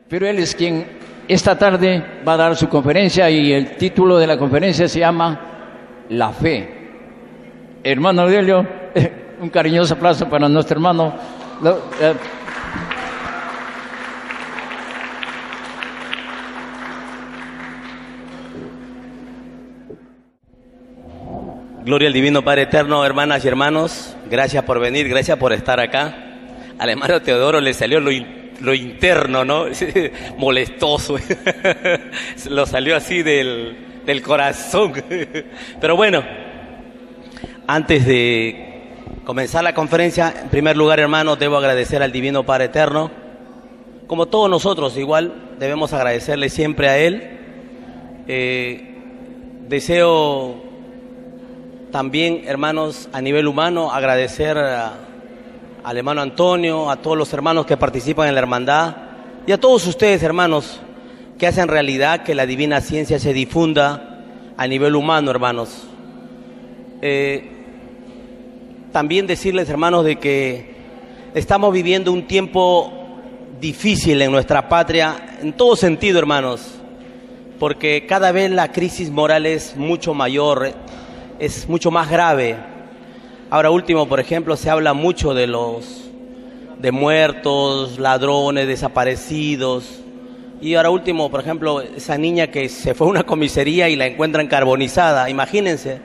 pero él es quien esta tarde va a dar su conferencia y el título de la conferencia se llama La Fe. Hermano Aurelio, un cariñoso aplauso para nuestro hermano. Gloria al Divino Padre Eterno, hermanas y hermanos, gracias por venir, gracias por estar acá. Al hermano Teodoro le salió lo interno, ¿no? Molestoso, lo salió así del corazón. Pero bueno, antes de comenzar la conferencia, en primer lugar, hermanos, debo agradecer al Divino Padre Eterno. Como todos nosotros, igual, debemos agradecerle siempre a Él. Deseo también, hermanos, a nivel humano, agradecer al hermano Antonio, a todos los hermanos que participan en la hermandad y a todos ustedes, hermanos, que hacen realidad que la divina ciencia se difunda a nivel humano, hermanos. También decirles, hermanos, de que estamos viviendo un tiempo difícil en nuestra patria, en todo sentido, hermanos, porque cada vez la crisis moral es mucho mayor, es mucho más grave. Ahora último, por ejemplo, se habla mucho de muertos, ladrones, desaparecidos. Y ahora último, por ejemplo, esa niña que se fue a una comisaría y la encuentran carbonizada. Imagínense,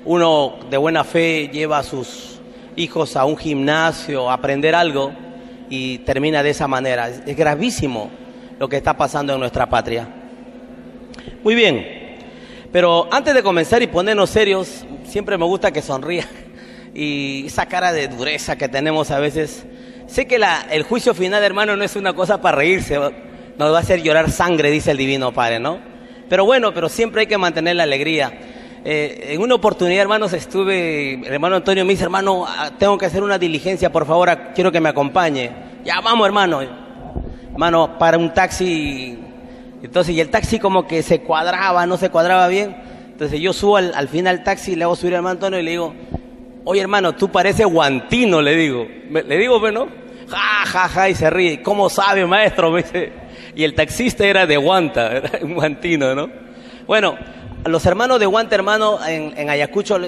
uno de buena fe lleva a sus hijos a un gimnasio a aprender algo y termina de esa manera. Es gravísimo lo que está pasando en nuestra patria. Muy bien. Pero antes de comenzar y ponernos serios, siempre me gusta que sonría. Y esa cara de dureza que tenemos a veces. Sé que el juicio final, hermano, no es una cosa para reírse. Nos va a hacer llorar sangre, dice el Divino Padre, ¿no? Pero bueno, pero siempre hay que mantener la alegría. En una oportunidad, hermanos, el hermano Antonio me dice, hermano, tengo que hacer una diligencia, por favor, quiero que me acompañe. Ya, vamos, hermano. Hermano, para un taxi. Entonces, y el taxi como que no se cuadraba bien. Entonces yo subo al final del taxi, le hago subir al hermano Antonio y le digo, oye, hermano, tú pareces guantino, le digo. Le digo, bueno, ja, y se ríe. ¿Cómo sabe, maestro? Me dice. Y el taxista era de Guanta, era un guantino, ¿no? Bueno, los hermanos de Guanta, hermano, en Ayacucho,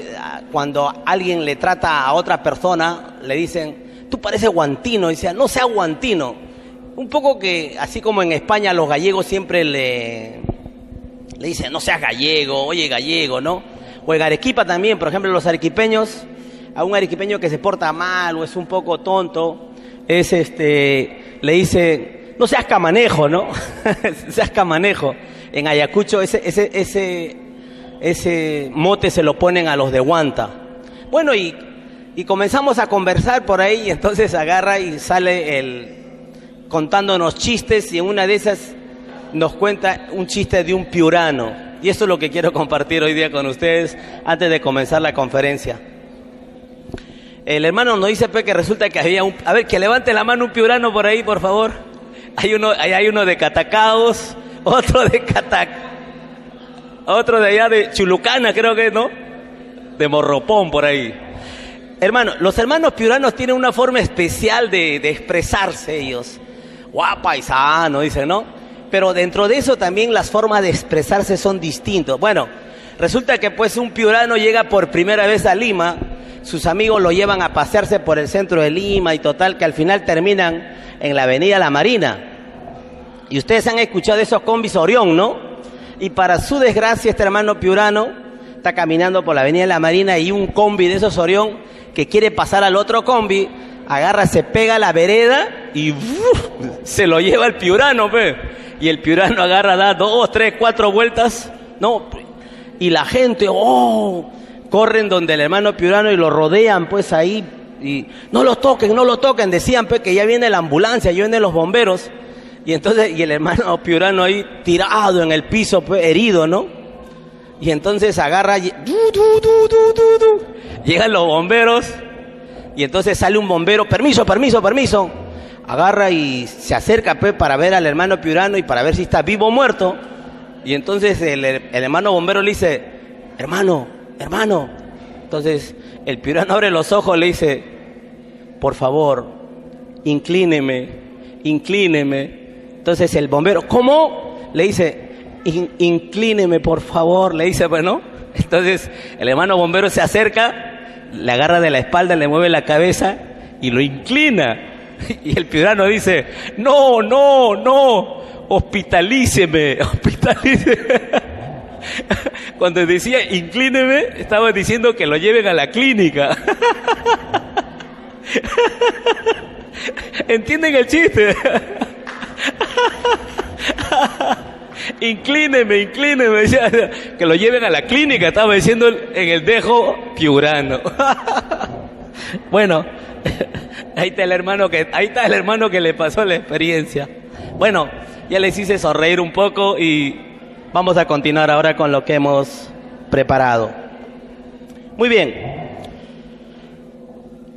cuando alguien le trata a otra persona, le dicen, tú pareces guantino. Y dice, no sea guantino. Un poco que, así como en España los gallegos siempre le dicen, no seas gallego, oye gallego, ¿no? O en Arequipa también, por ejemplo, los arequipeños, a un arequipeño que se porta mal o es un poco tonto, le dice, no seas camanejo, ¿no? Seas camanejo. En Ayacucho ese mote se lo ponen a los de Guanta. Bueno, y comenzamos a conversar por ahí y entonces agarra y sale contándonos chistes y en una de esas nos cuenta un chiste de un piurano. Y eso es lo que quiero compartir hoy día con ustedes antes de comenzar la conferencia. El hermano nos dice que resulta que había a ver, que levante la mano un piurano por ahí, por favor. Hay uno de Catacaos, otro de allá de Chulucana, creo que, ¿no? De Morropón, por ahí. Hermano, los hermanos piuranos tienen una forma especial de expresarse ellos. Paisano, dicen, ¿no? Pero dentro de eso también las formas de expresarse son distintas. Bueno, resulta que pues un piurano llega por primera vez a Lima, sus amigos lo llevan a pasearse por el centro de Lima y total que al final terminan en la avenida La Marina. Y ustedes han escuchado de esos combis Orión, ¿no? Y para su desgracia este hermano piurano está caminando por la avenida La Marina y un combi de esos Orión que quiere pasar al otro combi, agarra, se pega a la vereda y se lo lleva el piurano, pe. Y el piurano agarra, da 2, 3, 4 vueltas, no, y la gente, corren donde el hermano piurano y lo rodean, pues ahí, y no lo toquen, decían, pues, que ya viene la ambulancia, ya vienen los bomberos, y entonces, y el hermano piurano ahí tirado en el piso, pues, herido, ¿no? Y entonces agarra, llegan los bomberos, y entonces sale un bombero, permiso, agarra y se acerca, pues, para ver al hermano piurano y para ver si está vivo o muerto. Y entonces el hermano bombero le dice, hermano. Entonces el piurano abre los ojos, le dice, por favor, inclíneme. Entonces el bombero, ¿cómo? Le dice, inclíneme por favor, le dice, pues, ¿no? Entonces el hermano bombero se acerca, le agarra de la espalda, le mueve la cabeza y lo inclina. Y el piurano dice, no, hospitalíceme. Cuando decía inclíneme, estaba diciendo que lo lleven a la clínica. ¿Entienden el chiste? Inclíneme, que lo lleven a la clínica, estaba diciendo en el dejo piurano. Bueno, ahí está el hermano que le pasó la experiencia. Bueno, ya les hice sonreír un poco y vamos a continuar ahora con lo que hemos preparado. Muy bien.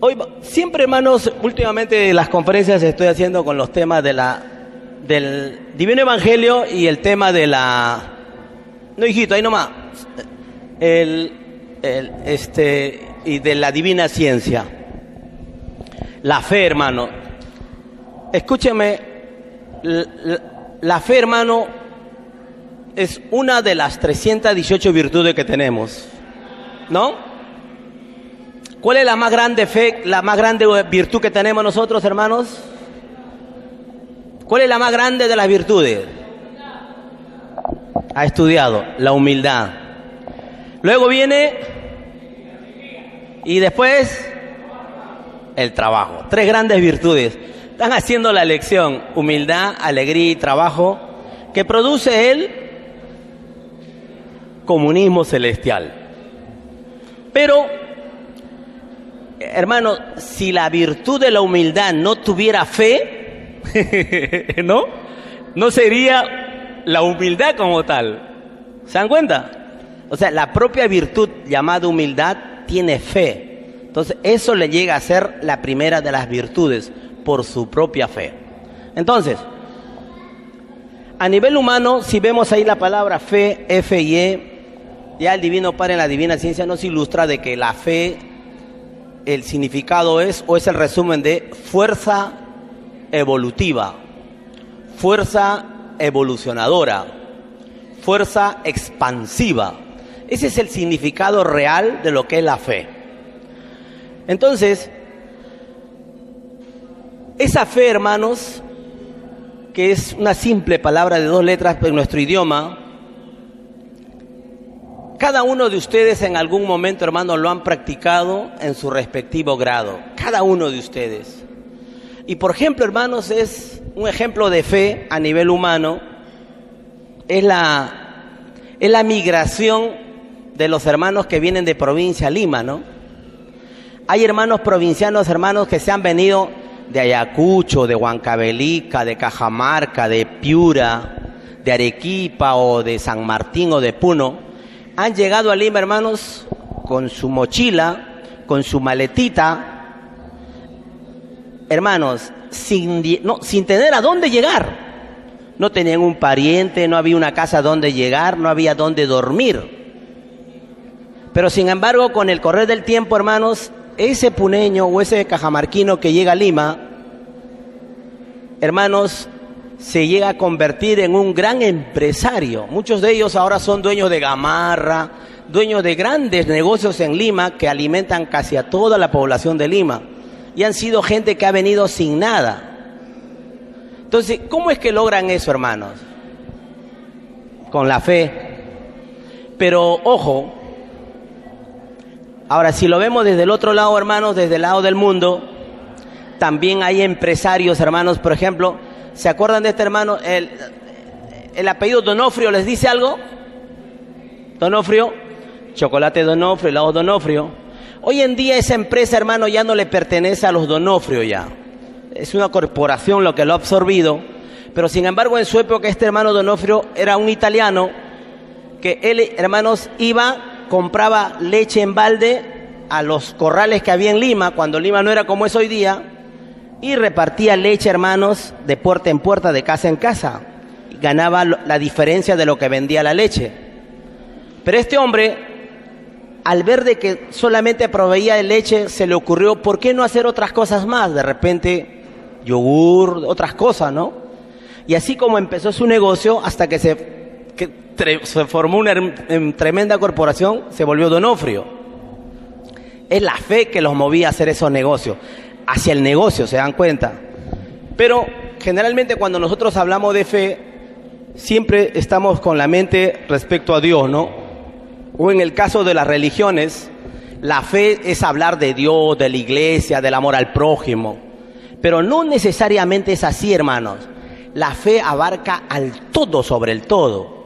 Hoy, siempre, hermanos, últimamente las conferencias estoy haciendo con los temas del Divino Evangelio y el tema de la... No, hijito, ahí nomás. Y de la divina ciencia. La fe, hermano. Escúcheme, la fe, hermano, es una de las 318 virtudes que tenemos, ¿no? ¿Cuál es la más grande fe, la más grande virtud que tenemos nosotros, hermanos? ¿Cuál es la más grande de las virtudes? Ha estudiado, la humildad. Luego viene, y después, el trabajo. 3 grandes virtudes. Están haciendo la lección, humildad, alegría y trabajo, que produce el comunismo celestial. Pero, hermano, si la virtud de la humildad no tuviera fe, no sería la humildad como tal. ¿Se dan cuenta? O sea, la propia virtud llamada humildad tiene fe. Entonces, eso le llega a ser la primera de las virtudes, por su propia fe. Entonces, a nivel humano, si vemos ahí la palabra fe, F-I-E, ya el Divino Padre en la Divina Ciencia nos ilustra de que la fe, el significado es, o es el resumen de fuerza evolutiva, fuerza evolucionadora, fuerza expansiva. Ese es el significado real de lo que es la fe. Entonces, esa fe, hermanos, que es una simple palabra de 2 letras en nuestro idioma, cada uno de ustedes en algún momento, hermanos, lo han practicado en su respectivo grado. Cada uno de ustedes. Y por ejemplo, hermanos, es un ejemplo de fe a nivel humano, es la migración de los hermanos que vienen de provincia a Lima, ¿no? Hay hermanos provincianos, hermanos, que se han venido de Ayacucho, de Huancavelica, de Cajamarca, de Piura, de Arequipa o de San Martín o de Puno. Han llegado a Lima, hermanos, con su mochila, con su maletita, hermanos, sin tener a dónde llegar. No tenían un pariente, no había una casa donde llegar, no había dónde dormir. Pero sin embargo, con el correr del tiempo, hermanos, ese puneño o ese cajamarquino que llega a Lima, hermanos, se llega a convertir en un gran empresario. Muchos de ellos ahora son dueños de Gamarra, dueños de grandes negocios en Lima que alimentan casi a toda la población de Lima. Y han sido gente que ha venido sin nada. Entonces, ¿cómo es que logran eso, hermanos? Con la fe. Pero, ojo, ahora si lo vemos desde el otro lado, hermanos, desde el lado del mundo, también hay empresarios, hermanos, por ejemplo, ¿se acuerdan de este hermano? El apellido Donofrio, ¿les dice algo? Donofrio, chocolate Donofrio, helado Donofrio. Hoy en día esa empresa, hermano, ya no le pertenece a los Donofrio ya. Es una corporación lo que lo ha absorbido. Pero sin embargo, en su época, este hermano Donofrio era un italiano que él, hermanos, compraba leche en balde a los corrales que había en Lima, cuando Lima no era como es hoy día, y repartía leche, hermanos, de puerta en puerta, de casa en casa. Ganaba la diferencia de lo que vendía la leche. Pero este hombre, al ver de que solamente proveía de leche, se le ocurrió, ¿por qué no hacer otras cosas más? De repente, yogur, otras cosas, ¿no? Y así como empezó su negocio, hasta que se formó una tremenda corporación, se volvió Donofrio. Es la fe que los movía a hacer esos negocios, hacia el negocio, ¿se dan cuenta? Pero generalmente cuando nosotros hablamos de fe, siempre estamos con la mente respecto a Dios, ¿no? O en el caso de las religiones, la fe es hablar de Dios, de la iglesia, del amor al prójimo. Pero no necesariamente es así, hermanos. La fe abarca al todo sobre el todo.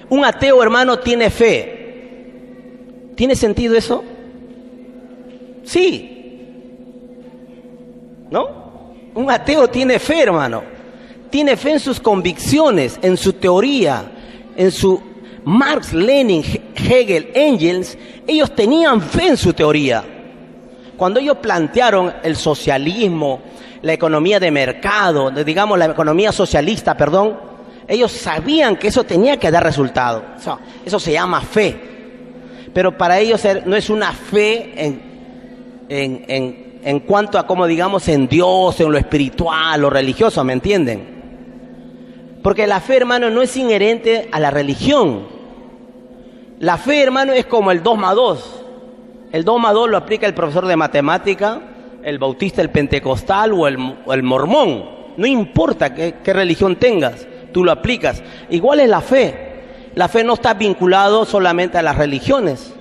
Un ateo, hermano, tiene fe. ¿Tiene sentido eso? Sí. ¿No? Un ateo tiene fe, hermano. Tiene fe en sus convicciones, en su teoría, en su... Marx, Lenin, Hegel, Engels, ellos tenían fe en su teoría. Cuando ellos plantearon el socialismo, la economía de mercado, digamos la economía socialista, perdón, ellos sabían que eso tenía que dar resultado. Eso se llama fe. Pero para ellos no es una fe en cuanto a, como digamos, en Dios, en lo espiritual, lo religioso, ¿me entienden? Porque la fe, hermano, no es inherente a la religión. La fe, hermano, es como el 2 más 2. El 2 más 2 lo aplica el profesor de matemática, el bautista, el pentecostal o el mormón. No importa qué religión tengas, tú lo aplicas. Igual es la fe. La fe no está vinculado solamente a las religiones,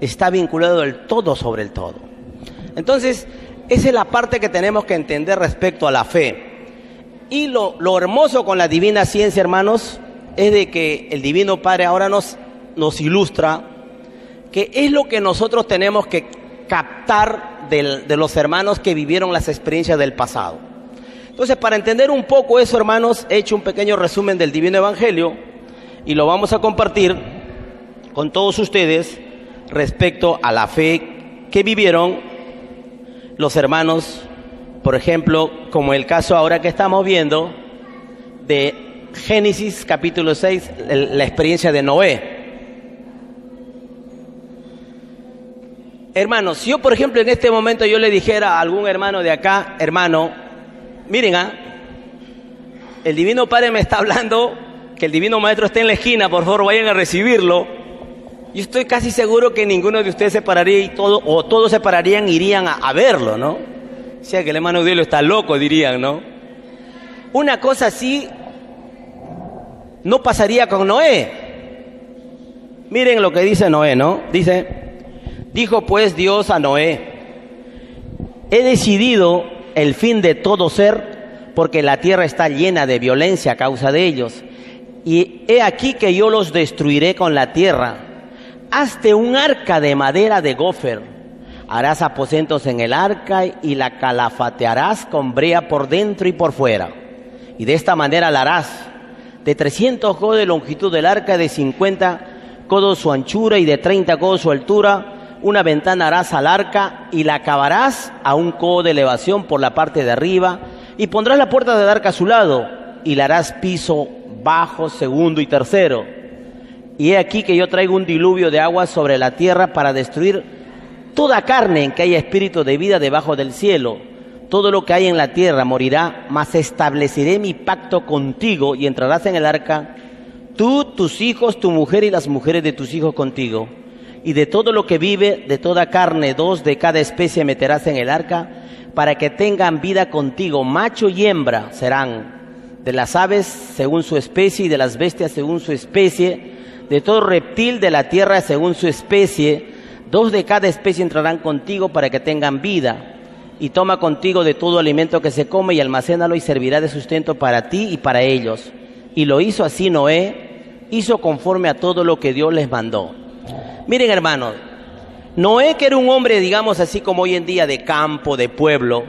está vinculado del todo sobre el todo. Entonces, esa es la parte que tenemos que entender respecto a la fe. Y lo hermoso con la divina ciencia, hermanos, es de que el Divino Padre ahora nos ilustra que es lo que nosotros tenemos que captar de los hermanos que vivieron las experiencias del pasado. Entonces, para entender un poco eso, hermanos, he hecho un pequeño resumen del Divino Evangelio y lo vamos a compartir con todos ustedes respecto a la fe que vivieron los hermanos. Por ejemplo, como el caso ahora que estamos viendo de Génesis capítulo 6, la experiencia de Noé. Hermanos, si yo por ejemplo en este momento yo le dijera a algún hermano de acá, hermano, miren, el Divino Padre me está hablando, que el Divino Maestro está en la esquina, por favor vayan a recibirlo. Yo estoy casi seguro que ninguno de ustedes se pararía y todos se pararían e irían a verlo, ¿no? O sea, que el hermano Dios está loco, dirían, ¿no? Una cosa así no pasaría con Noé. Miren lo que dice Noé, ¿no? Dijo pues Dios a Noé: he decidido el fin de todo ser, porque la tierra está llena de violencia a causa de ellos. Y he aquí que yo los destruiré con la tierra. Hazte un arca de madera de gofer. Harás aposentos en el arca y la calafatearás con brea por dentro y por fuera. Y de esta manera la harás. De 300 codos de longitud del arca, de 50 codos su anchura y de 30 codos su altura. Una ventana harás al arca y la acabarás a 1 codo de elevación por la parte de arriba. Y pondrás la puerta del arca a su lado y le harás piso bajo, segundo y tercero. Y he aquí que yo traigo un diluvio de agua sobre la tierra para destruir toda carne en que haya espíritu de vida debajo del cielo. Todo lo que hay en la tierra morirá, mas estableceré mi pacto contigo y entrarás en el arca, tú, tus hijos, tu mujer y las mujeres de tus hijos contigo. Y de todo lo que vive, de toda carne, 2 de cada especie meterás en el arca, para que tengan vida contigo. Macho y hembra serán, de las aves según su especie y de las bestias según su especie, de todo reptil de la tierra según su especie. 2 de cada especie entrarán contigo para que tengan vida. Y toma contigo de todo alimento que se come y almacénalo y servirá de sustento para ti y para ellos. Y lo hizo así Noé, hizo conforme a todo lo que Dios les mandó. Miren, hermanos, Noé, que era un hombre, digamos así como hoy en día, de campo, de pueblo.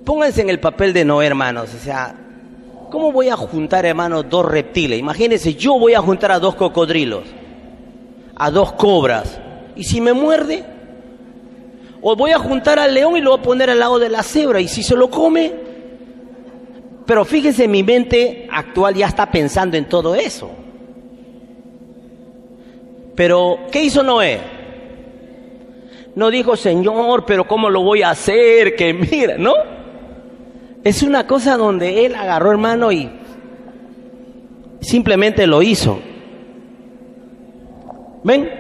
Pónganse en el papel de Noé, hermanos. O sea, ¿cómo voy a juntar, hermanos, 2 reptiles? Imagínense, yo voy a juntar a 2 cocodrilos, a 2 cobras, y si me muerde, o voy a juntar al león y lo voy a poner al lado de la cebra, y si se lo come. Pero fíjense, mi mente actual ya está pensando en todo eso. Pero, ¿qué hizo Noé? No dijo, Señor, pero ¿cómo lo voy a hacer? Que mira, ¿no? Es una cosa donde él agarró, hermano, y simplemente lo hizo. ¿Ven?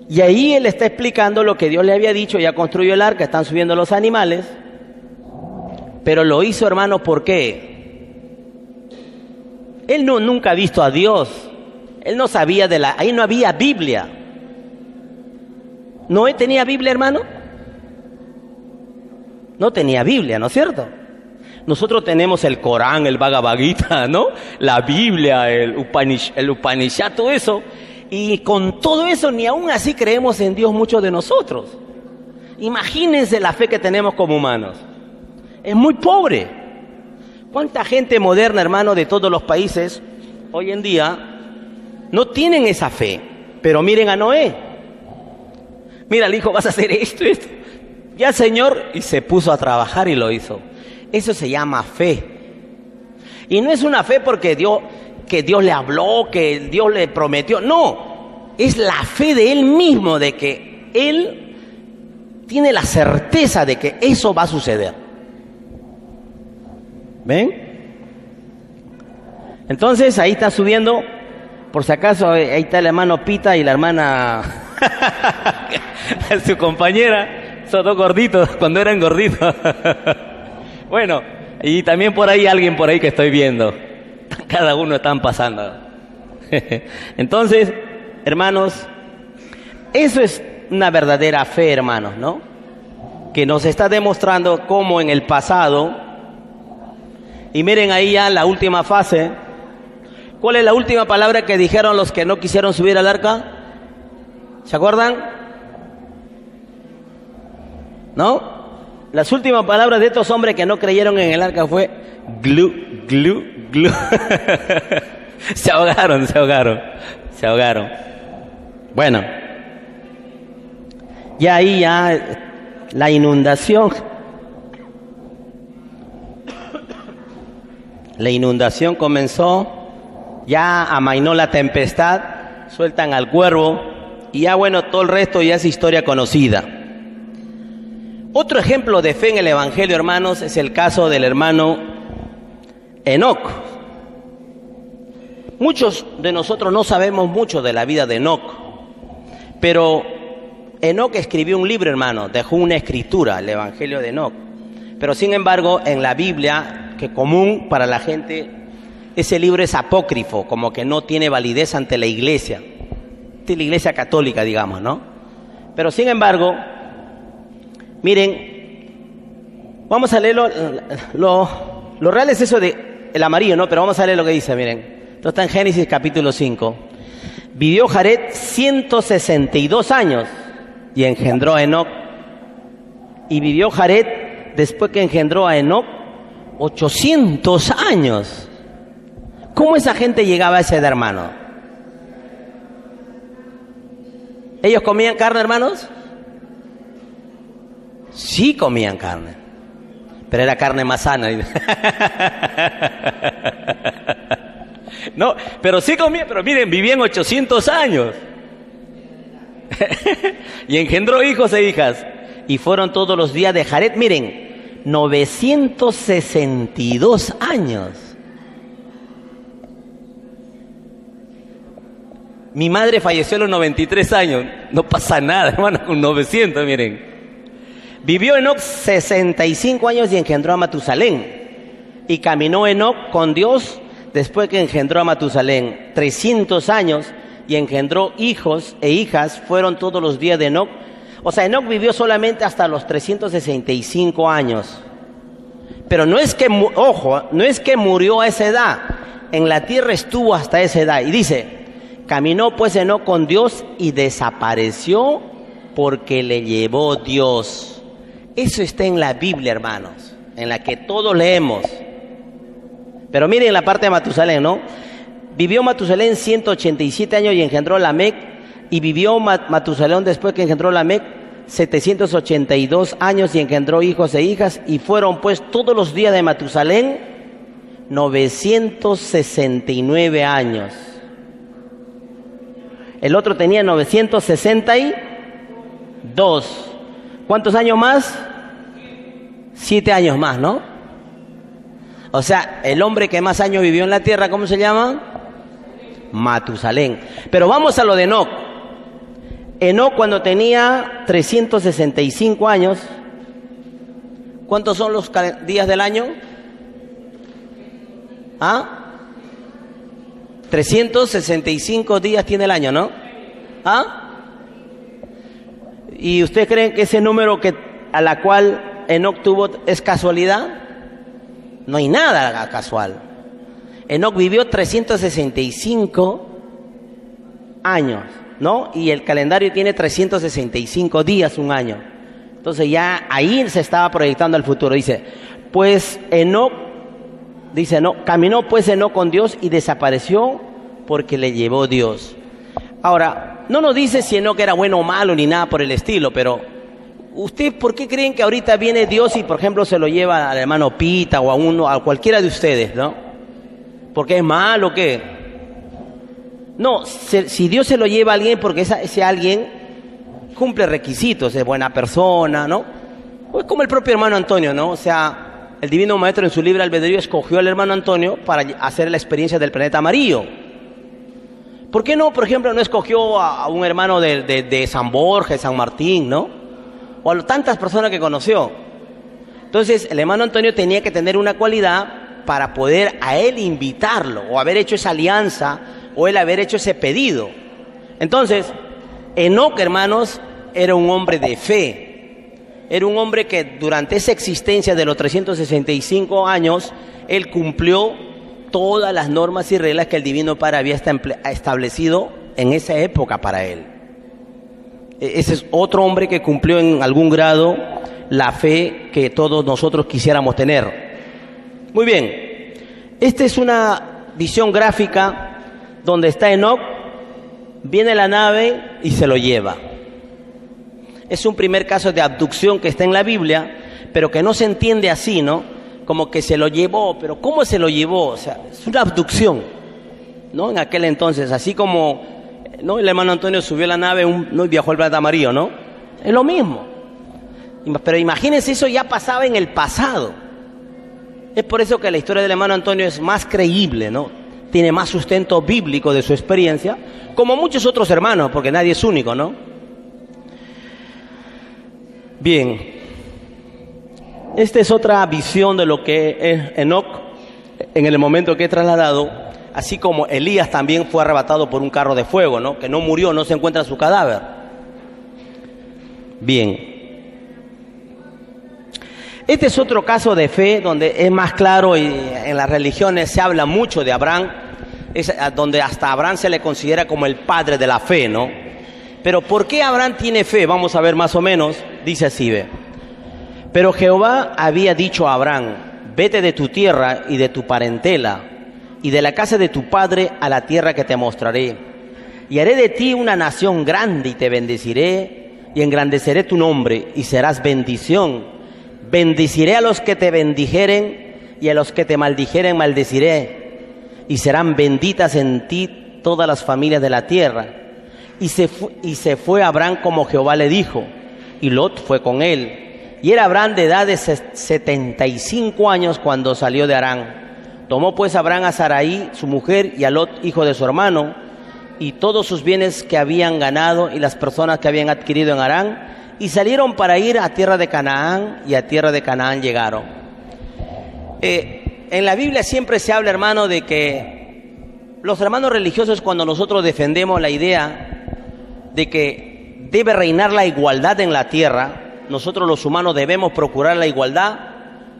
Y ahí él está explicando lo que Dios le había dicho. Ya construyó el arca, están subiendo los animales. Pero lo hizo, hermano, ¿por qué? Él nunca ha visto a Dios. Él no sabía ahí no había Biblia. ¿Noé tenía Biblia, hermano? No tenía Biblia, ¿no es cierto? Nosotros tenemos el Corán, el Bhagavad Gita, ¿no? La Biblia, el Upanishad, todo eso. Y con todo eso, ni aún así creemos en Dios muchos de nosotros. Imagínense la fe que tenemos como humanos. Es muy pobre. ¿Cuánta gente moderna, hermano, de todos los países, hoy en día, no tienen esa fe? Pero miren a Noé. Mira, le dijo, vas a hacer esto. Ya, Señor, y se puso a trabajar y lo hizo. Eso se llama fe. Y no es una fe porque que Dios le habló, que Dios le prometió. No, es la fe de él mismo, de que él tiene la certeza de que eso va a suceder. ¿Ven? Entonces ahí está subiendo, por si acaso, ahí está el hermano Pita y la hermana, su compañera, esos dos gorditos, cuando eran gorditos. Bueno, y también por ahí alguien por ahí que estoy viendo. Cada uno están pasando. Entonces, hermanos, eso es una verdadera fe, hermanos, ¿no? Que nos está demostrando cómo en el pasado, y miren ahí ya la última fase. ¿Cuál es la última palabra que dijeron los que no quisieron subir al arca? ¿Se acuerdan? ¿No? Las últimas palabras de estos hombres que no creyeron en el arca fue glu, glu, glu. Se ahogaron. Bueno, ya ahí la inundación. La inundación comenzó, ya amainó la tempestad, sueltan al cuervo y ya bueno, todo el resto ya es historia conocida. Otro ejemplo de fe en el Evangelio, hermanos, es el caso del hermano Enoc. Muchos de nosotros no sabemos mucho de la vida de Enoc, pero Enoc escribió un libro, hermano, dejó una escritura, el Evangelio de Enoc. Pero sin embargo, en la Biblia, que común para la gente, ese libro es apócrifo, como que no tiene validez ante la iglesia católica, digamos, ¿no? Pero sin embargo, miren, vamos a leer lo real es eso de el amarillo, ¿no? Pero vamos a leer lo que dice, miren. Esto está en Génesis capítulo 5. Vivió Jared 162 años y engendró a Enoc. Y vivió Jared, después que engendró a Enoc, 800 años. ¿Cómo esa gente llegaba a esa edad, hermano? ¿Ellos comían carne, hermanos? Sí comían carne, pero era carne más sana. No, pero sí comían, pero miren, vivían 800 años. Y engendró hijos e hijas. Y fueron todos los días de Jared, miren, 962 años. Mi madre falleció a los 93 años. No pasa nada, hermano, con 900, miren. Vivió Enoc 65 años y engendró a Matusalén. Y caminó Enoc con Dios después que engendró a Matusalén 300 años y engendró hijos e hijas. Fueron todos los días de Enoc. O sea, Enoc vivió solamente hasta los 365 años. Pero no es que, ojo, no es que murió a esa edad. En la tierra estuvo hasta esa edad. Y dice, caminó pues Enoc con Dios y desapareció porque le llevó Dios. Eso está en la Biblia, hermanos, en la que todos leemos. Pero miren la parte de Matusalén, ¿no? Vivió Matusalén 187 años y engendró a Lamec. Y vivió Matusalén después que engendró a Lamec 782 años y engendró hijos e hijas. Y fueron pues todos los días de Matusalén 969 años. El otro tenía 962. ¿Cuántos años más? 7 años más, ¿no? O sea, el hombre que más años vivió en la tierra, ¿cómo se llama? Matusalén. Pero vamos a lo de Enoc. Enoc, cuando tenía 365 años, ¿cuántos son los días del año? 365 días tiene el año, ¿no? ¿Y ustedes creen que ese número a la cual Enoc tuvo es casualidad? No hay nada casual. Enoc vivió 365 años, ¿no? Y el calendario tiene 365 días, un año. Entonces ya ahí se estaba proyectando al futuro. Dice, pues Enoc, no, caminó pues Enoc con Dios y desapareció porque le llevó Dios. Ahora, no nos dice si Enoc era bueno o malo ni nada por el estilo, pero ¿ustedes por qué creen que ahorita viene Dios y, por ejemplo, se lo lleva al hermano Pita o a cualquiera de ustedes, ¿no? ¿Porque es malo o qué? No, si Dios se lo lleva a alguien, porque ese alguien cumple requisitos, es buena persona, ¿no? Pues como el propio hermano Antonio, ¿no? O sea, el Divino Maestro en su libre albedrío escogió al hermano Antonio para hacer la experiencia del planeta amarillo. ¿Por qué no, por ejemplo, no escogió a un hermano de San Borja, de San Martín, ¿no? O a tantas personas que conoció. Entonces, el hermano Antonio tenía que tener una cualidad para poder a él invitarlo, o haber hecho esa alianza, o él haber hecho ese pedido. Entonces, Enoc, hermanos, era un hombre de fe. Era un hombre que durante esa existencia de los 365 años, él cumplió todas las normas y reglas que el Divino Padre había establecido en esa época para él. Ese es otro hombre que cumplió en algún grado la fe que todos nosotros quisiéramos tener. Muy bien, esta es una visión gráfica donde está Enoc, viene la nave y se lo lleva. Es un primer caso de abducción que está en la Biblia, pero que no se entiende así, ¿no? Como que se lo llevó, pero ¿cómo se lo llevó? O sea, es una abducción, ¿no? En aquel entonces, así como, ¿no? El hermano Antonio subió a la nave, ¿no? Y viajó al planeta amarillo, ¿no? Es lo mismo. Pero imagínense, eso ya pasaba en el pasado. Es por eso que la historia del hermano Antonio es más creíble, ¿no? Tiene más sustento bíblico de su experiencia, como muchos otros hermanos, porque nadie es único, ¿no? Bien. Esta es otra visión de lo que es Enoc en el momento que es trasladado, así como Elías también fue arrebatado por un carro de fuego, ¿no? Que no murió, no se encuentra su cadáver. Bien. Este es otro caso de fe donde es más claro, y en las religiones se habla mucho de Abraham, es donde hasta Abraham se le considera como el padre de la fe, ¿no? Pero ¿por qué Abraham tiene fe? Vamos a ver más o menos, dice así, ve. Pero Jehová había dicho a Abraham, vete de tu tierra y de tu parentela y de la casa de tu padre a la tierra que te mostraré. Y haré de ti una nación grande y te bendeciré y engrandeceré tu nombre y serás bendición. Bendeciré a los que te bendijeren y a los que te maldijeren maldeciré. Y serán benditas en ti todas las familias de la tierra. Y se fue Abraham como Jehová le dijo, y Lot fue con él. Y era Abraham de edad de 75 años cuando salió de Harán. Tomó pues Abraham a Sarai, su mujer, y a Lot, hijo de su hermano, y todos sus bienes que habían ganado y las personas que habían adquirido en Harán, y salieron para ir a tierra de Canaán, y a tierra de Canaán llegaron. En la Biblia siempre se habla, hermano, de que los hermanos religiosos, cuando nosotros defendemos la idea de que debe reinar la igualdad en la tierra, nosotros los humanos debemos procurar la igualdad.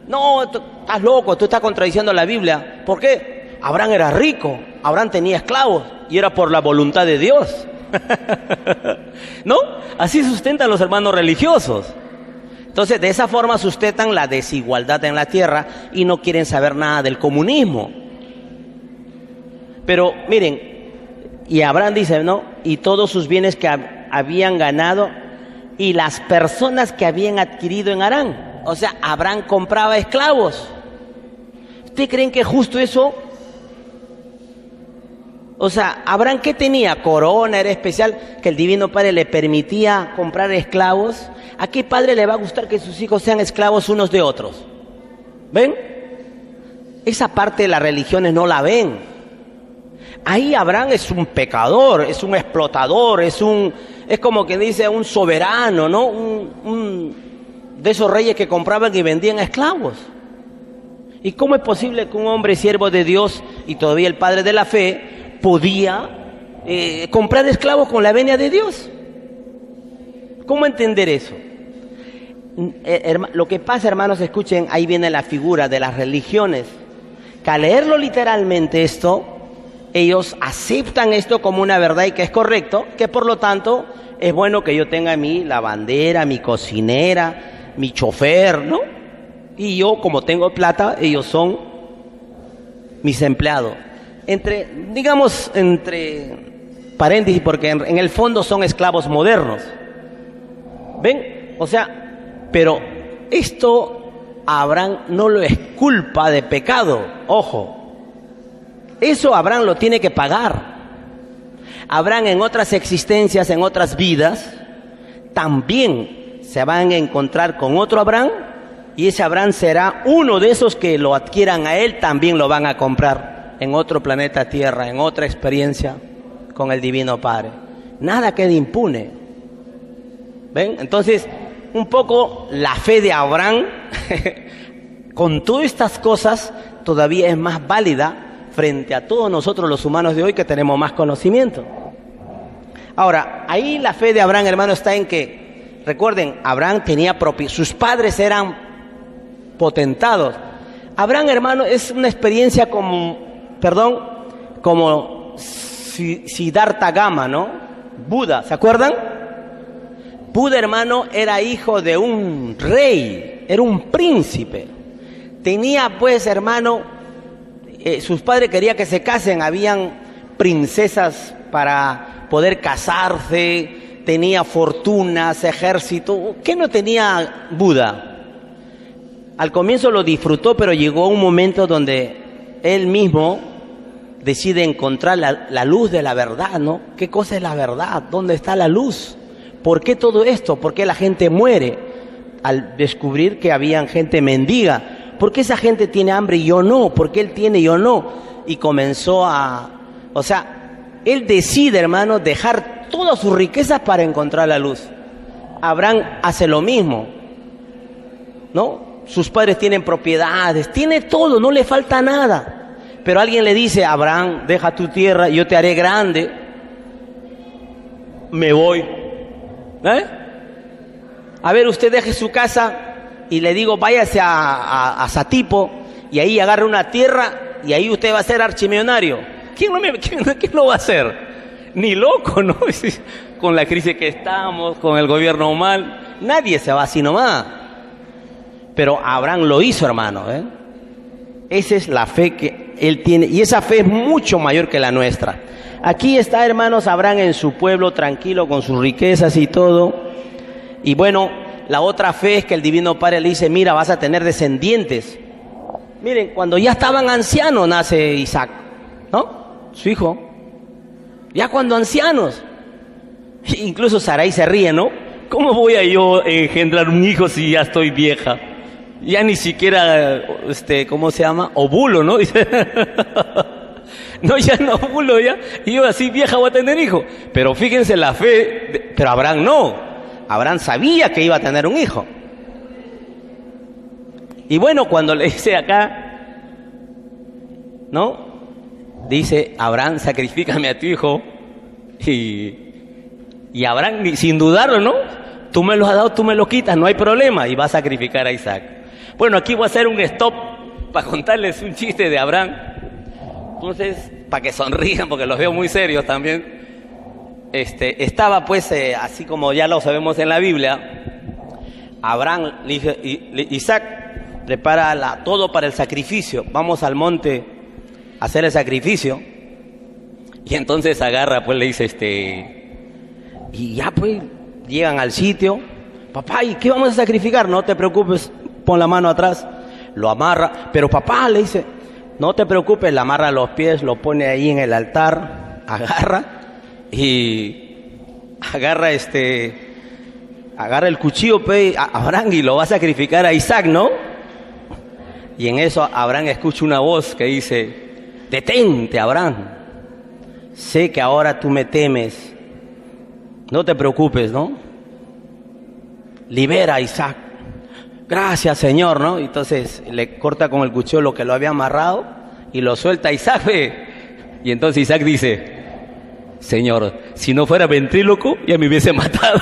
No, estás loco, tú estás contradiciendo la Biblia. ¿Por qué? Abraham era rico, Abraham tenía esclavos y era por la voluntad de Dios. ¿No? Así sustentan los hermanos religiosos. Entonces, de esa forma sustentan la desigualdad en la tierra y no quieren saber nada del comunismo. Pero miren, y Abraham dice, ¿no? Y todos sus bienes que habían ganado y las personas que habían adquirido en Harán. O sea, Abraham compraba esclavos. ¿Ustedes creen que es justo eso? O sea, Abraham, ¿qué tenía? Corona, era especial, que el Divino Padre le permitía comprar esclavos. ¿A qué padre le va a gustar que sus hijos sean esclavos unos de otros? ¿Ven? Esa parte de las religiones no la ven. Ahí Abraham es un pecador, es un explotador, es como que dice un soberano, ¿no? De esos reyes que compraban y vendían esclavos. ¿Y cómo es posible que un hombre siervo de Dios y todavía el padre de la fe podía comprar esclavos con la venia de Dios? ¿Cómo entender eso? Lo que pasa, hermanos, escuchen, ahí viene la figura de las religiones, que al leerlo literalmente esto, ellos aceptan esto como una verdad y que es correcto, que por lo tanto es bueno que yo tenga mi lavandera, mi cocinera, mi chofer, ¿no? Y yo, como tengo plata, ellos son mis empleados. Digamos, entre paréntesis, porque en el fondo son esclavos modernos. ¿Ven? O sea, pero esto a Abraham no lo exculpa de pecado, ojo. Eso Abraham lo tiene que pagar. Abraham en otras existencias, en otras vidas, también se van a encontrar con otro Abraham, y ese Abraham será uno de esos que lo adquieran a él, también lo van a comprar en otro planeta Tierra, en otra experiencia con el Divino Padre. Nada queda impune. ¿Ven? Entonces, un poco la fe de Abraham, con todas estas cosas, todavía es más válida frente a todos nosotros los humanos de hoy que tenemos más conocimiento. Ahora, ahí la fe de Abraham, hermano, está en que, recuerden, Abraham tenía sus padres eran potentados. Abraham, hermano, es una experiencia como Siddhartha Gautama, ¿no? Buda, ¿se acuerdan? Buda, hermano, era hijo de un rey, era un príncipe. Tenía, pues, hermano, sus padres querían que se casen, habían princesas para poder casarse, tenía fortunas, ejército. ¿Qué no tenía Buda? Al comienzo lo disfrutó, pero llegó un momento donde él mismo decide encontrar la luz de la verdad, ¿no? ¿Qué cosa es la verdad? ¿Dónde está la luz? ¿Por qué todo esto? ¿Por qué la gente muere? Al descubrir que había gente mendiga. ¿Por qué esa gente tiene hambre y yo no? ¿Por qué él tiene y yo no? Y comenzó o sea, él decide, hermano, dejar todas sus riquezas para encontrar la luz. Abraham hace lo mismo, ¿no? Sus padres tienen propiedades, tiene todo, no le falta nada. Pero alguien le dice, Abraham, deja tu tierra, yo te haré grande, me voy. A ver, usted deje su casa y le digo, váyase a Satipo y ahí agarre una tierra y ahí usted va a ser archimillonario. ¿Quién lo va a hacer? Ni loco, ¿no? Con la crisis que estamos, con el gobierno mal, nadie se va así nomás. Pero Abraham lo hizo, hermano, Esa es la fe que él tiene, y esa fe es mucho mayor que la nuestra. Aquí está, hermanos, Abraham en su pueblo, tranquilo, con sus riquezas y todo. Y bueno, la otra fe es que el Divino Padre le dice, mira, vas a tener descendientes. Miren, cuando ya estaban ancianos nace Isaac, ¿no? Su hijo. Ya cuando ancianos. Incluso Sarai se ríe, ¿no? ¿Cómo voy a yo engendrar un hijo si ya estoy vieja? Ya ni siquiera, ¿cómo se llama? Ovulo, ¿no? Dice, no, ya no ovulo, ya. Y yo así vieja voy a tener hijo. Pero fíjense la fe, pero Abraham no. Abraham sabía que iba a tener un hijo. Y bueno, cuando le dice acá, ¿no? Dice, Abraham, sacrifícame a tu hijo. Y Abraham, sin dudarlo, ¿no? Tú me lo has dado, tú me lo quitas, no hay problema. Y va a sacrificar a Isaac. Bueno, aquí voy a hacer un stop para contarles un chiste de Abraham. Entonces, para que sonrían, porque los veo muy serios también. Estaba pues, así como ya lo sabemos en la Biblia, Abraham, Isaac prepara todo para el sacrificio. Vamos al monte a hacer el sacrificio. Y entonces agarra, pues le dice, y ya pues, llegan al sitio. Papá, ¿y qué vamos a sacrificar? No te preocupes, pon la mano atrás. Lo amarra, pero papá, le dice, no te preocupes, le amarra los pies, lo pone ahí en el altar. agarra el cuchillo, Abraham, y lo va a sacrificar a Isaac, ¿no? Y en eso Abraham escucha una voz que dice: detente, Abraham, sé que ahora tú me temes, no te preocupes, ¿no? Libera a Isaac. Gracias, Señor, ¿no? Entonces le corta con el cuchillo lo que lo había amarrado y lo suelta a Isaac, y entonces Isaac dice: Señor, si no fuera ventríloco ya me hubiese matado.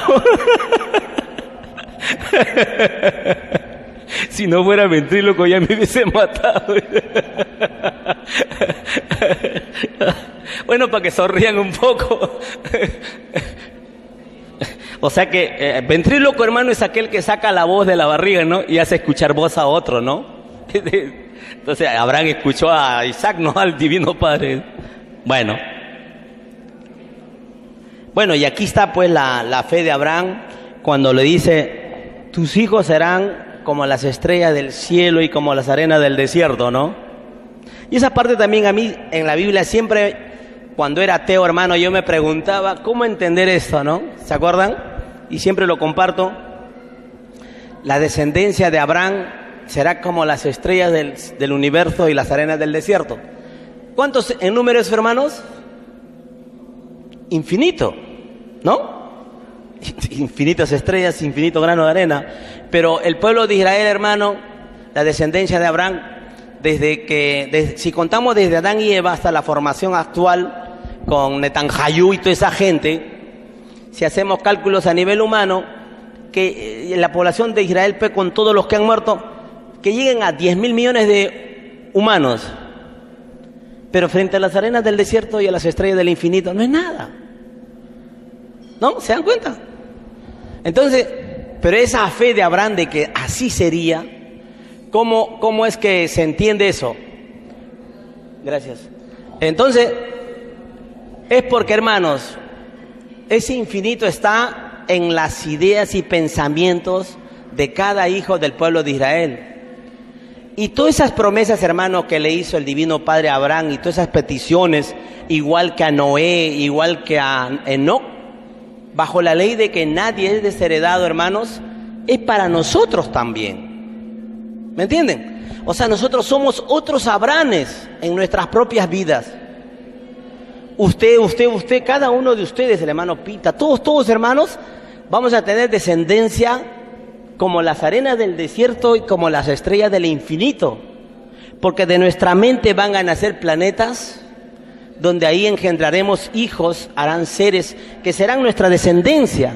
Si no fuera ventríloco ya me hubiese matado. Bueno, para que sonrían un poco. O sea que ventríloco, hermano, es aquel que saca la voz de la barriga, ¿no? Y hace escuchar voz a otro, ¿no? Entonces Abraham escuchó a Isaac, no al Divino Padre. Bueno, y aquí está pues la fe de Abraham cuando le dice: tus hijos serán como las estrellas del cielo y como las arenas del desierto, ¿no? Y esa parte también a mí en la Biblia siempre, cuando era ateo, hermano, yo me preguntaba cómo entender esto, ¿no? ¿Se acuerdan? Y siempre lo comparto. La descendencia de Abraham será como las estrellas del universo y las arenas del desierto. ¿Cuántos en números, hermanos? Infinito, ¿no? Infinitas estrellas, infinito grano de arena. Pero el pueblo de Israel, hermano, la descendencia de Abraham, si contamos desde Adán y Eva hasta la formación actual con Netanyahu y toda esa gente, si hacemos cálculos a nivel humano, que la población de Israel, con todos los que han muerto, que lleguen a 10.000 millones de humanos, pero frente a las arenas del desierto y a las estrellas del infinito no es nada, ¿no? ¿Se dan cuenta? Entonces, pero esa fe de Abraham de que así sería, ¿cómo es que se entiende eso? Gracias. Entonces, es porque, hermanos, ese infinito está en las ideas y pensamientos de cada hijo del pueblo de Israel. Y todas esas promesas, hermanos, que le hizo el Divino Padre a Abraham, y todas esas peticiones, igual que a Noé, igual que a Enoc, bajo la ley de que nadie es desheredado, hermanos, es para nosotros también. ¿Me entienden? O sea, nosotros somos otros Abrahames en nuestras propias vidas. Usted, cada uno de ustedes, el hermano Pita, todos hermanos, vamos a tener descendencia como las arenas del desierto y como las estrellas del infinito. Porque de nuestra mente van a nacer planetas donde ahí engendraremos hijos, harán seres que serán nuestra descendencia.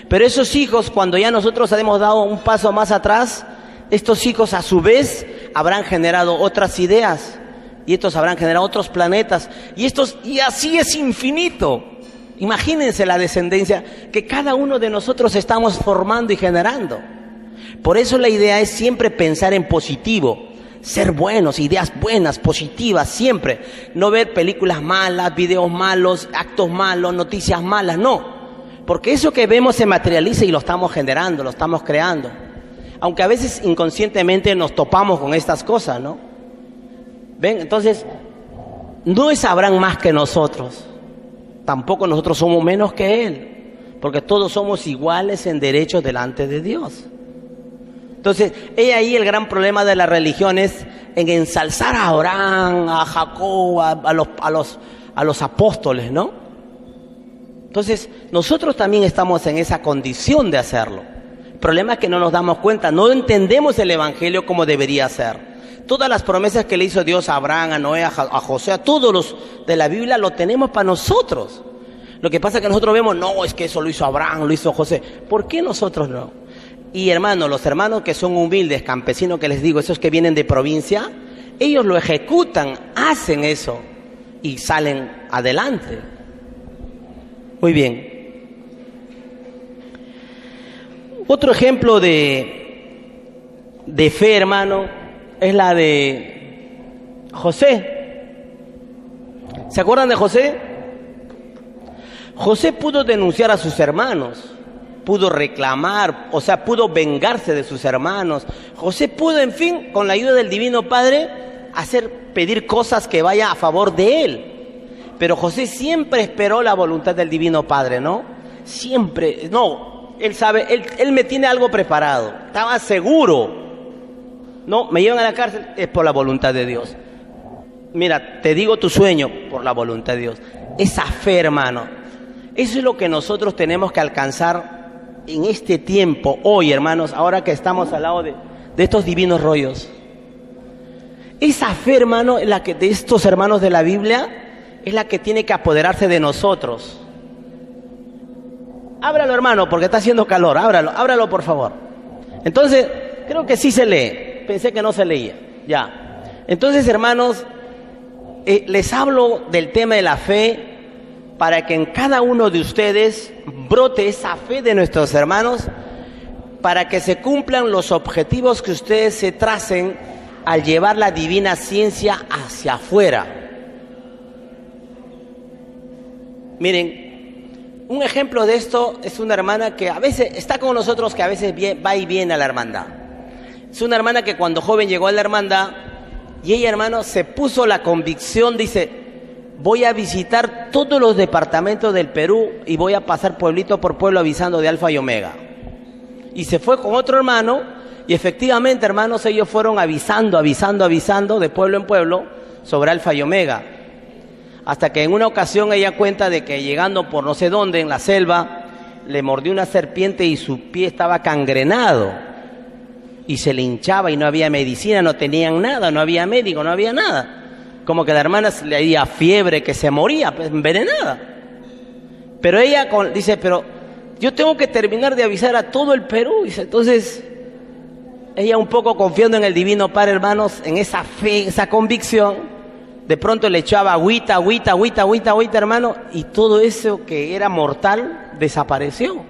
Pero esos hijos, cuando ya nosotros hemos dado un paso más atrás, estos hijos a su vez habrán generado otras ideas, y estos habrán generado otros planetas, y así es infinito. Imagínense la descendencia que cada uno de nosotros estamos formando y generando. Por eso la idea es siempre pensar en positivo, ser buenos, ideas buenas, positivas, siempre. No ver películas malas, videos malos, actos malos, noticias malas, no. Porque eso que vemos se materializa y lo estamos generando, lo estamos creando. Aunque a veces inconscientemente nos topamos con estas cosas, ¿no? ¿Ven? Entonces, no es Abraham más que nosotros. Tampoco nosotros somos menos que él. Porque todos somos iguales en derechos delante de Dios. Entonces, he ahí el gran problema de las religiones en ensalzar a Abraham, a Jacob, a los apóstoles, ¿no? Entonces, nosotros también estamos en esa condición de hacerlo. El problema es que no nos damos cuenta, no entendemos el Evangelio como debería ser. Todas las promesas que le hizo Dios a Abraham, a Noé, a José, a todos los de la Biblia, lo tenemos para nosotros. Lo que pasa es que nosotros vemos, no, es que eso lo hizo Abraham, lo hizo José. ¿Por qué nosotros no? Y hermanos, los hermanos que son humildes, campesinos que les digo, esos que vienen de provincia, ellos lo ejecutan, hacen eso y salen adelante. Muy bien. Otro ejemplo de fe, hermano, es la de José. ¿Se acuerdan de José? José pudo denunciar a sus hermanos. Pudo reclamar, o sea, pudo vengarse de sus hermanos. José pudo, en fin, con la ayuda del Divino Padre, pedir cosas que vayan a favor de él. Pero José siempre esperó la voluntad del Divino Padre, ¿no? Siempre, no, él sabe, él me tiene algo preparado, estaba seguro. No, me llevan a la cárcel, es por la voluntad de Dios. Mira, te digo tu sueño, por la voluntad de Dios. Esa fe, hermano, eso es lo que nosotros tenemos que alcanzar en este tiempo, hoy, hermanos, ahora que estamos al lado de estos divinos rollos. Esa fe, hermano, es la que, de estos hermanos de la Biblia, es la que tiene que apoderarse de nosotros. Ábralo, hermano, porque está haciendo calor, ábralo por favor. Entonces, creo que sí se lee, pensé que no se leía, ya. Entonces, hermanos, les hablo del tema de la fe para que en cada uno de ustedes brote esa fe de nuestros hermanos, para que se cumplan los objetivos que ustedes se tracen al llevar la divina ciencia hacia afuera. Miren, un ejemplo de esto es una hermana que a veces está con nosotros, que a veces va y viene a la hermandad. Es una hermana que cuando joven llegó a la hermandad y ella, hermano, se puso la convicción, dice: voy a visitar todos los departamentos del Perú y voy a pasar pueblito por pueblo avisando de Alfa y Omega. Y se fue con otro hermano y efectivamente, hermanos, ellos fueron avisando de pueblo en pueblo sobre Alfa y Omega. Hasta que en una ocasión ella cuenta de que llegando por no sé dónde, en la selva, le mordió una serpiente y su pie estaba cangrenado. Y se le hinchaba y no había medicina, no tenían nada, no había médico, no había nada. Como que la hermana le había fiebre, que se moría, pues, envenenada. Pero ella dice: pero yo tengo que terminar de avisar a todo el Perú. Dice, entonces, ella un poco confiando en el Divino Padre, hermanos, en esa fe, esa convicción, de pronto le echaba agüita, hermano, y todo eso que era mortal desapareció.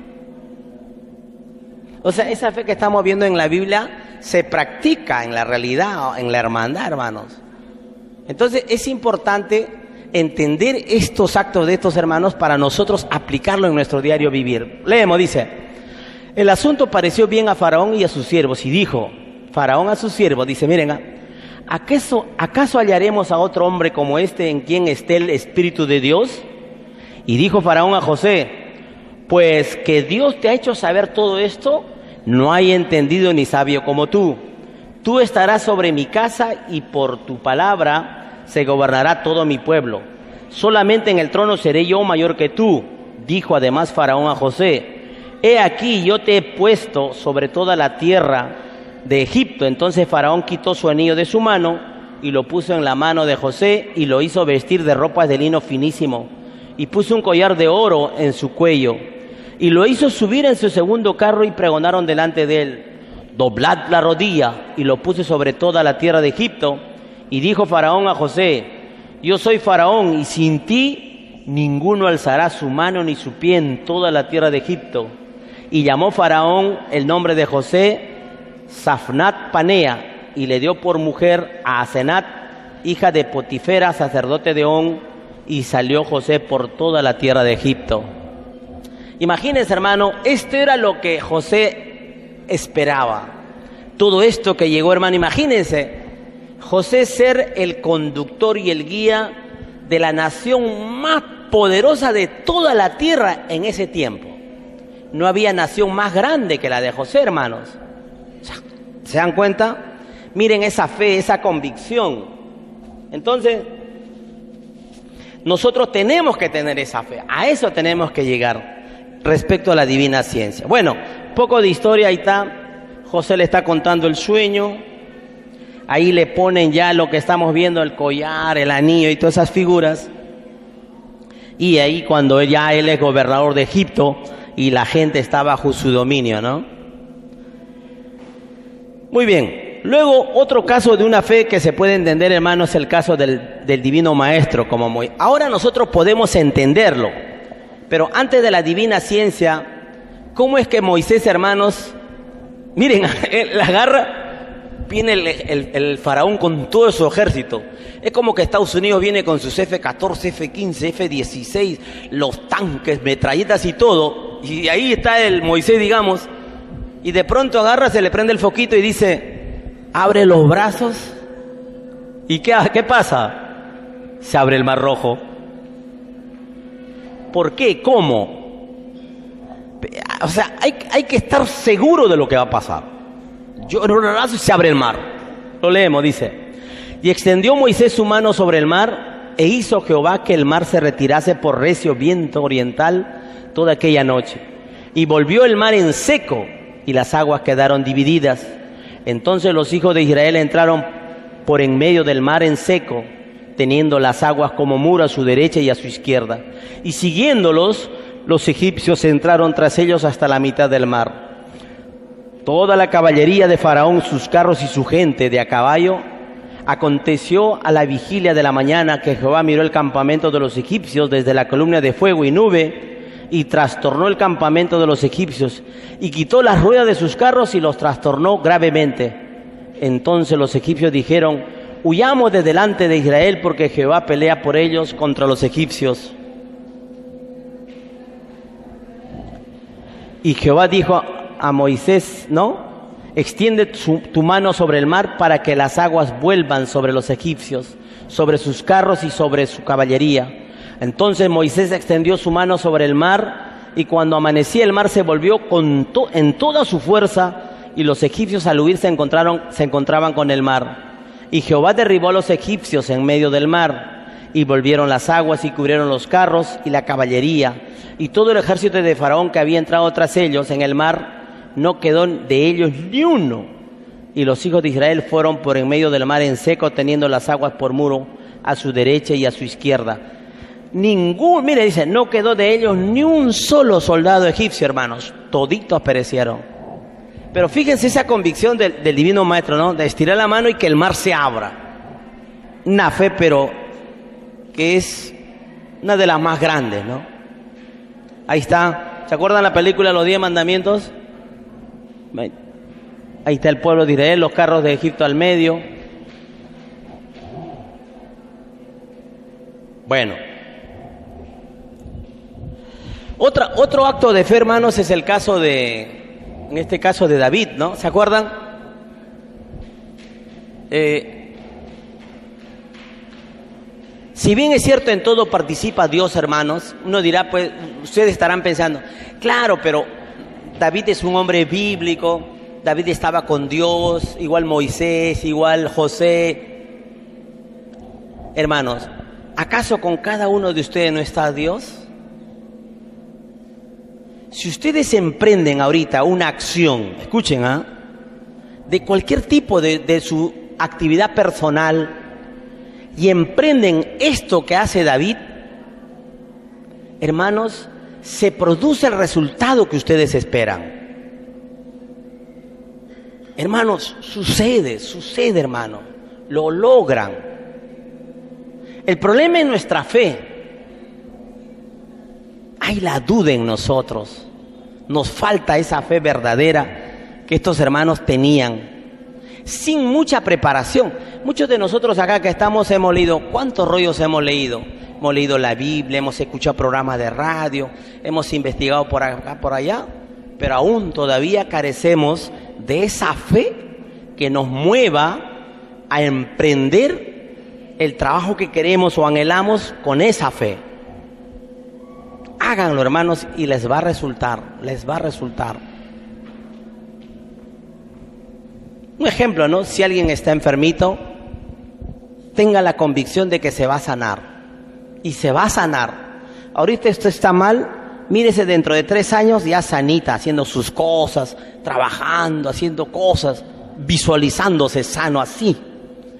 O sea, esa fe que estamos viendo en la Biblia se practica en la realidad, en la hermandad, hermanos. Entonces es importante entender estos actos de estos hermanos para nosotros aplicarlo en nuestro diario vivir. Leemos, dice: el asunto pareció bien a Faraón y a sus siervos, y dijo Faraón a sus siervos, dice: miren, ¿acaso hallaremos a otro hombre como este en quien esté el Espíritu de Dios? Y dijo Faraón a José: pues que Dios te ha hecho saber todo esto, no hay entendido ni sabio como tú. Tú estarás sobre mi casa y por tu palabra se gobernará todo mi pueblo. Solamente en el trono seré yo mayor que tú. Dijo además Faraón a José: he aquí yo te he puesto sobre toda la tierra de Egipto. Entonces Faraón quitó su anillo de su mano y lo puso en la mano de José y lo hizo vestir de ropas de lino finísimo y puso un collar de oro en su cuello y lo hizo subir en su segundo carro y pregonaron delante de él: doblad la rodilla, y lo puso sobre toda la tierra de Egipto. Y dijo Faraón a José: yo soy Faraón y sin ti ninguno alzará su mano ni su pie en toda la tierra de Egipto. Y llamó Faraón el nombre de José Safnat Panea y le dio por mujer a Asenat, hija de Potifera, sacerdote de On, y salió José por toda la tierra de Egipto. Imagínense, hermano, esto era lo que José esperaba. Todo esto que llegó, hermano, imagínense, José ser el conductor y el guía de la nación más poderosa de toda la tierra en ese tiempo. No había nación más grande que la de José, hermanos. ¿Se dan cuenta? Miren esa fe, esa convicción. Entonces, nosotros tenemos que tener esa fe. A eso tenemos que llegar respecto a la divina ciencia. Bueno, poco de historia, ahí está. José le está contando el sueño. Ahí le ponen ya lo que estamos viendo, el collar, el anillo y todas esas figuras. Y ahí cuando ya él es gobernador de Egipto y la gente está bajo su dominio, ¿no? Muy bien. Luego, otro caso de una fe que se puede entender, hermano, es el caso del divino maestro. Ahora nosotros podemos entenderlo, pero antes de la divina ciencia, ¿cómo es que Moisés, hermanos, miren, él agarra, viene el faraón con todo su ejército? Es como que Estados Unidos viene con sus F-14, F-15, F-16, los tanques, metralletas y todo, y ahí está el Moisés, digamos, y de pronto agarra, se le prende el foquito y dice: abre los brazos. ¿Y qué pasa? Se abre el Mar Rojo. ¿Por qué? ¿Cómo? O sea, hay que estar seguro de lo que va a pasar. Yo en un abrazo y se abre el mar. Lo leemos, dice. Y extendió Moisés su mano sobre el mar, e hizo Jehová que el mar se retirase por recio viento oriental toda aquella noche. Y volvió el mar en seco, y las aguas quedaron divididas. Entonces los hijos de Israel entraron por en medio del mar en seco, teniendo las aguas como muro a su derecha y a su izquierda. Y siguiéndolos, los egipcios entraron tras ellos hasta la mitad del mar. Toda la caballería de Faraón, sus carros y su gente de a caballo. Aconteció a la vigilia de la mañana que Jehová miró el campamento de los egipcios desde la columna de fuego y nube, y trastornó el campamento de los egipcios, y quitó las ruedas de sus carros y los trastornó gravemente. Entonces los egipcios dijeron: huyamos de delante de Israel, porque Jehová pelea por ellos contra los egipcios. Y Jehová dijo a Moisés, ¿no? Extiende tu mano sobre el mar para que las aguas vuelvan sobre los egipcios, sobre sus carros y sobre su caballería. Entonces Moisés extendió su mano sobre el mar, y cuando amanecía el mar se volvió en toda su fuerza, y los egipcios al huir se encontraban con el mar. Y Jehová derribó a los egipcios en medio del mar, y volvieron las aguas y cubrieron los carros y la caballería, y todo el ejército de Faraón que había entrado tras ellos en el mar. No quedó de ellos ni uno. Y los hijos de Israel fueron por en medio del mar en seco, teniendo las aguas por muro a su derecha y a su izquierda. Mire, dice, no quedó de ellos ni un solo soldado egipcio, hermanos. Toditos perecieron. Pero fíjense esa convicción del divino maestro, ¿no? De estirar la mano y que el mar se abra. Una fe, pero que es una de las más grandes, ¿no? Ahí está. ¿Se acuerdan la película Los 10 Mandamientos? Ahí está el pueblo de Israel, los carros de Egipto al medio. Bueno, otro acto de fe, hermanos, es el caso en este caso de David, ¿no? ¿Se acuerdan? Si bien es cierto, en todo participa Dios, hermanos, uno dirá, pues, ustedes estarán pensando, claro, pero David es un hombre bíblico, David estaba con Dios, igual Moisés, igual José. Hermanos, ¿acaso con cada uno de ustedes no está Dios? Si ustedes emprenden ahorita una acción, escuchen, de cualquier tipo de su actividad personal, y emprenden esto que hace David, hermanos, se produce el resultado que ustedes esperan. Hermanos, sucede, hermano, lo logran. El problema es nuestra fe. Hay la duda en nosotros. Nos falta esa fe verdadera que estos hermanos tenían, sin mucha preparación. Muchos de nosotros acá que estamos hemos leído, ¿cuántos rollos hemos leído? Hemos leído la Biblia, hemos escuchado programas de radio, hemos investigado por acá, por allá, pero aún todavía carecemos de esa fe que nos mueva a emprender el trabajo que queremos o anhelamos con esa fe. Háganlo, hermanos, y les va a resultar, Un ejemplo, ¿no? Si alguien está enfermito, tenga la convicción de que se va a sanar. Y se va a sanar. Ahorita esto está mal, mírese dentro de 3 años ya sanita, haciendo sus cosas, trabajando, haciendo cosas, visualizándose sano así.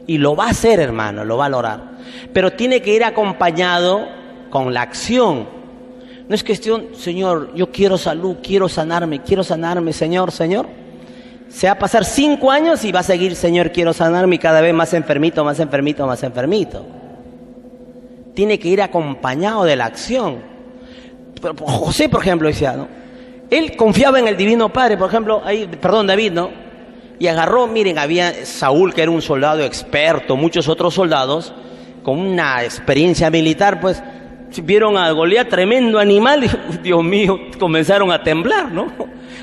Y lo va a hacer, hermano, lo va a lograr. Pero tiene que ir acompañado con la acción. No es cuestión, Señor, yo quiero salud, quiero sanarme, Señor. Se va a pasar 5 años y va a seguir, Señor, quiero sanarme, y cada vez más enfermito. Tiene que ir acompañado de la acción. Pero José, por ejemplo, decía, ¿no? Él confiaba en el Divino Padre, por ejemplo, David, ¿no? Y agarró, miren, había Saúl, que era un soldado experto, muchos otros soldados, con una experiencia militar, pues, vieron a Goliat, tremendo animal, y Dios mío, comenzaron a temblar, ¿no?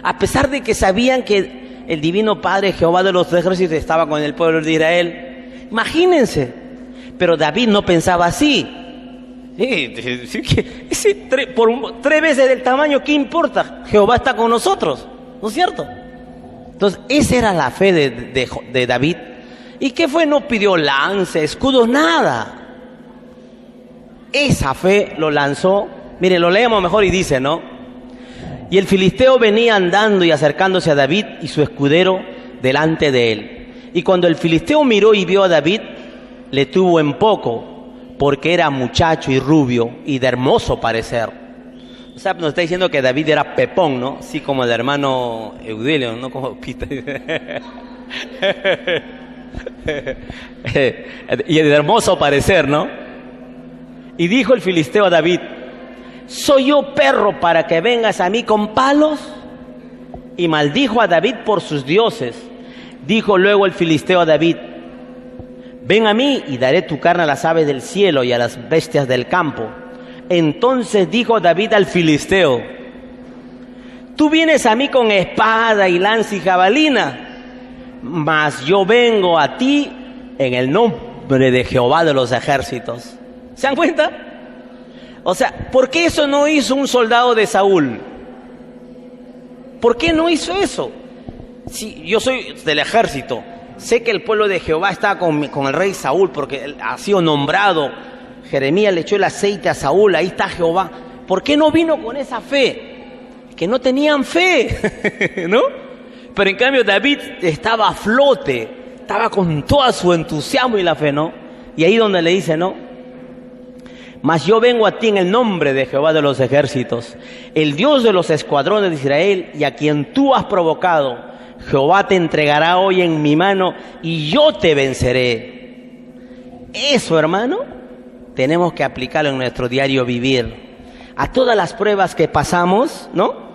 A pesar de que sabían que el Divino Padre, Jehová de los ejércitos, estaba con el pueblo de Israel. Imagínense. Pero David no pensaba así. Por 3 veces del tamaño, ¿qué importa? Jehová está con nosotros, ¿no es cierto? Entonces, esa era la fe de David. ¿Y qué fue? No pidió lanza, escudos, nada. Esa fe lo lanzó. Miren, lo leemos mejor y dice, ¿no? Y el filisteo venía andando y acercándose a David y su escudero delante de él. Y cuando el filisteo miró y vio a David, le tuvo en poco, porque era muchacho y rubio y de hermoso parecer. O sea, nos está diciendo que David era pepón, ¿no? Así como el hermano Eudelio, ¿no? Como Peter. Y de hermoso parecer, ¿no? Y dijo el filisteo a David: ¿soy yo perro para que vengas a mí con palos? Y maldijo a David por sus dioses. Dijo luego el filisteo a David: ven a mí y daré tu carne a las aves del cielo y a las bestias del campo. Entonces dijo David al filisteo: tú vienes a mí con espada y lanza y jabalina, mas yo vengo a ti en el nombre de Jehová de los ejércitos. ¿Se dan cuenta? O sea, ¿por qué eso no hizo un soldado de Saúl? ¿Por qué no hizo eso? Si yo soy del ejército, sé que el pueblo de Jehová está con el rey Saúl porque él ha sido nombrado. Jeremías le echó el aceite a Saúl, ahí está Jehová. ¿Por qué no vino con esa fe? Que no tenían fe, ¿no? Pero en cambio David estaba a flote, estaba con todo su entusiasmo y la fe, ¿no? Y ahí donde le dice, ¿no? Mas yo vengo a ti en el nombre de Jehová de los ejércitos, el Dios de los escuadrones de Israel, y a quien tú has provocado. Jehová te entregará hoy en mi mano y yo te venceré. Eso, hermano, tenemos que aplicarlo en nuestro diario vivir. A todas las pruebas que pasamos, ¿no?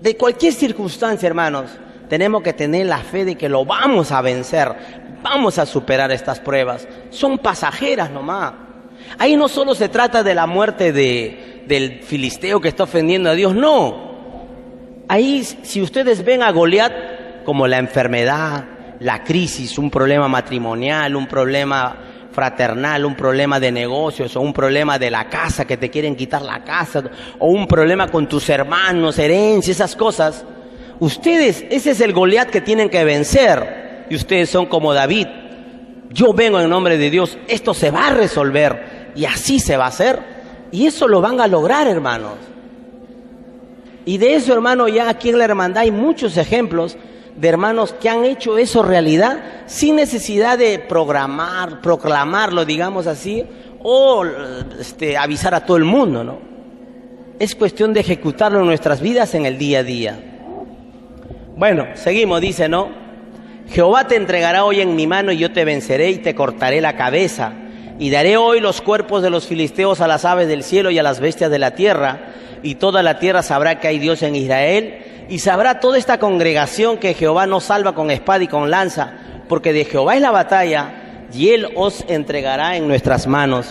De cualquier circunstancia, hermanos, tenemos que tener la fe de que lo vamos a vencer, vamos a superar estas pruebas. Son pasajeras nomás. Ahí no solo se trata de la muerte del filisteo que está ofendiendo a Dios, no. Ahí, si ustedes ven a Goliat como la enfermedad, la crisis, un problema matrimonial, un problema fraternal, un problema de negocios, o un problema de la casa, que te quieren quitar la casa, o un problema con tus hermanos, herencia, esas cosas, ustedes, ese es el Goliat que tienen que vencer, y ustedes son como David. Yo vengo en nombre de Dios, esto se va a resolver, y así se va a hacer, y eso lo van a lograr, hermanos. Y de eso, hermano, ya aquí en la hermandad hay muchos ejemplos de hermanos que han hecho eso realidad sin necesidad de proclamarlo, digamos así, o avisar a todo el mundo, ¿no? Es cuestión de ejecutarlo en nuestras vidas en el día a día. Bueno, seguimos, dice, ¿no? Jehová te entregará hoy en mi mano y yo te venceré y te cortaré la cabeza. Y daré hoy los cuerpos de los filisteos a las aves del cielo y a las bestias de la tierra. Y toda la tierra sabrá que hay Dios en Israel. Y sabrá toda esta congregación que Jehová no salva con espada y con lanza, porque de Jehová es la batalla, y Él os entregará en nuestras manos.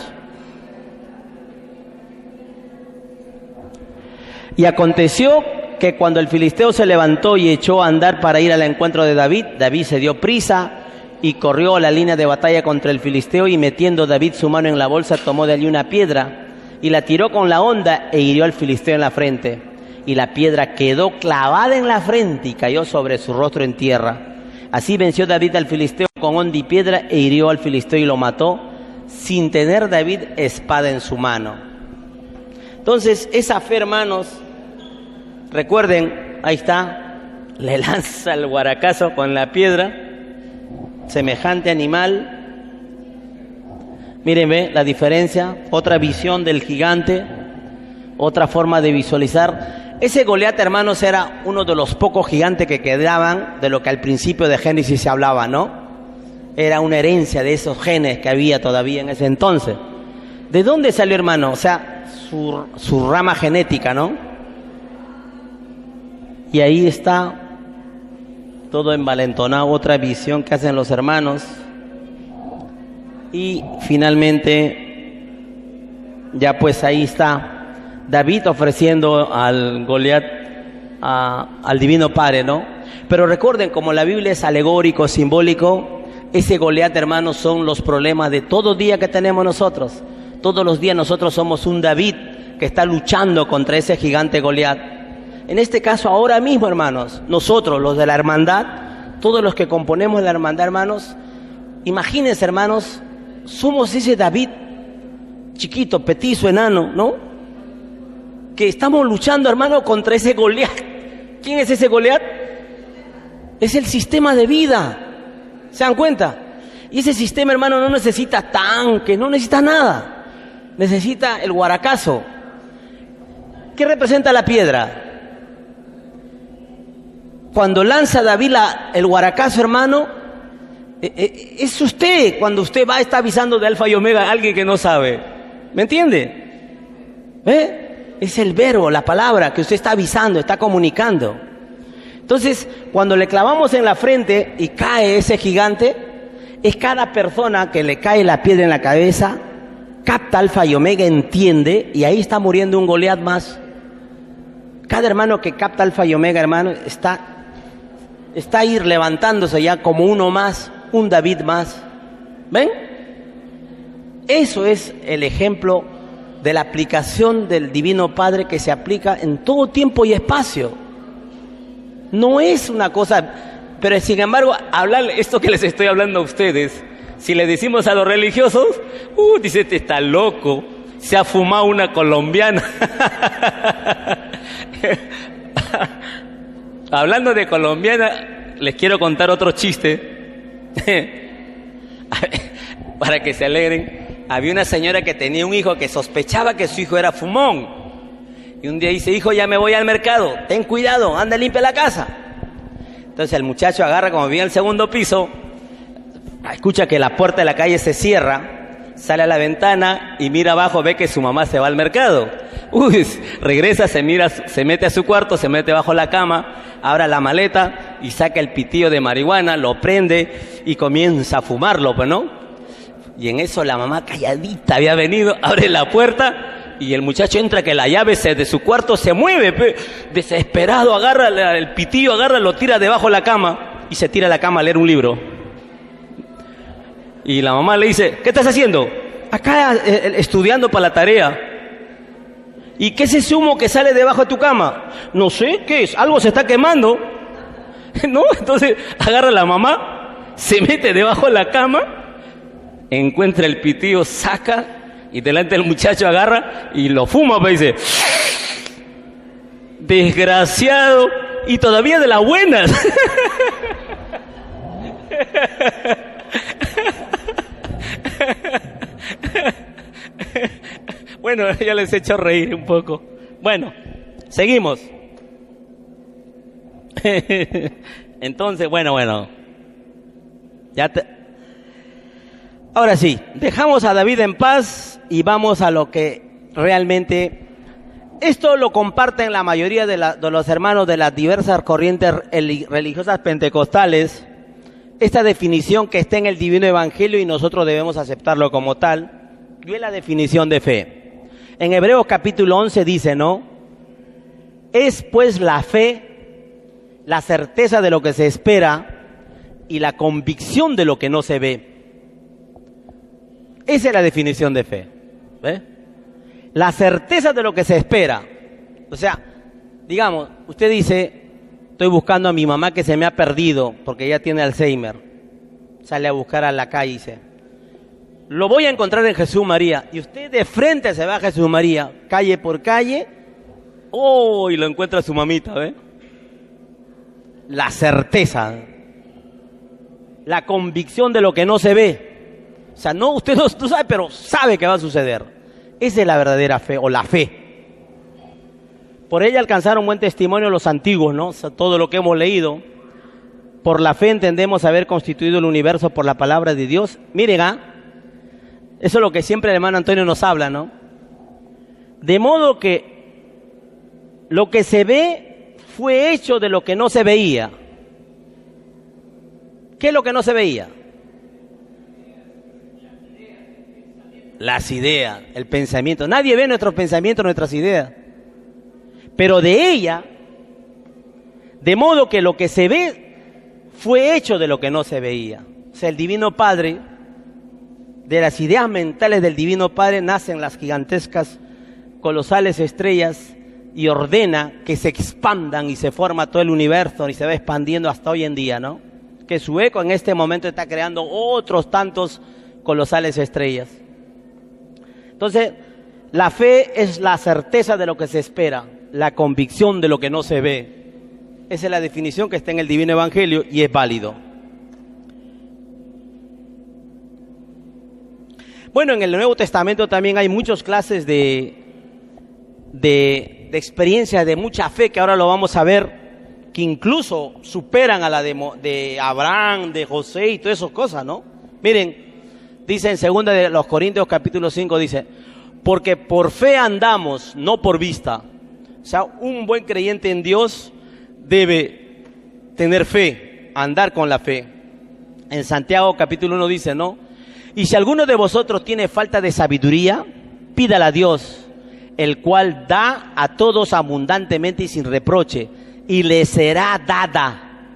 Y aconteció que cuando el filisteo se levantó y echó a andar para ir al encuentro de David, David se dio prisa y corrió a la línea de batalla contra el filisteo, y metiendo David su mano en la bolsa, tomó de allí una piedra y la tiró con la honda e hirió al filisteo en la frente. Y la piedra quedó clavada en la frente y cayó sobre su rostro en tierra. Así venció David al filisteo con honda y piedra e hirió al filisteo y lo mató, sin tener David espada en su mano. Entonces, esa fe, hermanos, recuerden, ahí está, le lanza el guaracazo con la piedra, semejante animal. Miren, ve la diferencia, otra visión del gigante, otra forma de visualizar. Ese Goliat, hermanos, era uno de los pocos gigantes que quedaban de lo que al principio de Génesis se hablaba, ¿no? Era una herencia de esos genes que había todavía en ese entonces. ¿De dónde salió, hermano? O sea, su rama genética, ¿no? Y ahí está todo envalentonado, otra visión que hacen los hermanos. Y finalmente, ya pues ahí está David ofreciendo al Goliat al Divino Padre, ¿no? Pero recuerden, como la Biblia es alegórico, simbólico, ese Goliat, hermanos, son los problemas de todo día que tenemos nosotros. Todos los días nosotros somos un David que está luchando contra ese gigante Goliat. En este caso, ahora mismo, hermanos, nosotros, los de la hermandad, todos los que componemos la hermandad, hermanos, imagínense, hermanos, somos ese David chiquito, petizo, enano, ¿no? Que estamos luchando, hermano, contra ese Goliat. ¿Quién es ese Goliat? Es el sistema de vida. ¿Se dan cuenta? Y ese sistema, hermano, no necesita tanques, no necesita nada. Necesita el guaracazo. ¿Qué representa la piedra? Cuando lanza David el guaracazo, hermano, es usted. Cuando usted está avisando de Alfa y Omega a alguien que no sabe. ¿Me entiende? Es el verbo, la palabra que usted está avisando, está comunicando. Entonces, cuando le clavamos en la frente y cae ese gigante, es cada persona que le cae la piedra en la cabeza, capta Alfa y Omega, entiende, y ahí está muriendo un Goliat más. Cada hermano que capta Alfa y Omega, hermano, está ahí levantándose ya como uno más, un David más. ¿Ven? Eso es el ejemplo de la aplicación del Divino Padre que se aplica en todo tiempo y espacio. No es una cosa, pero sin embargo, hablar esto que les estoy hablando a ustedes, si le decimos a los religiosos, dice, este está loco, se ha fumado una colombiana. Hablando de colombiana, les quiero contar otro chiste para que se alegren. Había una señora que tenía un hijo que sospechaba que su hijo era fumón. Y un día dice, hijo, ya me voy al mercado, ten cuidado, anda, limpia la casa. Entonces el muchacho agarra, como viene al segundo piso, escucha que la puerta de la calle se cierra, sale a la ventana y mira abajo, ve que su mamá se va al mercado. Regresa, se mete a su cuarto, se mete bajo la cama, abre la maleta y saca el pitillo de marihuana, lo prende y comienza a fumarlo, pues, ¿no? Y en eso la mamá calladita había venido, abre la puerta y el muchacho entra que la llave de su cuarto se mueve, desesperado, agarra el pitillo, lo tira debajo de la cama y se tira a la cama a leer un libro. Y la mamá le dice, ¿qué estás haciendo? Acá estudiando para la tarea. ¿Y qué es ese humo que sale debajo de tu cama? No sé, ¿qué es? Algo se está quemando. ¿No? Entonces agarra a la mamá, se mete debajo de la cama, encuentra el pitillo, saca y delante del muchacho agarra y lo fuma, pues dice, desgraciado, y todavía de las buenas. Bueno, ya les he hecho reír un poco. Bueno, seguimos. Entonces, bueno. Ahora sí, dejamos a David en paz y vamos a lo que realmente... Esto lo comparten la mayoría de los hermanos de las diversas corrientes religiosas pentecostales. Esta definición que está en el Divino Evangelio y nosotros debemos aceptarlo como tal. Y es la definición de fe. En Hebreos capítulo 11 dice, ¿no? Es pues la fe, la certeza de lo que se espera y la convicción de lo que no se ve. Esa es la definición de fe. ¿Ve? La certeza de lo que se espera. O sea, digamos, usted dice, estoy buscando a mi mamá que se me ha perdido porque ella tiene Alzheimer. Sale a buscar a la calle y dice, lo voy a encontrar en Jesús María. Y usted de frente se va a Jesús María, calle por calle, y lo encuentra a su mamita, ¿ve? La certeza, la convicción de lo que no se ve. O sea, no, usted no sabe, pero sabe que va a suceder. Esa es la verdadera fe, o la fe. Por ella alcanzaron buen testimonio los antiguos, ¿no? O sea, todo lo que hemos leído. Por la fe entendemos haber constituido el universo por la palabra de Dios. Miren, eso es lo que siempre el hermano Antonio nos habla, ¿no? De modo que lo que se ve fue hecho de lo que no se veía. ¿Qué es lo que no se veía? Las ideas, el pensamiento. Nadie ve nuestros pensamientos, nuestras ideas. Pero de ella, de modo que lo que se ve fue hecho de lo que no se veía. O sea, el Divino Padre De las ideas mentales del Divino Padre nacen las gigantescas, colosales estrellas y ordena que se expandan y se forma todo el universo y se va expandiendo hasta hoy en día, ¿no? Que su eco en este momento está creando otros tantos colosales estrellas. Entonces, la fe es la certeza de lo que se espera, la convicción de lo que no se ve. Esa es la definición que está en el Divino Evangelio y es válido. Bueno, en el Nuevo Testamento también hay muchas clases de experiencias de mucha fe que ahora lo vamos a ver, que incluso superan a la de Abraham, de José y todas esas cosas, ¿no? Miren, dice en 2 de los Corintios capítulo 5, dice, porque por fe andamos, no por vista. O sea, un buen creyente en Dios debe tener fe, andar con la fe. En Santiago capítulo 1 dice, ¿no? Y si alguno de vosotros tiene falta de sabiduría, pídala a Dios, el cual da a todos abundantemente y sin reproche, y le será dada.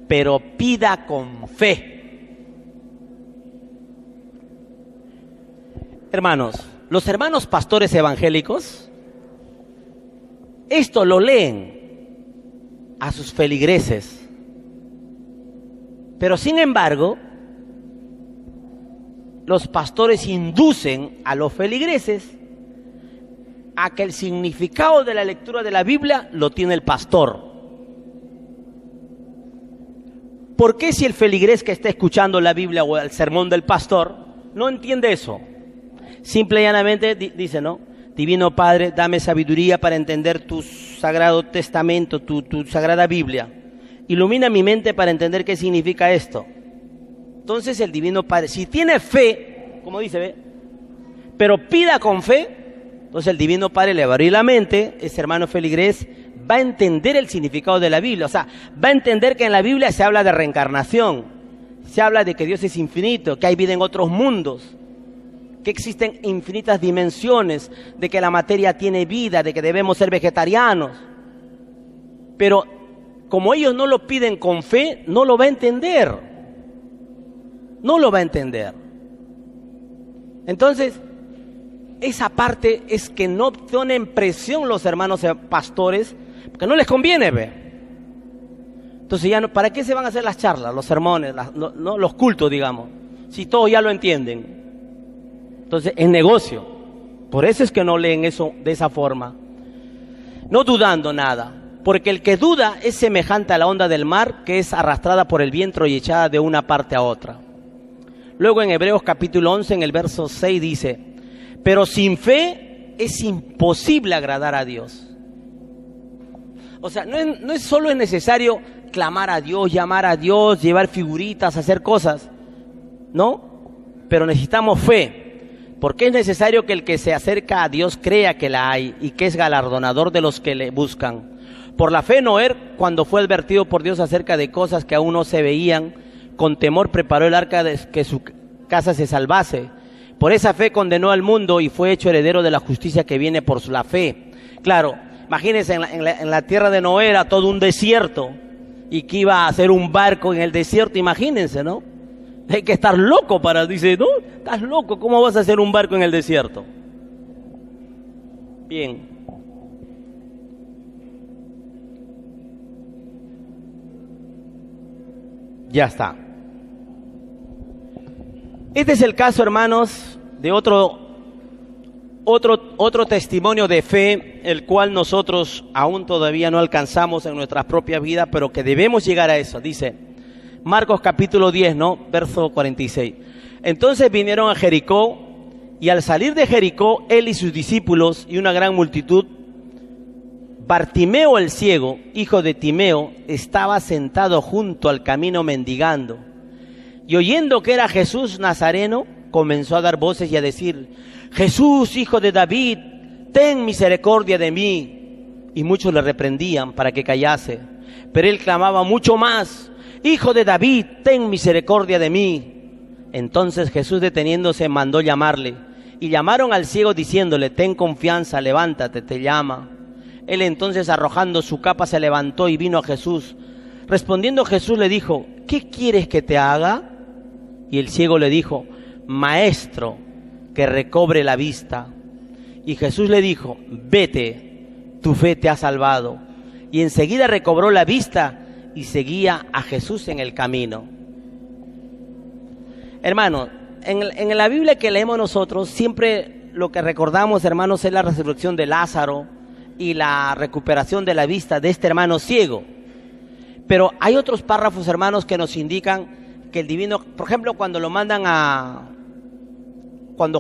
Pero pida con fe. Hermanos, los hermanos pastores evangélicos, esto lo leen a sus feligreses. Pero sin embargo, los pastores inducen a los feligreses a que el significado de la lectura de la Biblia lo tiene el pastor. ¿Por qué si el feligrés que está escuchando la Biblia o el sermón del pastor no entiende eso? Simple y llanamente dice, ¿no? Divino Padre, dame sabiduría para entender tu sagrado testamento, tu sagrada Biblia. Ilumina mi mente para entender qué significa esto. Entonces el Divino Padre, si tiene fe, como dice, ¿ve? Pero pida con fe, entonces el Divino Padre le va a abrir la mente, ese hermano feligrés va a entender el significado de la Biblia, o sea, va a entender que en la Biblia se habla de reencarnación, se habla de que Dios es infinito, que hay vida en otros mundos, que existen infinitas dimensiones, de que la materia tiene vida, de que debemos ser vegetarianos. Pero como ellos no lo piden con fe, no lo va a entender. No lo va a entender. Entonces, esa parte es que no ponen presión los hermanos pastores, porque no les conviene, ve. Entonces ya no, ¿para qué se van a hacer las charlas, los sermones, no, los cultos, digamos? Si todos ya lo entienden. Entonces, es negocio. Por eso es que no leen eso de esa forma. No dudando nada. Porque el que duda es semejante a la onda del mar, que es arrastrada por el viento y echada de una parte a otra. Luego en Hebreos capítulo 11, en el verso 6 dice, pero sin fe es imposible agradar a Dios. O sea, no es solo es necesario clamar a Dios, llamar a Dios, llevar figuritas, hacer cosas, ¿no? Pero necesitamos fe, porque es necesario que el que se acerca a Dios crea que la hay y que es galardonador de los que le buscan. Por la fe Noé, cuando fue advertido por Dios acerca de cosas que aún no se veían, con temor preparó el arca de que su casa se salvase. Por esa fe condenó al mundo y fue hecho heredero de la justicia que viene por la fe. Claro, imagínense, en la tierra de Noé era todo un desierto y que iba a hacer un barco en el desierto, imagínense, ¿no? Hay que estar loco para, dice, no, estás loco, ¿cómo vas a hacer un barco en el desierto? Bien. Ya está. Este es el caso, hermanos, de otro testimonio de fe, el cual nosotros aún todavía no alcanzamos en nuestras propias vidas, pero que debemos llegar a eso. Dice Marcos capítulo 10, ¿no? Verso 46. Entonces vinieron a Jericó, y al salir de Jericó, él y sus discípulos y una gran multitud, Bartimeo el ciego, hijo de Timeo, estaba sentado junto al camino mendigando. Y oyendo que era Jesús Nazareno, comenzó a dar voces y a decir, Jesús, hijo de David, ten misericordia de mí. Y muchos le reprendían para que callase. Pero él clamaba mucho más, Hijo de David, ten misericordia de mí. Entonces Jesús, deteniéndose, mandó llamarle. Y llamaron al ciego diciéndole, ten confianza, levántate, te llama. Él entonces, arrojando su capa, se levantó y vino a Jesús. Respondiendo Jesús le dijo, ¿qué quieres que te haga? Y el ciego le dijo, Maestro, que recobre la vista. Y Jesús le dijo, vete, tu fe te ha salvado. Y enseguida recobró la vista y seguía a Jesús en el camino. Hermanos, en la Biblia que leemos nosotros, siempre lo que recordamos, hermanos, es la resurrección de Lázaro y la recuperación de la vista de este hermano ciego. Pero hay otros párrafos, hermanos, que nos indican que el divino, por ejemplo, cuando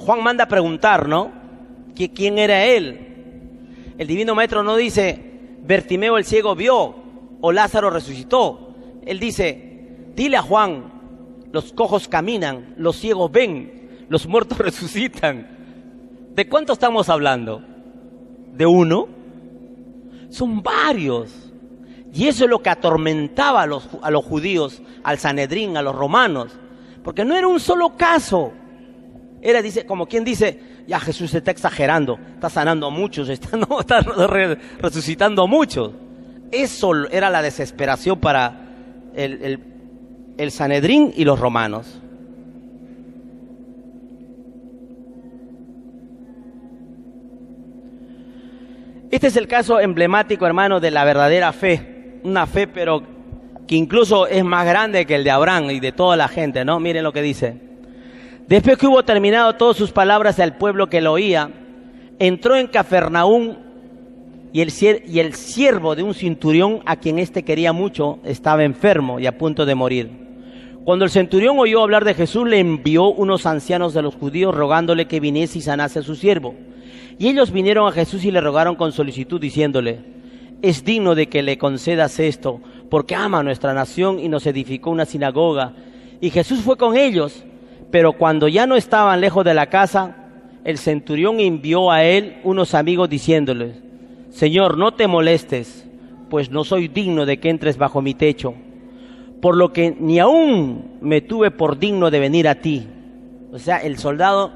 Juan manda a preguntar, ¿no? ¿Quién era él? El divino maestro no dice, Bartimeo el ciego vio o Lázaro resucitó. Él dice, dile a Juan, los cojos caminan, los ciegos ven, los muertos resucitan. ¿De cuánto estamos hablando? ¿De uno? Son varios. Y eso es lo que atormentaba a los judíos, al Sanedrín, a los romanos. Porque no era un solo caso. Era, dice, como quien dice, ya Jesús está exagerando, está sanando a muchos, está resucitando a muchos. Eso era la desesperación para el Sanedrín y los romanos. Este es el caso emblemático, hermano, de la verdadera fe. Una fe, pero que incluso es más grande que el de Abraham y de toda la gente, ¿no? Miren lo que dice. Después que hubo terminado todas sus palabras al pueblo que lo oía, entró en Cafarnaúm y el siervo de un centurión, a quien éste quería mucho, estaba enfermo y a punto de morir. Cuando el centurión oyó hablar de Jesús, le envió unos ancianos de los judíos rogándole que viniese y sanase a su siervo. Y ellos vinieron a Jesús y le rogaron con solicitud, diciéndole, es digno de que le concedas esto, porque ama a nuestra nación y nos edificó una sinagoga. Y Jesús fue con ellos, pero cuando ya no estaban lejos de la casa, el centurión envió a él unos amigos diciéndole, Señor, no te molestes, pues no soy digno de que entres bajo mi techo, por lo que ni aún me tuve por digno de venir a ti. O sea, el soldado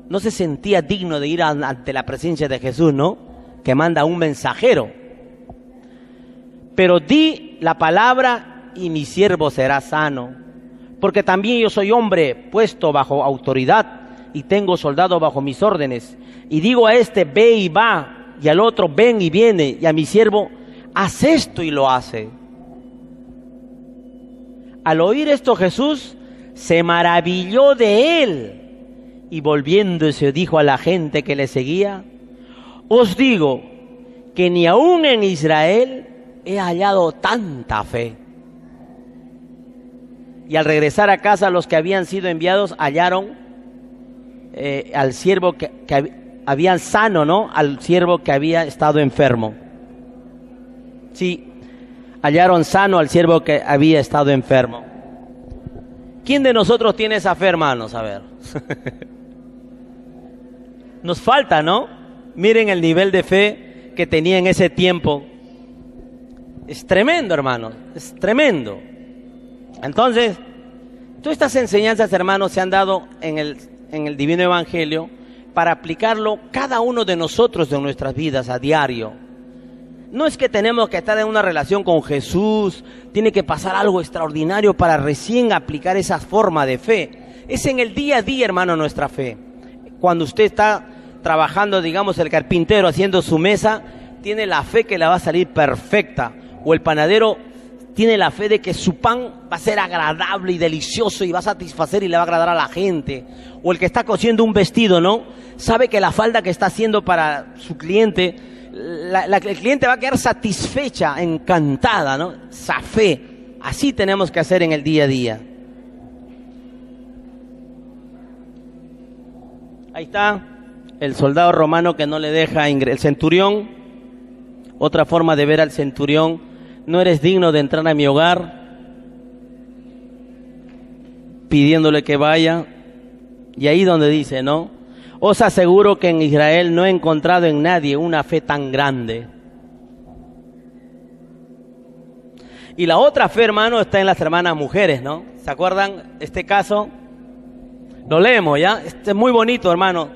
no se sentía digno de ir ante la presencia de Jesús, ¿no? Que manda un mensajero. Pero di la palabra y mi siervo será sano, porque también yo soy hombre puesto bajo autoridad y tengo soldado bajo mis órdenes. Y digo a este, ve y va, y al otro, ven y viene, y a mi siervo, haz esto y lo hace. Al oír esto Jesús se maravilló de él y volviéndose dijo a la gente que le seguía, os digo que ni aún en Israel he hallado tanta fe. Y al regresar a casa los que habían sido enviados hallaron al siervo que habían sano, ¿no? Al siervo que había estado enfermo. Sí, hallaron sano al siervo que había estado enfermo. ¿Quién de nosotros tiene esa fe, hermanos? A ver. Nos falta, ¿no? Miren el nivel de fe que tenía en ese tiempo. Es tremendo, hermanos, es tremendo. Entonces, todas estas enseñanzas, hermanos, se han dado en el Divino Evangelio para aplicarlo cada uno de nosotros en nuestras vidas a diario. No es que tenemos que estar en una relación con Jesús, tiene que pasar algo extraordinario para recién aplicar esa forma de fe. Es en el día a día, hermano, nuestra fe. Cuando usted está trabajando, digamos, el carpintero haciendo su mesa, tiene la fe que le va a salir perfecta. O el panadero tiene la fe de que su pan va a ser agradable y delicioso y va a satisfacer y le va a agradar a la gente. O el que está cosiendo un vestido, ¿no? Sabe que la falda que está haciendo para su cliente, el cliente va a quedar satisfecha, encantada, ¿no? Esa fe. Así tenemos que hacer en el día a día. Ahí está el soldado romano que no le deja ingresar. El centurión, otra forma de ver al centurión, no eres digno de entrar a mi hogar, pidiéndole que vaya. Y ahí donde dice, ¿no? Os aseguro que en Israel no he encontrado en nadie una fe tan grande. Y la otra fe, hermano, está en las hermanas mujeres, ¿no? ¿Se acuerdan este caso? Lo leemos, ¿ya? Este es muy bonito, hermano.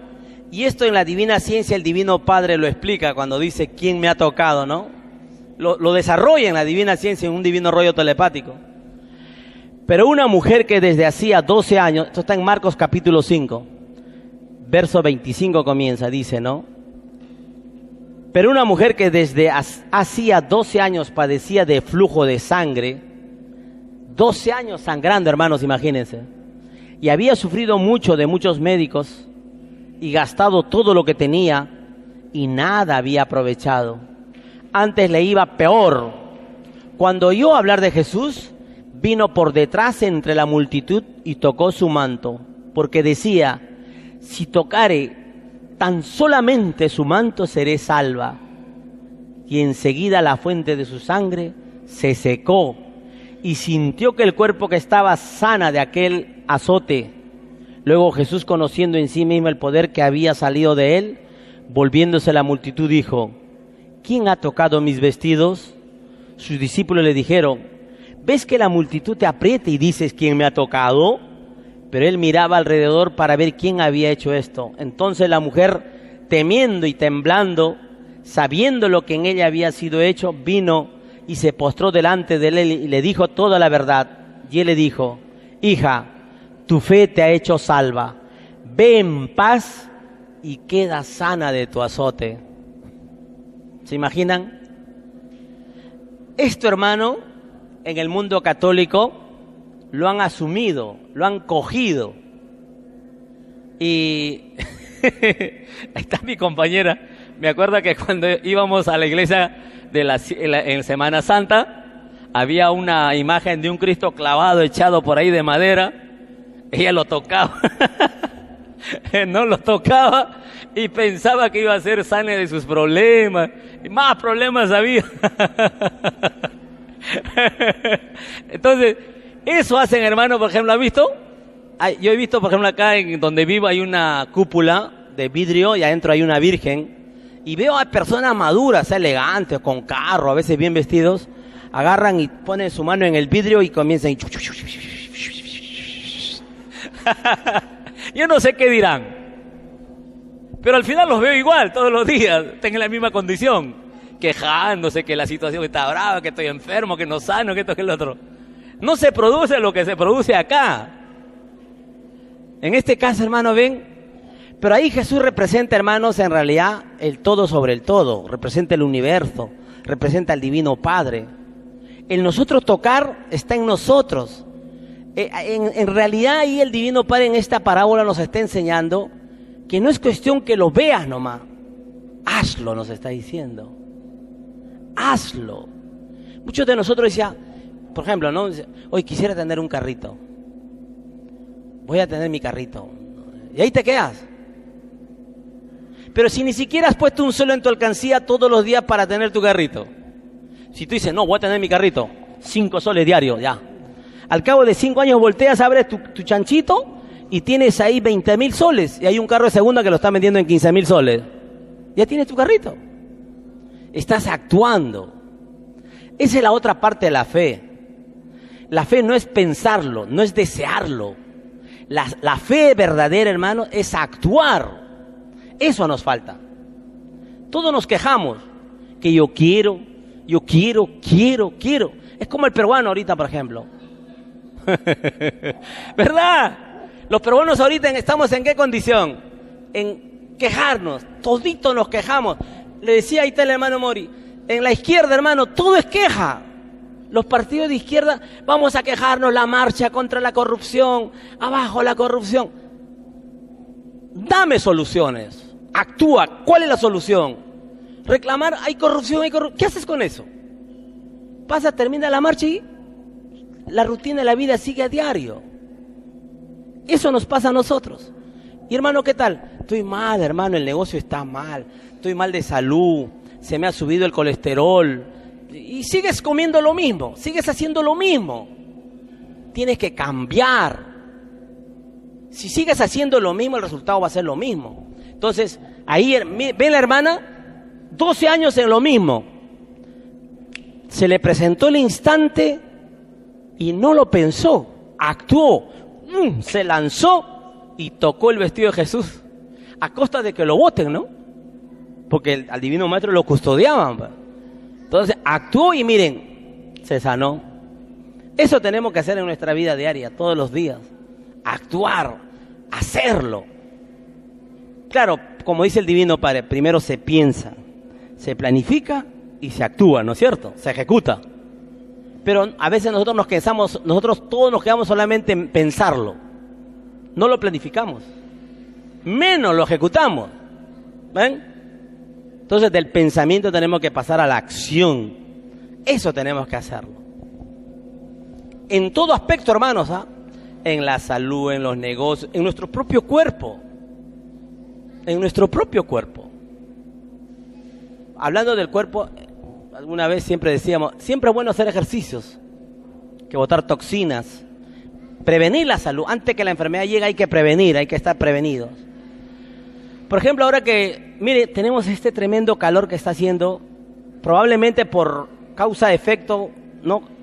Y esto en la Divina Ciencia el Divino Padre lo explica cuando dice quién me ha tocado, ¿no? Lo desarrolla en la Divina Ciencia en un divino rollo telepático. Pero una mujer que desde hacía 12 años, esto está en Marcos capítulo 5, verso 25 comienza, dice, ¿no? Pero una mujer que desde hacía 12 años padecía de flujo de sangre, 12 años sangrando, hermanos, imagínense, y había sufrido mucho de muchos médicos y gastado todo lo que tenía y nada había aprovechado. Antes le iba peor. Cuando oyó hablar de Jesús, vino por detrás entre la multitud y tocó su manto, porque decía, si tocare tan solamente su manto seré salva. Y enseguida la fuente de su sangre se secó y sintió que el cuerpo que estaba sana de aquel azote. Luego Jesús, conociendo en sí mismo el poder que había salido de él, volviéndose a la multitud, dijo, ¿quién ha tocado mis vestidos? Sus discípulos le dijeron, ¿ves que la multitud te aprieta y dices quién me ha tocado? Pero él miraba alrededor para ver quién había hecho esto. Entonces la mujer, temiendo y temblando, sabiendo lo que en ella había sido hecho, vino y se postró delante de él y le dijo toda la verdad. Y él le dijo, hija, tu fe te ha hecho salva. Ve en paz y queda sana de tu azote. ¿Se imaginan? Esto, hermano, en el mundo católico lo han asumido, lo han cogido. Y ahí está mi compañera. Me acuerdo que cuando íbamos a la iglesia en Semana Santa, había una imagen de un Cristo clavado, echado por ahí de madera. Ella lo tocaba. No lo tocaba y pensaba que iba a ser sana de sus problemas. Y más problemas había. Entonces, eso hacen, hermano, por ejemplo, ¿has visto? Yo he visto, por ejemplo, acá en donde vivo hay una cúpula de vidrio y adentro hay una virgen. Y veo a personas maduras, elegantes, con carro, a veces bien vestidos, agarran y ponen su mano en el vidrio y comienzan y... Yo no sé qué dirán, pero al final los veo igual todos los días, están en la misma condición, quejándose que la situación está brava, que estoy enfermo, que no sano, que esto, que el otro. No se produce lo que se produce acá. En este caso, hermano, ven, pero ahí Jesús representa, hermanos, en realidad el todo sobre el todo, representa el universo, representa al Divino Padre. El nosotros tocar está en nosotros. En realidad ahí el Divino Padre en esta parábola nos está enseñando que no es cuestión que lo veas nomás, hazlo, nos está diciendo, hazlo. Muchos de nosotros decían, por ejemplo, ¿no? Hoy quisiera tener un carrito, voy a tener mi carrito, y ahí te quedas. Pero si ni siquiera has puesto un suelo en tu alcancía todos los días para tener tu carrito, si tú dices, no, voy a tener mi carrito, 5 soles diarios, ya. Al cabo de 5 años volteas, abres tu chanchito y tienes ahí 20.000 soles. Y hay un carro de segunda que lo están vendiendo en 15.000 soles. Ya tienes tu carrito. Estás actuando. Esa es la otra parte de la fe. La fe no es pensarlo, no es desearlo. La fe verdadera, hermano, es actuar. Eso nos falta. Todos nos quejamos. Que yo quiero. Es como el peruano ahorita, por ejemplo. ¿Verdad? Los peruanos ahorita estamos en qué condición, en quejarnos, toditos nos quejamos. Le decía ahí está el hermano Mori, en la izquierda, hermano, todo es queja. Los partidos de izquierda, vamos a quejarnos, la marcha contra la corrupción, abajo la corrupción. Dame soluciones, actúa. ¿Cuál es la solución? Reclamar, hay corrupción. ¿Qué haces con eso? Pasa, termina la marcha y la rutina de la vida sigue a diario. Eso nos pasa a nosotros. Y hermano, ¿qué tal? Estoy mal, hermano, el negocio está mal. Estoy mal de salud, se me ha subido el colesterol. Y sigues comiendo lo mismo, sigues haciendo lo mismo. Tienes que cambiar. Si sigues haciendo lo mismo, el resultado va a ser lo mismo. Entonces, ahí, ven la hermana, 12 años en lo mismo. Se le presentó el instante y no lo pensó, actuó, se lanzó y tocó el vestido de Jesús, a costa de que lo boten, ¿no? Porque al Divino Maestro lo custodiaban. Entonces actuó y miren, se sanó. Eso tenemos que hacer en nuestra vida diaria, todos los días. Actuar, hacerlo. Claro, como dice el Divino Padre, primero se piensa, se planifica y se actúa, ¿no es cierto? Se ejecuta. Pero a veces nosotros todos nos quedamos solamente en pensarlo. No lo planificamos. Menos lo ejecutamos. ¿Ven? Entonces del pensamiento tenemos que pasar a la acción. Eso tenemos que hacerlo. En todo aspecto, hermanos, ¿ah? En la salud, en los negocios, en nuestro propio cuerpo. En nuestro propio cuerpo. Hablando del cuerpo, alguna vez siempre decíamos, siempre es bueno hacer ejercicios, que botar toxinas, prevenir la salud. Antes que la enfermedad llegue hay que prevenir, hay que estar prevenidos. Por ejemplo, ahora que, mire, tenemos este tremendo calor que está haciendo, probablemente por causa-efecto, ¿no?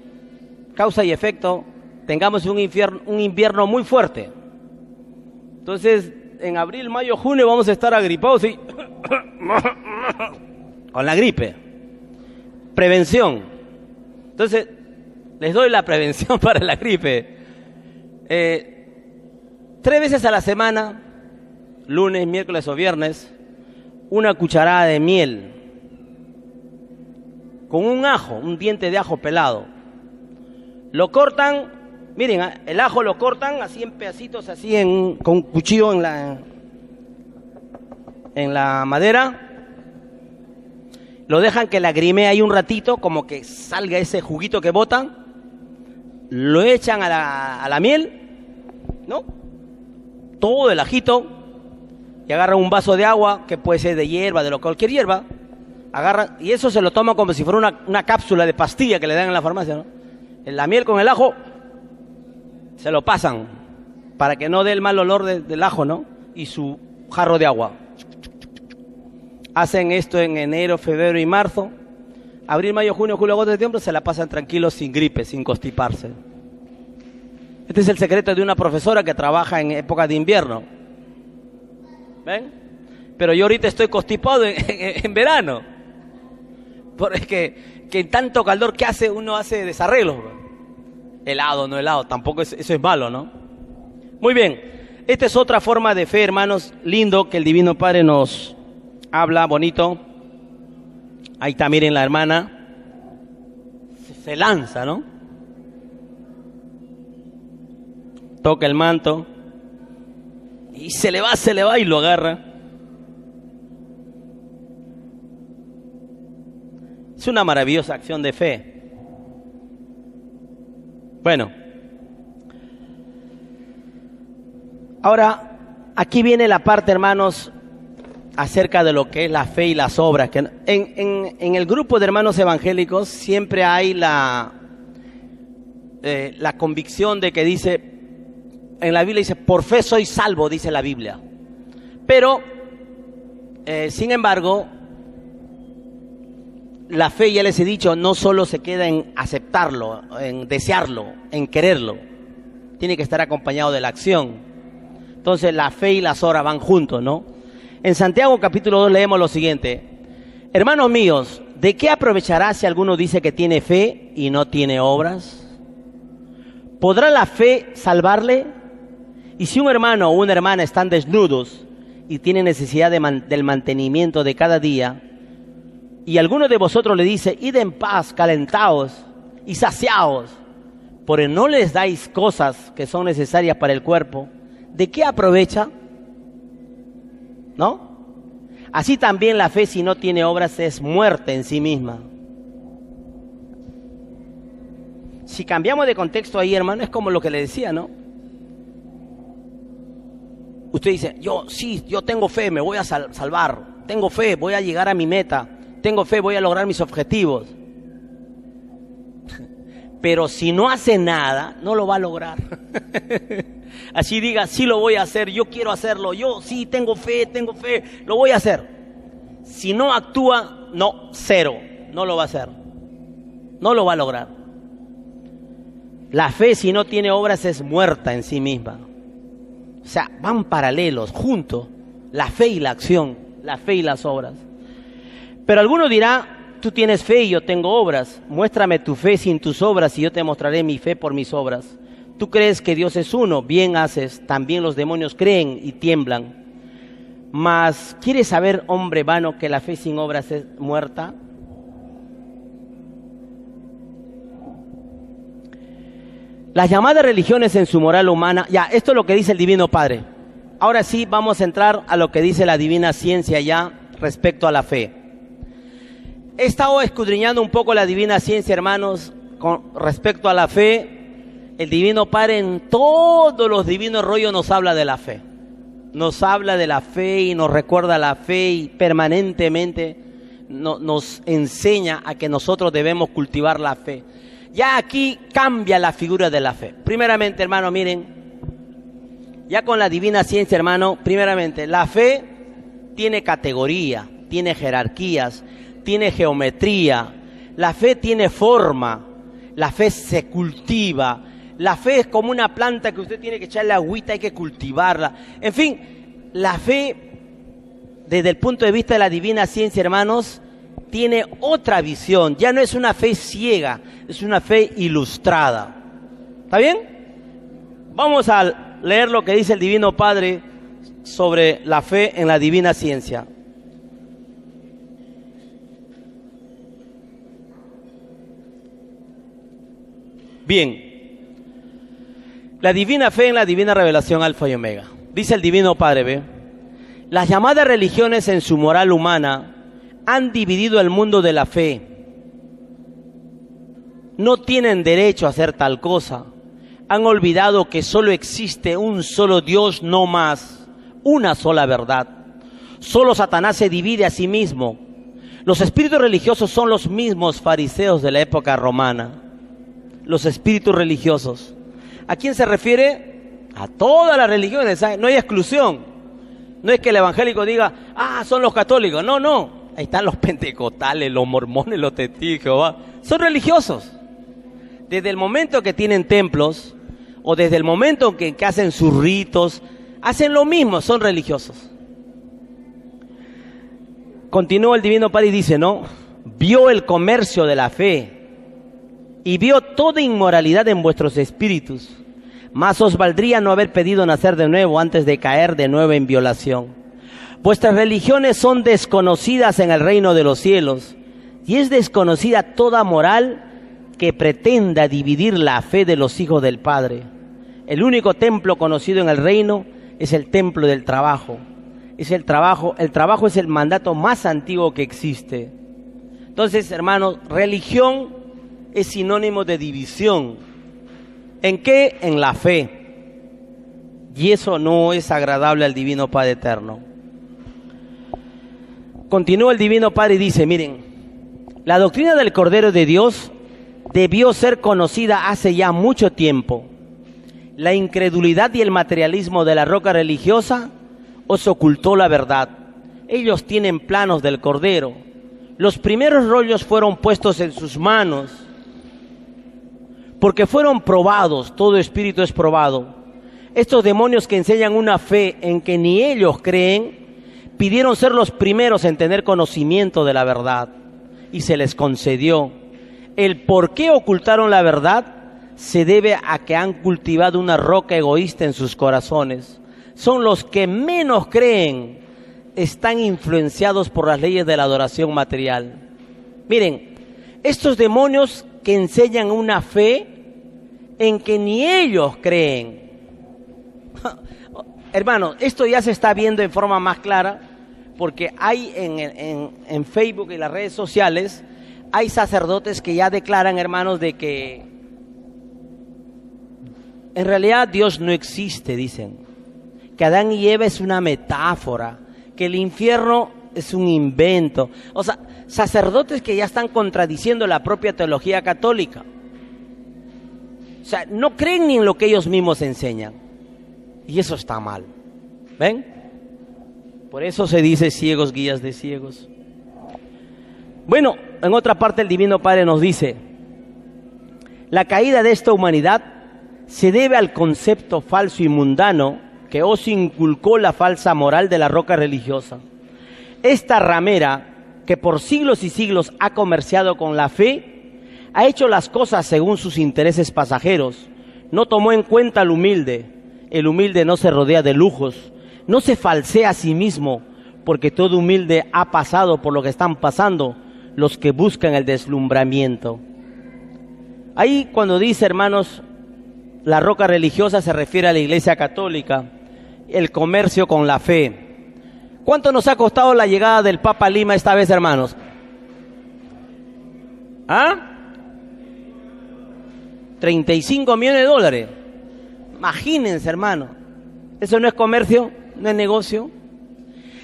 Causa y efecto, tengamos un invierno muy fuerte. Entonces, en abril, mayo, junio vamos a estar agripados, ¿sí? Con la gripe. Prevención. Entonces, les doy la prevención para la gripe. 3 veces a la semana, lunes, miércoles o viernes, una cucharada de miel con un ajo, un diente de ajo pelado. Lo cortan, miren, el ajo lo cortan así en pedacitos, así con un cuchillo en la madera. Lo dejan que lagrimee ahí un ratito, como que salga ese juguito que botan. Lo echan a la miel, ¿no? Todo el ajito. Y agarran un vaso de agua, que puede ser de hierba, de cualquier hierba. Agarran, y eso se lo toman como si fuera una cápsula de pastilla que le dan en la farmacia, ¿no? La miel con el ajo, se lo pasan, para que no dé el mal olor del ajo, ¿no? Y su jarro de agua. Hacen esto en enero, febrero y marzo. Abril, mayo, junio, julio, agosto, septiembre, se la pasan tranquilos, sin gripe, sin constiparse. Este es el secreto de una profesora que trabaja en época de invierno. ¿Ven? Pero yo ahorita estoy constipado en verano. Porque en tanto calor que hace, uno hace desarreglos. Helado, no helado, tampoco eso es malo, ¿no? Muy bien, esta es otra forma de fe, hermanos, lindo que el Divino Padre nos habla, bonito. Ahí está, miren la hermana. Se lanza, ¿no? Toca el manto. Y se le va y lo agarra. Es una maravillosa acción de fe. Bueno. Ahora, aquí viene la parte, hermanos, acerca de lo que es la fe y las obras. Que en el grupo de hermanos evangélicos siempre hay la convicción de que dice, en la Biblia dice, por fe soy salvo, dice la Biblia. Pero, sin embargo, la fe, ya les he dicho, no solo se queda en aceptarlo, en desearlo, en quererlo. Tiene que estar acompañado de la acción. Entonces, la fe y las obras van juntos, ¿no? En Santiago capítulo 2 leemos lo siguiente. Hermanos míos, ¿de qué aprovechará si alguno dice que tiene fe y no tiene obras? ¿Podrá la fe salvarle? Y si un hermano o una hermana están desnudos y tienen necesidad del mantenimiento de cada día, y alguno de vosotros le dice, id en paz, calentaos y saciaos, porque no les dais cosas que son necesarias para el cuerpo, ¿de qué aprovecha? ¿No? Así también la fe, si no tiene obras, es muerta en sí misma. Si cambiamos de contexto ahí, hermano, es como lo que le decía, ¿no? Usted dice, yo tengo fe, me voy a salvar, tengo fe, voy a llegar a mi meta, tengo fe, voy a lograr mis objetivos. Pero si no hace nada, no lo va a lograr. Así diga, sí lo voy a hacer, yo quiero hacerlo, yo sí tengo fe, lo voy a hacer. Si no actúa, no, cero, no lo va a hacer. No lo va a lograr. La fe, si no tiene obras, es muerta en sí misma. O sea, van paralelos, juntos, la fe y la acción, la fe y las obras. Pero alguno dirá, tú tienes fe y yo tengo obras. Muéstrame tu fe sin tus obras y yo te mostraré mi fe por mis obras. Tú crees que Dios es uno, bien haces, también los demonios creen y tiemblan. Mas, ¿quieres saber, hombre vano, que la fe sin obras es muerta? Las llamadas religiones en su moral humana, ya, esto es lo que dice el Divino Padre. Ahora sí vamos a entrar a lo que dice la divina ciencia ya respecto a la fe. He estado escudriñando un poco la divina ciencia, hermanos, con respecto a la fe. El Divino Padre en todos los divinos rollos nos habla de la fe. Nos habla de la fe y nos recuerda la fe y permanentemente nos enseña a que nosotros debemos cultivar la fe. Ya aquí cambia la figura de la fe. Primeramente, hermano, miren, ya con la divina ciencia, hermano, primeramente, la fe tiene categoría, tiene jerarquías, tiene geometría, la fe tiene forma, la fe se cultiva, la fe es como una planta que usted tiene que echarle agüita, hay que cultivarla. En fin, la fe, desde el punto de vista de la divina ciencia, hermanos, tiene otra visión, ya no es una fe ciega, es una fe ilustrada. ¿Está bien? Vamos a leer lo que dice el Divino Padre sobre la fe en la divina ciencia. Bien, la divina fe en la divina revelación Alfa y Omega. Dice el Divino Padre, ¿ve? Las llamadas religiones en su moral humana han dividido el mundo de la fe. No tienen derecho a hacer tal cosa. Han olvidado que solo existe un solo Dios, no más, una sola verdad. Solo Satanás se divide a sí mismo. Los espíritus religiosos son los mismos fariseos de la época romana. Los espíritus religiosos. ¿A quién se refiere? A todas las religiones, ¿sabes? No hay exclusión. No es que el evangélico diga, son los católicos. No, no. Ahí están los pentecostales, los mormones, los testigos de Jehová. Son religiosos. Desde el momento que tienen templos, o desde el momento que hacen sus ritos, hacen lo mismo, son religiosos. Continúa el Divino Padre y dice, ¿no? Vio el comercio de la fe y vio toda inmoralidad en vuestros espíritus. Más os valdría no haber pedido nacer de nuevo antes de caer de nuevo en violación. Vuestras religiones son desconocidas en el reino de los cielos, y es desconocida toda moral que pretenda dividir la fe de los hijos del Padre. El único templo conocido en el reino es el templo del trabajo. El trabajo es el mandato más antiguo que existe. Entonces, hermanos, religión es sinónimo de división. ¿En qué? En la fe. Y eso no es agradable al Divino Padre Eterno. Continúa el Divino Padre y dice, miren, la doctrina del Cordero de Dios debió ser conocida hace ya mucho tiempo. La incredulidad y el materialismo de la roca religiosa os ocultó la verdad. Ellos tienen planos del Cordero. Los primeros rollos fueron puestos en sus manos, porque fueron probados, todo espíritu es probado. Estos demonios que enseñan una fe en que ni ellos creen, pidieron ser los primeros en tener conocimiento de la verdad, y se les concedió. El por qué ocultaron la verdad se debe a que han cultivado una roca egoísta en sus corazones. Son los que menos creen, están influenciados por las leyes de la adoración material. Miren, estos demonios que enseñan una fe en que ni ellos creen. Hermano, esto ya se está viendo en forma más clara, porque hay en Facebook y las redes sociales, hay sacerdotes que ya declaran, hermanos, de que en realidad Dios no existe, dicen. Que Adán y Eva es una metáfora, que el infierno es un invento. O sea, sacerdotes que ya están contradiciendo la propia teología católica. O sea, no creen ni en lo que ellos mismos enseñan. Y eso está mal. ¿Ven? Por eso se dice ciegos guías de ciegos. Bueno, en otra parte el Divino Padre nos dice, la caída de esta humanidad se debe al concepto falso y mundano que os inculcó la falsa moral de la roca religiosa. Esta ramera que por siglos y siglos ha comerciado con la fe, ha hecho las cosas según sus intereses pasajeros, no tomó en cuenta al humilde. El humilde no se rodea de lujos, no se falsea a sí mismo, porque todo humilde ha pasado por lo que están pasando los que buscan el deslumbramiento. Ahí cuando dice, hermanos, la roca religiosa se refiere a la Iglesia Católica, el comercio con la fe. ¿Cuánto nos ha costado la llegada del Papa a Lima esta vez, hermanos? ¿Ah? 35 millones de dólares. Imagínense, hermano. ¿Eso no es comercio? ¿No es negocio?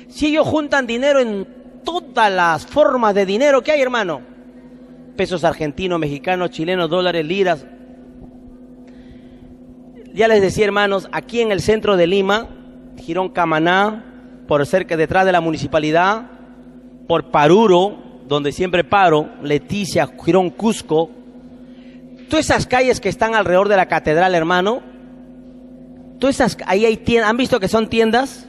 Si ellos juntan dinero en todas las formas de dinero que hay, hermano. Pesos argentinos, mexicanos, chilenos, dólares, liras. Ya les decía, hermanos, aquí en el centro de Lima, Girón Camaná, por cerca detrás de la municipalidad, por Paruro, donde siempre paro, Leticia, Girón, Cusco, todas esas calles que están alrededor de la catedral, hermano, todas esas, ahí hay tiendas, ¿han visto que son tiendas?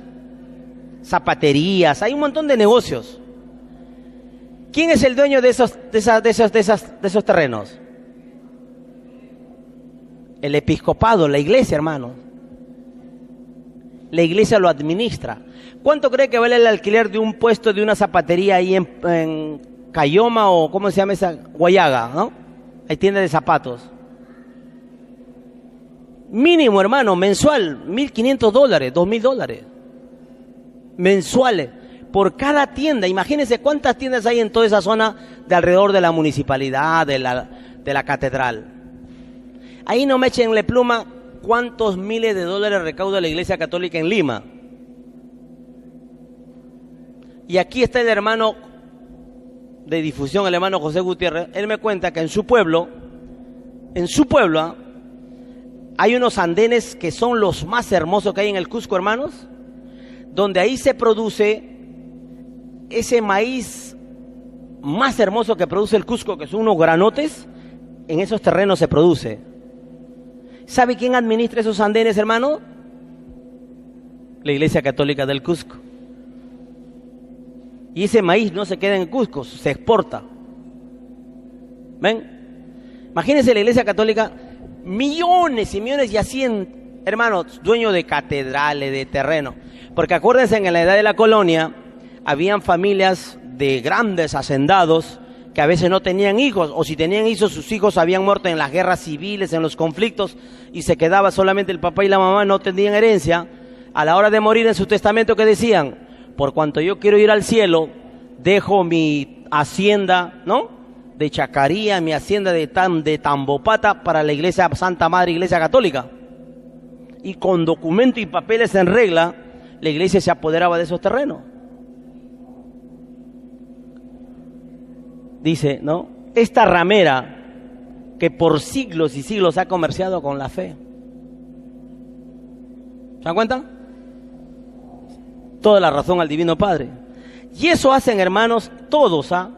Zapaterías, hay un montón de negocios. ¿Quién es el dueño de esos terrenos? El episcopado, la iglesia, hermano. La iglesia lo administra. ¿Cuánto cree que vale el alquiler de un puesto de una zapatería ahí en Cayoma o cómo se llama esa? Guayaga, ¿no? Hay tiendas de zapatos. Mínimo, hermano, mensual, $1,500, $2,000. Mensuales. Por cada tienda. Imagínense cuántas tiendas hay en toda esa zona de alrededor de la municipalidad, de la catedral. Ahí no me echenle pluma cuántos miles de dólares recauda la Iglesia Católica en Lima. Y aquí está el hermano de difusión, el hermano José Gutiérrez. Él me cuenta que en su pueblo, hay unos andenes que son los más hermosos que hay en el Cusco, hermanos, donde ahí se produce ese maíz más hermoso que produce el Cusco, que son unos granotes. En esos terrenos se produce. ¿Sabe quién administra esos andenes, hermano? La Iglesia Católica del Cusco. Y ese maíz no se queda en Cusco, se exporta. ¿Ven? Imagínense la Iglesia Católica, millones y millones, y así hermanos, dueños de catedrales, de terreno. Porque acuérdense, en la edad de la colonia, habían familias de grandes hacendados que a veces no tenían hijos, o si tenían hijos, sus hijos habían muerto en las guerras civiles, en los conflictos, y se quedaba solamente el papá y la mamá, no tenían herencia. A la hora de morir, en su testamento, ¿qué decían? Por cuanto yo quiero ir al cielo, dejo mi hacienda, ¿no?, de Chacaría, mi hacienda de Tambopata para la Iglesia Santa Madre, Iglesia Católica. Y con documento y papeles en regla, la iglesia se apoderaba de esos terrenos. Dice, ¿no?, esta ramera que por siglos y siglos ha comerciado con la fe. ¿Se dan cuenta? Toda la razón al Divino Padre. Y eso hacen, hermanos, todos, ¿ah?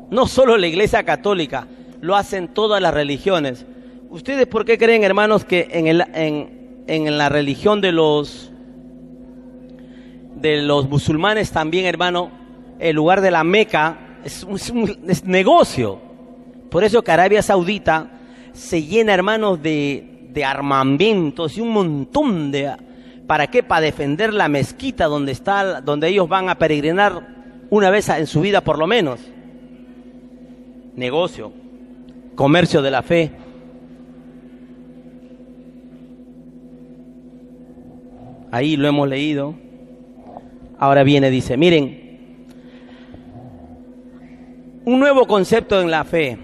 No solo la Iglesia Católica, lo hacen todas las religiones. ¿Ustedes por qué creen, hermanos, que en la religión de los musulmanes también, hermano, el lugar de la Meca es negocio? Por eso que Arabia Saudita se llena, hermanos, de armamentos y un montón de... ¿Para qué? Para defender la mezquita donde ellos van a peregrinar una vez en su vida por lo menos. Negocio, comercio de la fe. Ahí lo hemos leído. Ahora viene, dice, miren, un nuevo concepto en la fe.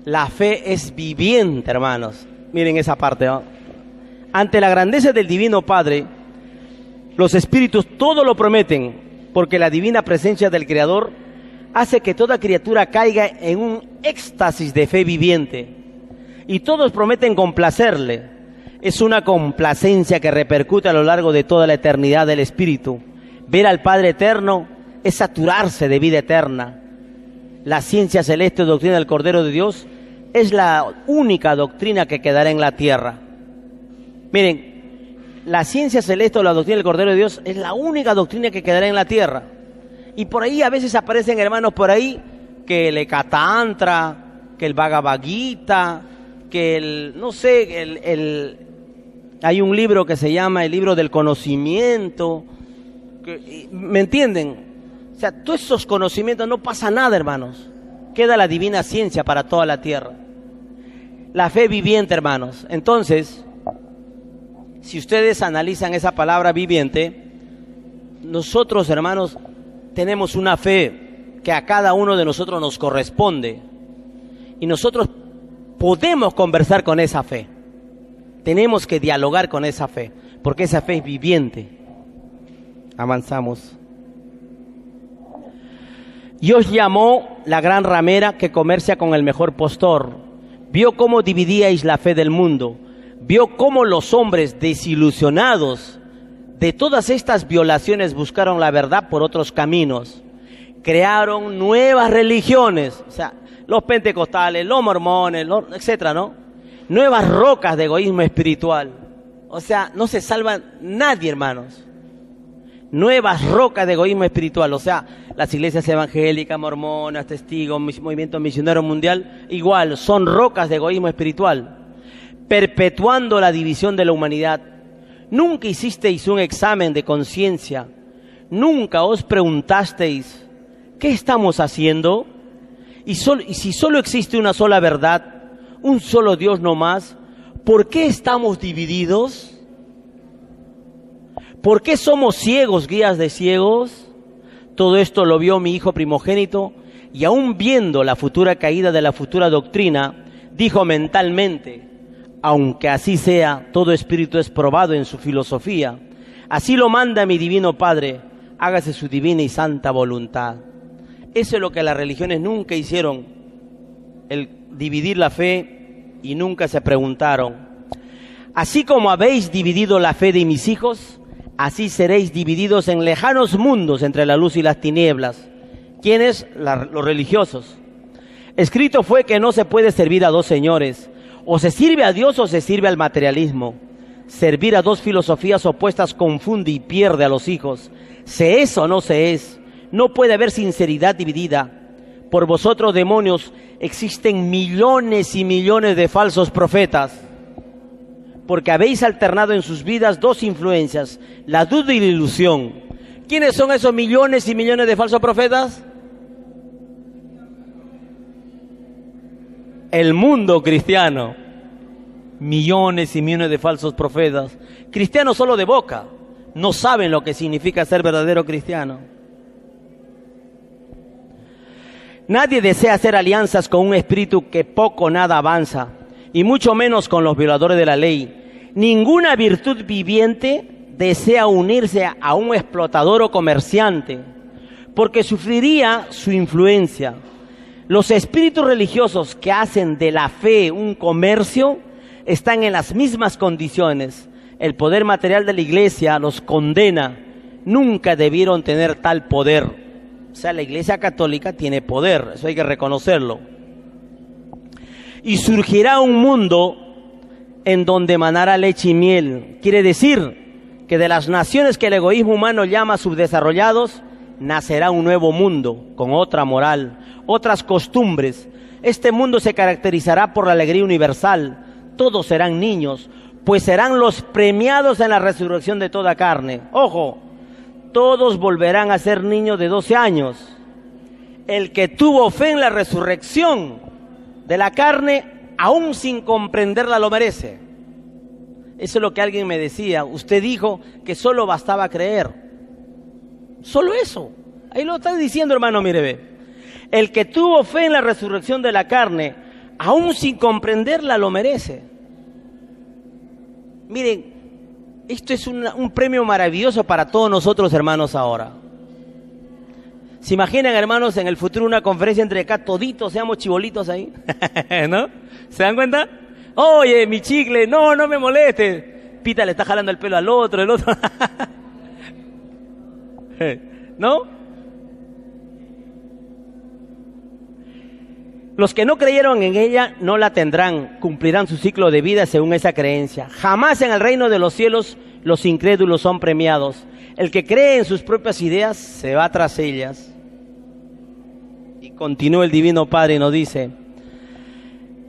La fe es viviente, hermanos. Miren esa parte, ¿no? Ante la grandeza del Divino Padre, los espíritus todo lo prometen, porque la divina presencia del Creador hace que toda criatura caiga en un éxtasis de fe viviente. Y todos prometen complacerle. Es una complacencia que repercute a lo largo de toda la eternidad del Espíritu. Ver al Padre Eterno es saturarse de vida eterna. La ciencia celeste o doctrina del Cordero de Dios es la única doctrina que quedará en la tierra. Miren, la ciencia celeste o la doctrina del Cordero de Dios es la única doctrina que quedará en la tierra. Y por ahí a veces aparecen hermanos por ahí que el Ekatantra, que el Bhagavad Gita, que el, no sé, hay un libro que se llama el libro del conocimiento, ¿me entienden? O sea, todos esos conocimientos, no pasa nada, hermanos. Queda la divina ciencia para toda la tierra. La fe viviente, hermanos. Entonces, si ustedes analizan esa palabra viviente, nosotros, hermanos, tenemos una fe que a cada uno de nosotros nos corresponde. Y nosotros podemos conversar con esa fe. Tenemos que dialogar con esa fe, porque esa fe es viviente. Avanzamos. Y os llamó la gran ramera que comercia con el mejor postor. Vio cómo dividíais la fe del mundo. Vio cómo los hombres desilusionados de todas estas violaciones buscaron la verdad por otros caminos. Crearon nuevas religiones, o sea, los pentecostales, los mormones, etcétera, ¿no? Nuevas rocas de egoísmo espiritual. O sea, no se salva nadie, hermanos. Nuevas rocas de egoísmo espiritual, o sea, las iglesias evangélicas, mormonas, testigos, movimiento misionero mundial, igual, son rocas de egoísmo espiritual, perpetuando la división de la humanidad. Nunca hicisteis un examen de conciencia, nunca os preguntasteis, ¿qué estamos haciendo? Y si solo existe una sola verdad, un solo Dios no más, ¿por qué estamos divididos? ¿Por qué somos ciegos, guías de ciegos? Todo esto lo vio mi hijo primogénito, y aún viendo la futura caída de la futura doctrina, dijo mentalmente, aunque así sea, todo espíritu es probado en su filosofía. Así lo manda mi divino Padre, hágase su divina y santa voluntad. Eso es lo que las religiones nunca hicieron, el dividir la fe, y nunca se preguntaron. Así como habéis dividido la fe de mis hijos, así seréis divididos en lejanos mundos entre la luz y las tinieblas. ¿Quiénes? Los religiosos. Escrito fue que no se puede servir a dos señores. O se sirve a Dios o se sirve al materialismo. Servir a dos filosofías opuestas confunde y pierde a los hijos. Se es o no se es. No puede haber sinceridad dividida. Por vosotros, demonios, existen millones y millones de falsos profetas, porque habéis alternado en sus vidas dos influencias, la duda y la ilusión. ¿Quiénes son esos millones y millones de falsos profetas? El mundo cristiano. Millones y millones de falsos profetas. Cristianos solo de boca. No saben lo que significa ser verdadero cristiano. Nadie desea hacer alianzas con un espíritu que poco o nada avanza, y mucho menos con los violadores de la ley. Ninguna virtud viviente desea unirse a un explotador o comerciante, porque sufriría su influencia. Los espíritus religiosos que hacen de la fe un comercio están en las mismas condiciones. El poder material de la iglesia los condena. Nunca debieron tener tal poder. O sea, la iglesia católica tiene poder, eso hay que reconocerlo. Y surgirá un mundo en donde manará leche y miel. Quiere decir que de las naciones que el egoísmo humano llama subdesarrollados, nacerá un nuevo mundo con otra moral, otras costumbres. Este mundo se caracterizará por la alegría universal. Todos serán niños, pues serán los premiados en la resurrección de toda carne. Ojo, todos volverán a ser niños de 12 años. El que tuvo fe en la resurrección de la carne, aún sin comprenderla, lo merece. Eso es lo que alguien me decía. Usted dijo que solo bastaba creer. Solo eso. Ahí lo está diciendo, hermano, mire, ve. El que tuvo fe en la resurrección de la carne, aún sin comprenderla, lo merece. Miren, esto es un premio maravilloso para todos nosotros, hermanos, ahora. ¿Se imaginan, hermanos, en el futuro una conferencia entre acá, toditos seamos chibolitos ahí? ¿No? ¿Se dan cuenta? Oye, mi chicle, no me moleste. Pita le está jalando el pelo al otro, el otro. ¿No? Los que no creyeron en ella no la tendrán, cumplirán su ciclo de vida según esa creencia. Jamás en el reino de los cielos los incrédulos son premiados. El que cree en sus propias ideas se va tras ellas. Y continúa el Divino Padre y nos dice: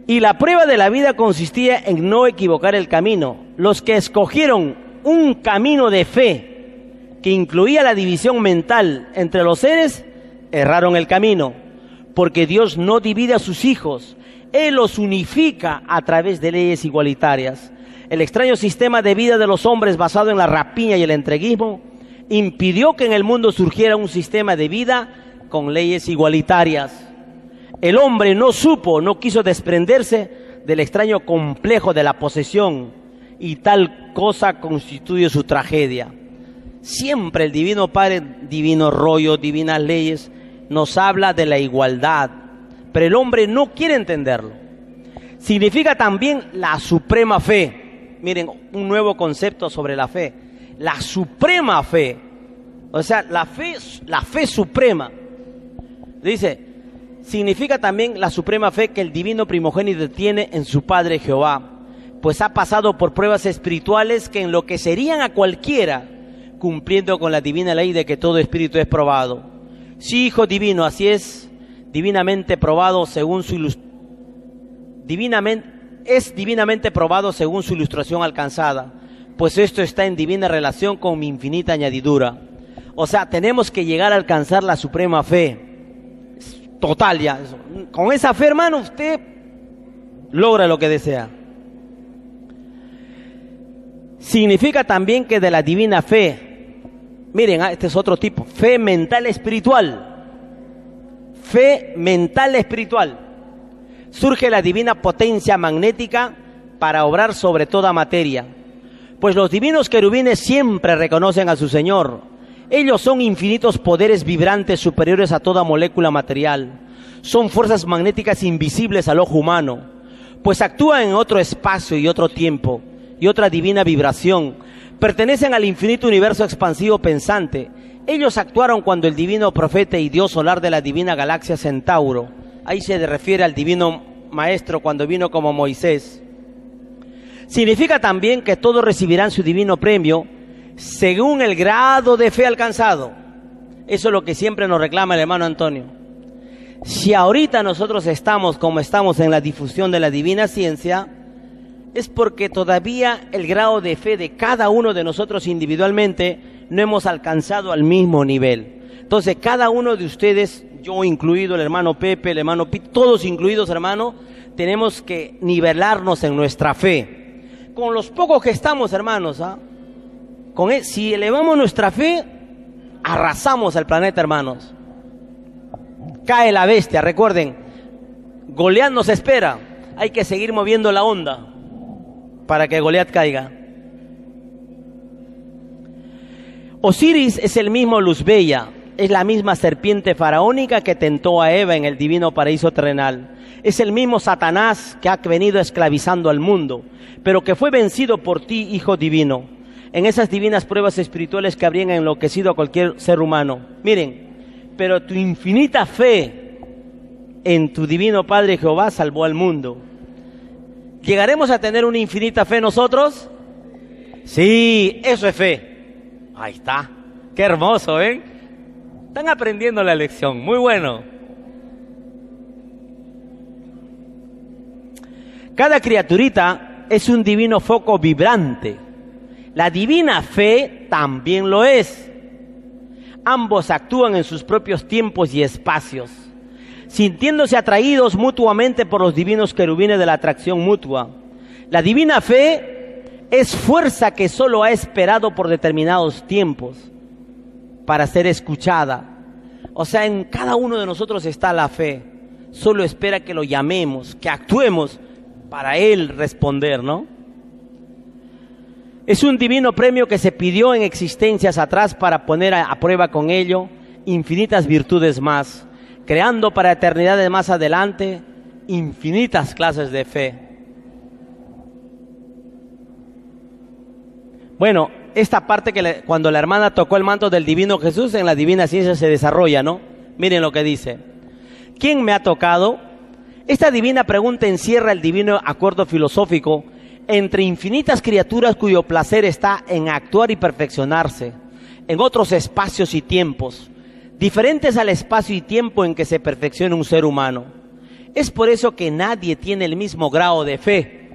y la prueba de la vida consistía en no equivocar el camino. Los que escogieron un camino de fe que incluía la división mental entre los seres, erraron el camino, porque Dios no divide a sus hijos, Él los unifica a través de leyes igualitarias. El extraño sistema de vida de los hombres basado en la rapiña y el entreguismo impidió que en el mundo surgiera un sistema de vida con leyes igualitarias. El hombre no quiso desprenderse del extraño complejo de la posesión, y tal cosa constituye su tragedia. Siempre el Divino Padre, divino rollo, divinas leyes, nos habla de la igualdad, pero el hombre no quiere entenderlo. Significa también la suprema fe. Miren, un nuevo concepto sobre la fe. La suprema fe. O sea, la fe suprema. Dice, significa también la suprema fe que el divino primogénito tiene en su Padre Jehová, pues ha pasado por pruebas espirituales que enloquecerían a cualquiera, cumpliendo con la divina ley de que todo espíritu es probado. Sí, Hijo divino, así es, divinamente probado según su divinamente probado según su ilustración alcanzada, pues esto está en divina relación con mi infinita añadidura. O sea, tenemos que llegar a alcanzar la suprema fe. Total ya. Con esa fe, hermano, usted logra lo que desea. Significa también que de la divina fe, miren, este es otro tipo, fe mental espiritual. Fe mental espiritual. Surge la divina potencia magnética para obrar sobre toda materia. Pues los divinos querubines siempre reconocen a su Señor. Ellos son infinitos poderes vibrantes superiores a toda molécula material. Son fuerzas magnéticas invisibles al ojo humano, pues actúan en otro espacio y otro tiempo y otra divina vibración. Pertenecen al infinito universo expansivo pensante. Ellos actuaron cuando el divino profeta y Dios solar de la divina galaxia Centauro, ahí se refiere al divino maestro cuando vino como Moisés. Significa también que todos recibirán su divino premio según el grado de fe alcanzado. Eso es lo que siempre nos reclama el hermano Antonio. Si ahorita nosotros estamos como estamos en la difusión de la divina ciencia, es porque todavía el grado de fe de cada uno de nosotros individualmente no hemos alcanzado al mismo nivel. Entonces cada uno de ustedes, yo incluido, el hermano Pepe, el hermano Pete, todos incluidos, hermano, tenemos que nivelarnos en nuestra fe. Con los pocos que estamos, hermanos, si elevamos nuestra fe, arrasamos el planeta, hermanos. Cae la bestia, recuerden, Goliat nos espera, hay que seguir moviendo la onda para que Goliat caiga. Osiris es el mismo Luz Bella, es la misma serpiente faraónica que tentó a Eva en el divino paraíso terrenal. Es el mismo Satanás que ha venido esclavizando al mundo, pero que fue vencido por ti, Hijo divino, en esas divinas pruebas espirituales que habrían enloquecido a cualquier ser humano. Miren, pero tu infinita fe en tu divino Padre Jehová salvó al mundo. ¿Llegaremos a tener una infinita fe nosotros? Sí, eso es fe. Ahí está. Qué hermoso, ¿eh? Están aprendiendo la lección. Muy bueno. Cada criaturita es un divino foco vibrante. La divina fe también lo es. Ambos actúan en sus propios tiempos y espacios, sintiéndose atraídos mutuamente por los divinos querubines de la atracción mutua. La divina fe es fuerza que solo ha esperado por determinados tiempos para ser escuchada. O sea, en cada uno de nosotros está la fe. Solo espera que lo llamemos, que actuemos para Él responder, ¿no? Es un divino premio que se pidió en existencias atrás para poner a prueba con ello infinitas virtudes más, creando para eternidades más adelante infinitas clases de fe. Bueno, esta parte que cuando la hermana tocó el manto del divino Jesús, en la divina ciencia se desarrolla, ¿no? Miren lo que dice. ¿Quién me ha tocado? Esta divina pregunta encierra el divino acuerdo filosófico entre infinitas criaturas cuyo placer está en actuar y perfeccionarse. en otros espacios y tiempos, diferentes al espacio y tiempo en que se perfecciona un ser humano. Es por eso que nadie tiene el mismo grado de fe,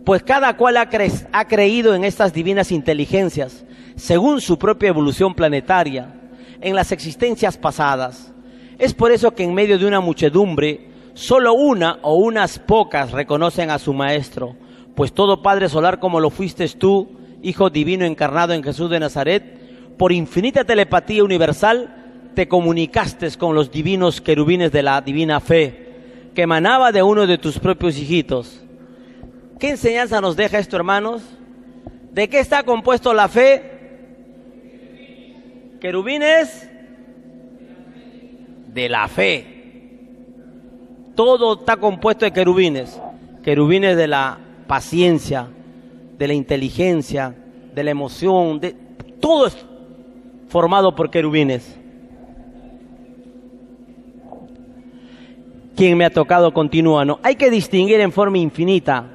pues cada cual ha creído en estas divinas inteligencias, según su propia evolución planetaria, en las existencias pasadas. Es por eso que en medio de una muchedumbre, solo una o unas pocas reconocen a su Maestro, pues todo Padre solar como lo fuiste tú, Hijo divino encarnado en Jesús de Nazaret, por infinita telepatía universal, te comunicaste con los divinos querubines de la divina fe, que emanaba de uno de tus propios hijitos. ¿Qué enseñanza nos deja esto, hermanos? ¿De qué está compuesto la fe? ¿Querubines? De la fe. Todo está compuesto de querubines. Querubines de la paciencia, de la inteligencia, de la emoción, todo es formado por querubines. Quien me ha tocado continúa, ¿no? Hay que distinguir en forma infinita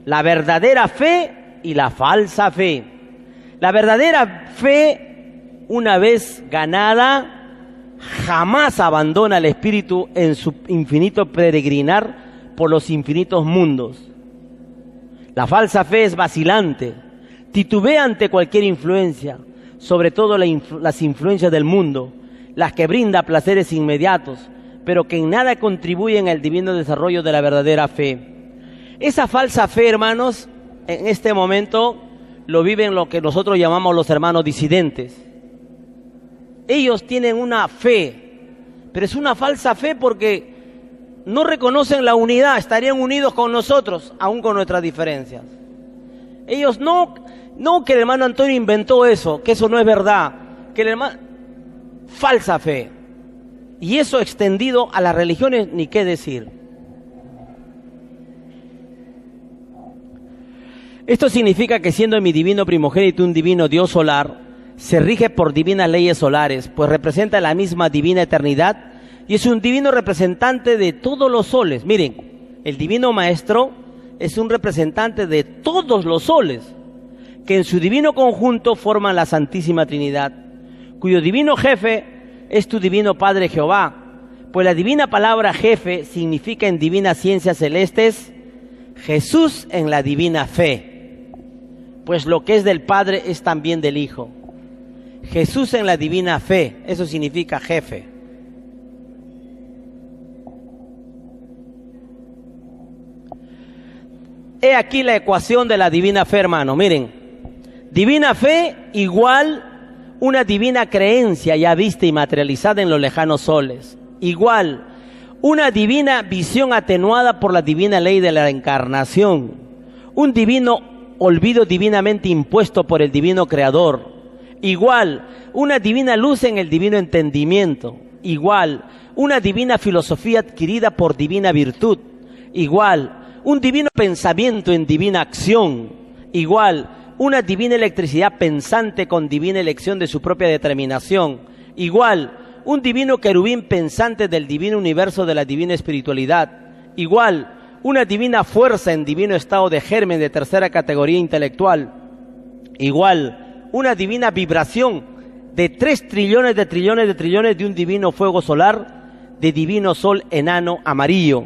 la verdadera fe y la falsa fe. La verdadera fe, una vez ganada, jamás abandona al espíritu en su infinito peregrinar por los infinitos mundos. La falsa fe es vacilante, titubea ante cualquier influencia, sobre todo las influencias del mundo, las que brinda placeres inmediatos, pero que en nada contribuyen al divino desarrollo de la verdadera fe. Esa falsa fe, hermanos, en este momento lo viven lo que nosotros llamamos los hermanos disidentes. Ellos tienen una fe, pero es una falsa fe porque no reconocen la unidad, estarían unidos con nosotros, aún con nuestras diferencias. Ellos no que el hermano Antonio inventó eso, que eso no es verdad, que el hermano... Falsa fe. Y eso extendido a las religiones, ni qué decir. Esto significa que siendo mi divino primogénito un divino Dios solar, se rige por divinas leyes solares, pues representa la misma divina eternidad y es un divino representante de todos los soles. Miren, el divino maestro es un representante de todos los soles, que en su divino conjunto forman la Santísima Trinidad, cuyo divino jefe es tu divino Padre Jehová, pues la divina palabra jefe significa en divinas ciencias celestes Jesús en la divina fe, pues lo que es del Padre es también del Hijo. Jesús en la divina fe, eso significa jefe. He aquí la ecuación de la divina fe, hermano. Miren, divina fe igual una divina creencia ya vista y materializada en los lejanos soles. Igual una divina visión atenuada por la divina ley de la encarnación. Un divino olvido divinamente impuesto por el divino creador. Igual una divina luz en el divino entendimiento. Igual una divina filosofía adquirida por divina virtud. Igual un divino pensamiento en divina acción. Igual una divina electricidad pensante con divina elección de su propia determinación. Igual un divino querubín pensante del divino universo de la divina espiritualidad. Igual una divina fuerza en divino estado de germen de tercera categoría intelectual. Igual una divina vibración de 3 trillones de trillones de trillones de un divino fuego solar, de divino sol enano amarillo.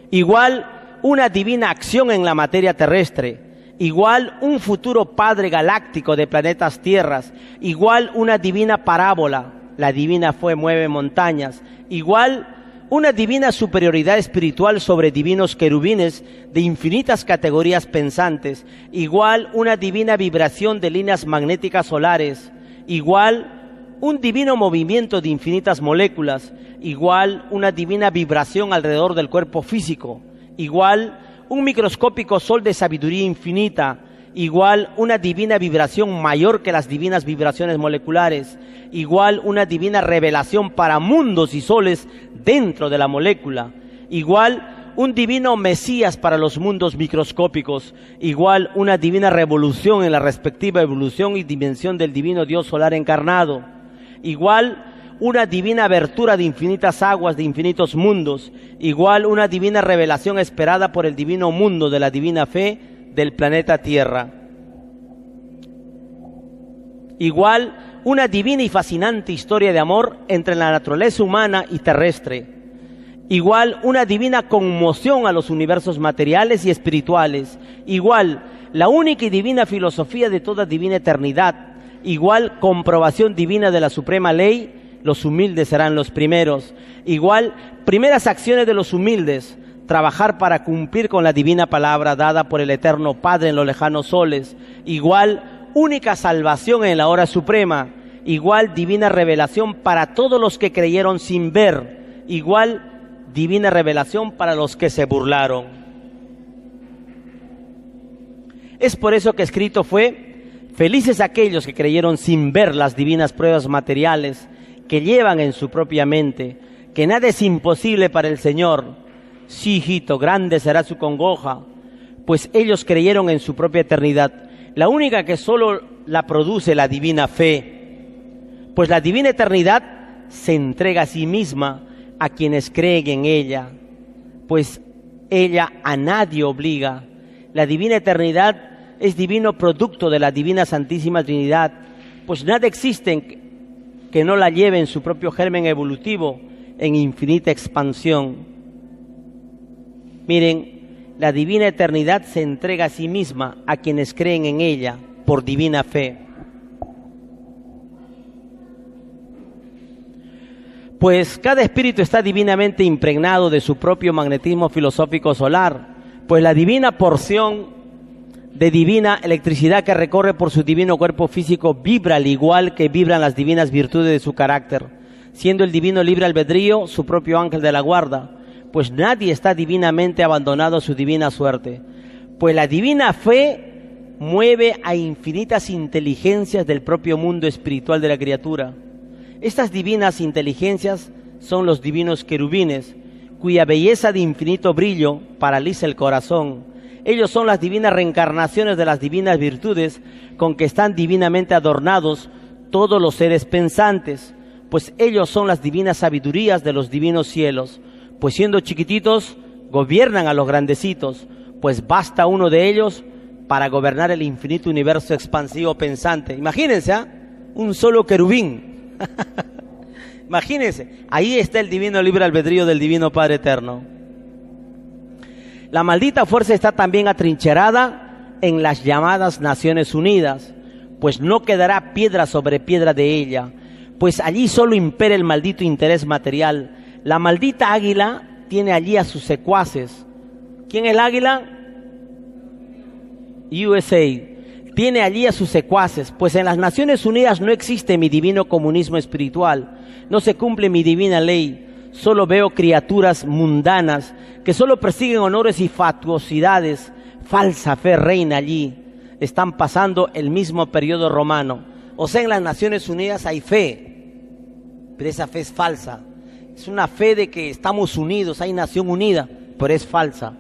Igual una divina acción en la materia terrestre. Igual un futuro padre galáctico de planetas tierras. Igual una divina parábola, la divina fue mueve montañas. Igual una divina superioridad espiritual sobre divinos querubines de infinitas categorías pensantes. Igual una divina vibración de líneas magnéticas solares. Igual un divino movimiento de infinitas moléculas. Igual una divina vibración alrededor del cuerpo físico. Igual un microscópico sol de sabiduría infinita. Igual una divina vibración mayor que las divinas vibraciones moleculares. Igual una divina revelación para mundos y soles dentro de la molécula. Igual un divino Mesías para los mundos microscópicos. Igual una divina revolución en la respectiva evolución y dimensión del divino Dios solar encarnado. Igual una divina abertura de infinitas aguas de infinitos mundos. Igual una divina revelación esperada por el divino mundo de la divina fe del planeta Tierra. Igual, una divina y fascinante historia de amor entre la naturaleza humana y terrestre. Igual, una divina conmoción a los universos materiales y espirituales. Igual, la única y divina filosofía de toda divina eternidad. Igual, comprobación divina de la suprema ley, los humildes serán los primeros. Igual, primeras acciones de los humildes, trabajar para cumplir con la divina palabra dada por el eterno Padre en los lejanos soles. Igual, única salvación en la hora suprema. Igual, divina revelación para todos los que creyeron sin ver. Igual, divina revelación para los que se burlaron. Es por eso que escrito fue: felices aquellos que creyeron sin ver las divinas pruebas materiales que llevan en su propia mente, que nada es imposible para el Señor. Sí, hijito, grande será su congoja, pues ellos creyeron en su propia eternidad, la única que solo la produce la divina fe. Pues la divina eternidad se entrega a sí misma a quienes creen en ella, pues ella a nadie obliga. La divina eternidad es divino producto de la divina Santísima Trinidad, pues nada existe que no la lleve en su propio germen evolutivo en infinita expansión. Miren, la divina eternidad se entrega a sí misma a quienes creen en ella por divina fe. Pues cada espíritu está divinamente impregnado de su propio magnetismo filosófico solar, pues la divina porción de divina electricidad que recorre por su divino cuerpo físico vibra al igual que vibran las divinas virtudes de su carácter, siendo el divino libre albedrío su propio ángel de la guarda, pues nadie está divinamente abandonado a su divina suerte. Pues la divina fe mueve a infinitas inteligencias del propio mundo espiritual de la criatura. Estas divinas inteligencias son los divinos querubines, cuya belleza de infinito brillo paraliza el corazón. Ellos son las divinas reencarnaciones de las divinas virtudes con que están divinamente adornados todos los seres pensantes, pues ellos son las divinas sabidurías de los divinos cielos, pues siendo chiquititos gobiernan a los grandecitos, pues basta uno de ellos para gobernar el infinito universo expansivo pensante. Imagínense, ¿eh? Un solo querubín. Imagínense, ahí está el divino libre albedrío del divino Padre eterno. La maldita fuerza está también atrincherada en las llamadas Naciones Unidas, pues no quedará piedra sobre piedra de ella, pues allí solo impera el maldito interés material. La maldita águila tiene allí a sus secuaces. ¿Quién es el águila? USA. Tiene allí a sus secuaces, pues en las Naciones Unidas no existe mi divino comunismo espiritual, no se cumple mi divina ley. Solo veo criaturas mundanas que solo persiguen honores y fatuosidades. Falsa fe reina allí. Están pasando el mismo periodo romano. O sea, en las Naciones Unidas hay fe, pero esa fe es falsa. Es una fe de que estamos unidos, hay nación unida, pero es falsa.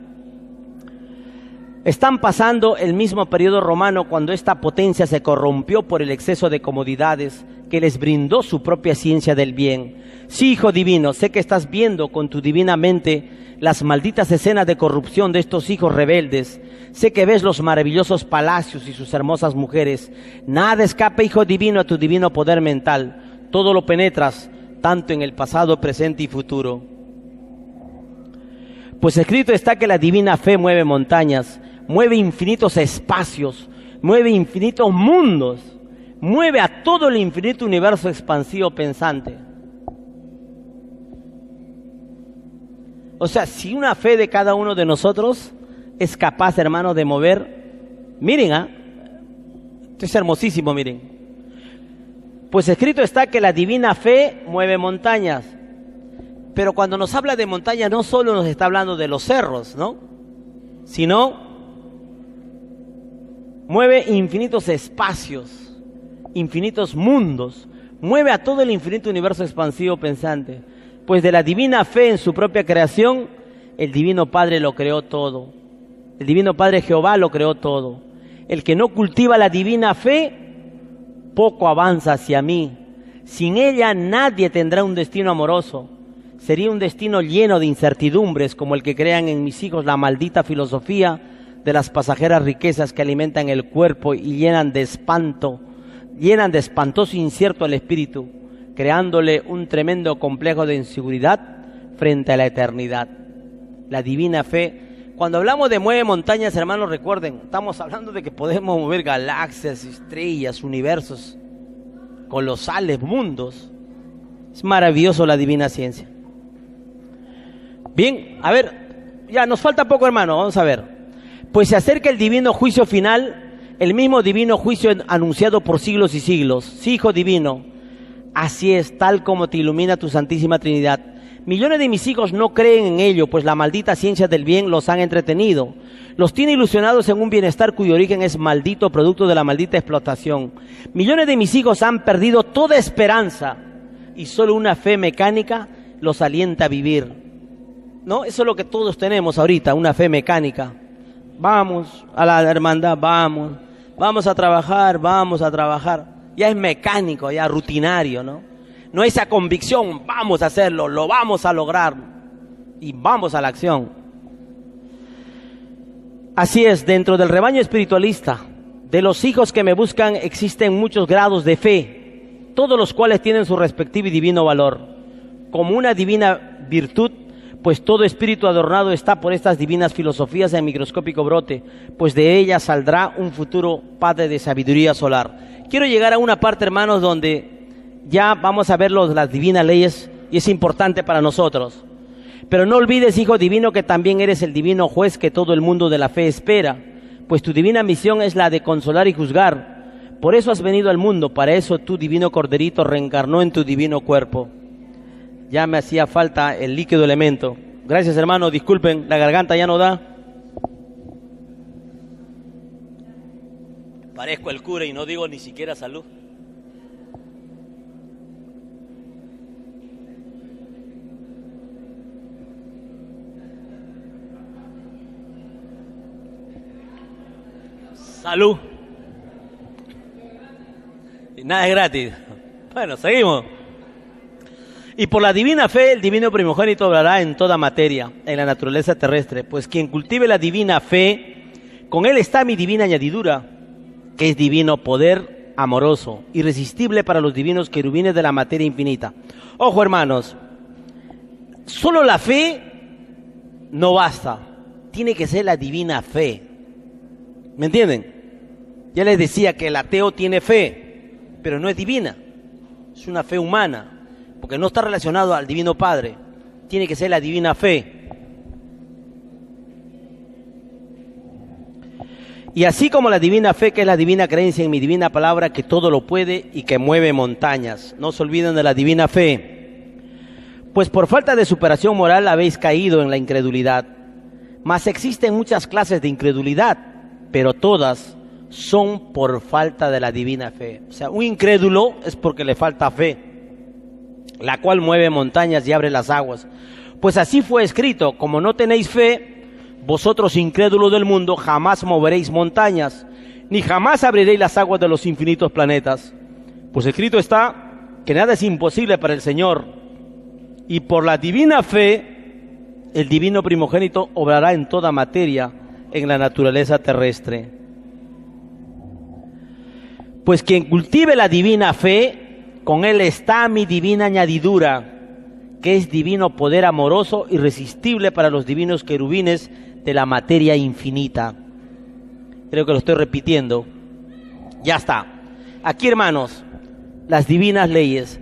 Están pasando el mismo periodo romano cuando esta potencia se corrompió por el exceso de comodidades que les brindó su propia ciencia del bien. Sí, Hijo Divino, sé que estás viendo con tu divina mente las malditas escenas de corrupción de estos hijos rebeldes. Sé que ves los maravillosos palacios y sus hermosas mujeres. Nada escapa, Hijo Divino, a tu divino poder mental. Todo lo penetras, tanto en el pasado, presente y futuro. Pues escrito está que la divina fe mueve montañas, mueve infinitos espacios, mueve infinitos mundos, mueve a todo el infinito universo expansivo pensante. O sea, si una fe de cada uno de nosotros es capaz, hermanos, de mover, miren, esto es hermosísimo, miren. Pues escrito está que la divina fe mueve montañas, pero cuando nos habla de montañas no solo nos está hablando de los cerros, ¿no? Sino mueve infinitos espacios, infinitos mundos, mueve a todo el infinito universo expansivo pensante. Pues de la divina fe en su propia creación, el Divino Padre lo creó todo. El Divino Padre Jehová lo creó todo. El que no cultiva la divina fe, poco avanza hacia mí. Sin ella nadie tendrá un destino amoroso. Sería un destino lleno de incertidumbres, como el que crean en mis hijos la maldita filosofía de las pasajeras riquezas que alimentan el cuerpo y llenan de espanto llenan de espantoso incierto al espíritu, creándole un tremendo complejo de inseguridad frente a la eternidad. La divina fe, cuando hablamos de mueve montañas, hermanos, recuerden, estamos hablando de que podemos mover galaxias, estrellas, universos colosales, mundos. Es maravilloso la divina ciencia. Bien, a ver, ya nos falta poco, hermano, vamos a ver. Pues se acerca el divino juicio final, el mismo divino juicio anunciado por siglos y siglos. Sí, Hijo divino, así es, tal como te ilumina tu Santísima Trinidad. Millones de mis hijos no creen en ello, pues la maldita ciencia del bien los han entretenido. Los tiene ilusionados en un bienestar cuyo origen es maldito, producto de la maldita explotación. Millones de mis hijos han perdido toda esperanza y solo una fe mecánica los alienta a vivir. ¿No? Eso es lo que todos tenemos ahorita, una fe mecánica. Vamos a la hermandad, vamos a trabajar, Ya es mecánico, ya rutinario, ¿no? No esa convicción, vamos a hacerlo, lo vamos a lograr y vamos a la acción. Así es, dentro del rebaño espiritualista, de los hijos que me buscan existen muchos grados de fe, todos los cuales tienen su respectivo y divino valor, como una divina virtud, pues todo espíritu adornado está por estas divinas filosofías en microscópico brote, pues de ellas saldrá un futuro padre de sabiduría solar. Quiero llegar a una parte, hermanos, donde ya vamos a ver las divinas leyes y es importante para nosotros. Pero no olvides, Hijo divino, que también eres el divino juez que todo el mundo de la fe espera, pues tu divina misión es la de consolar y juzgar. Por eso has venido al mundo, para eso tu divino corderito reencarnó en tu divino cuerpo. Ya me hacía falta el líquido elemento. Gracias, hermano, disculpen, la garganta ya no da. Parezco el cura y no digo ni siquiera salud. Salud. Y nada es gratis. Bueno, seguimos. Y por la divina fe, el divino primogénito obrará en toda materia, en la naturaleza terrestre. Pues quien cultive la divina fe, con él está mi divina añadidura, que es divino poder amoroso, irresistible para los divinos querubines de la materia infinita. Ojo, hermanos, solo la fe no basta. Tiene que ser la divina fe. ¿Me entienden? Ya les decía que el ateo tiene fe, pero no es divina. Es una fe humana, porque no está relacionado al Divino Padre. Tiene que ser la divina fe. Y así como la divina fe, que es la divina creencia en mi divina palabra, que todo lo puede y que mueve montañas. No se olviden de la divina fe. Pues por falta de superación moral habéis caído en la incredulidad. Mas existen muchas clases de incredulidad, pero todas son por falta de la divina fe. O sea, un incrédulo es porque le falta fe, la cual mueve montañas y abre las aguas. Pues así fue escrito: como no tenéis fe, vosotros incrédulos del mundo, jamás moveréis montañas, ni jamás abriréis las aguas de los infinitos planetas. Pues escrito está que nada es imposible para el Señor, y por la divina fe, el divino primogénito obrará en toda materia, en la naturaleza terrestre. Pues quien cultive la divina fe, con él está mi divina añadidura, que es divino poder amoroso, irresistible para los divinos querubines de la materia infinita. Creo que lo estoy repitiendo. Ya está. Aquí, hermanos, las divinas leyes.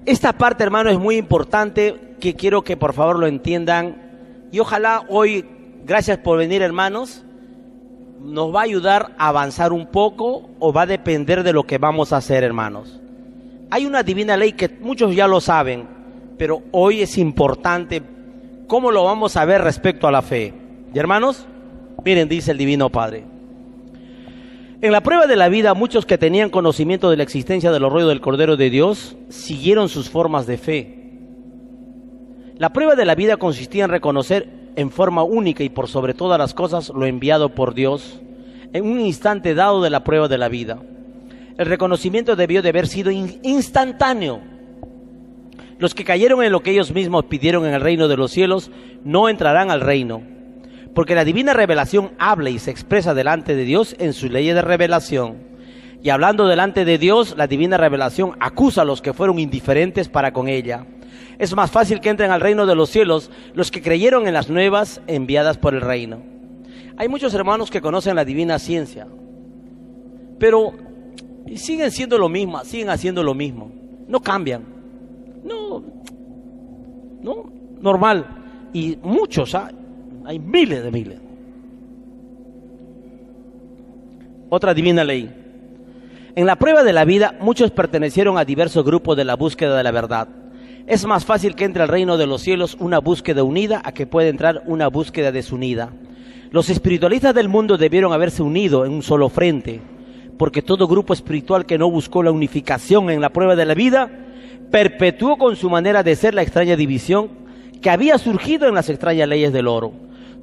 Esta parte, hermano, es muy importante, que quiero que por favor lo entiendan. Y ojalá hoy, gracias por venir, hermanos, nos va a ayudar a avanzar un poco, o va a depender de lo que vamos a hacer, hermanos. Hay una divina ley que muchos ya lo saben, pero hoy es importante cómo lo vamos a ver respecto a la fe. ¿Y hermanos? Miren, dice el Divino Padre: en la prueba de la vida, muchos que tenían conocimiento de la existencia de los rollos del Cordero de Dios siguieron sus formas de fe. La prueba de la vida consistía en reconocer en forma única y por sobre todas las cosas lo enviado por Dios en un instante dado de la prueba de la vida. El reconocimiento debió de haber sido instantáneo. Los que cayeron en lo que ellos mismos pidieron en el reino de los cielos no entrarán al reino, porque la divina revelación habla y se expresa delante de Dios en su ley de revelación. Y hablando delante de Dios, la divina revelación acusa a los que fueron indiferentes para con ella. Es más fácil que entren al reino de los cielos los que creyeron en las nuevas enviadas por el reino. Hay muchos hermanos que conocen la divina ciencia, pero siguen siendo lo mismo, siguen haciendo lo mismo. No cambian. No, normal. Y muchos, hay miles de miles. Otra divina ley. En la prueba de la vida, muchos pertenecieron a diversos grupos de la búsqueda de la verdad. Es más fácil que entre al reino de los cielos una búsqueda unida a que pueda entrar una búsqueda desunida. Los espiritualistas del mundo debieron haberse unido en un solo frente, porque todo grupo espiritual que no buscó la unificación en la prueba de la vida, perpetuó con su manera de ser la extraña división que había surgido en las extrañas leyes del oro.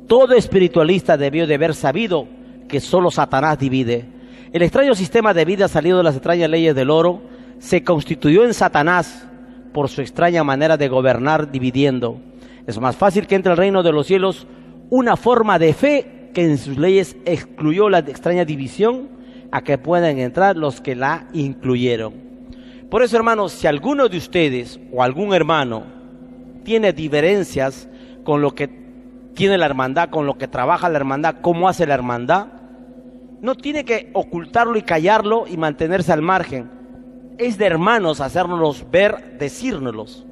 Todo espiritualista debió de haber sabido que solo Satanás divide. El extraño sistema de vida salido de las extrañas leyes del oro se constituyó en Satanás por su extraña manera de gobernar dividiendo. Es más fácil que entre al reino de los cielos una forma de fe que en sus leyes excluyó la extraña división a que puedan entrar los que la incluyeron. Por eso, hermanos, si alguno de ustedes o algún hermano tiene diferencias con lo que tiene la hermandad, con lo que trabaja la hermandad, cómo hace la hermandad, no tiene que ocultarlo y callarlo y mantenerse al margen. Es de hermanos hacérnoslos ver, decírnoslos,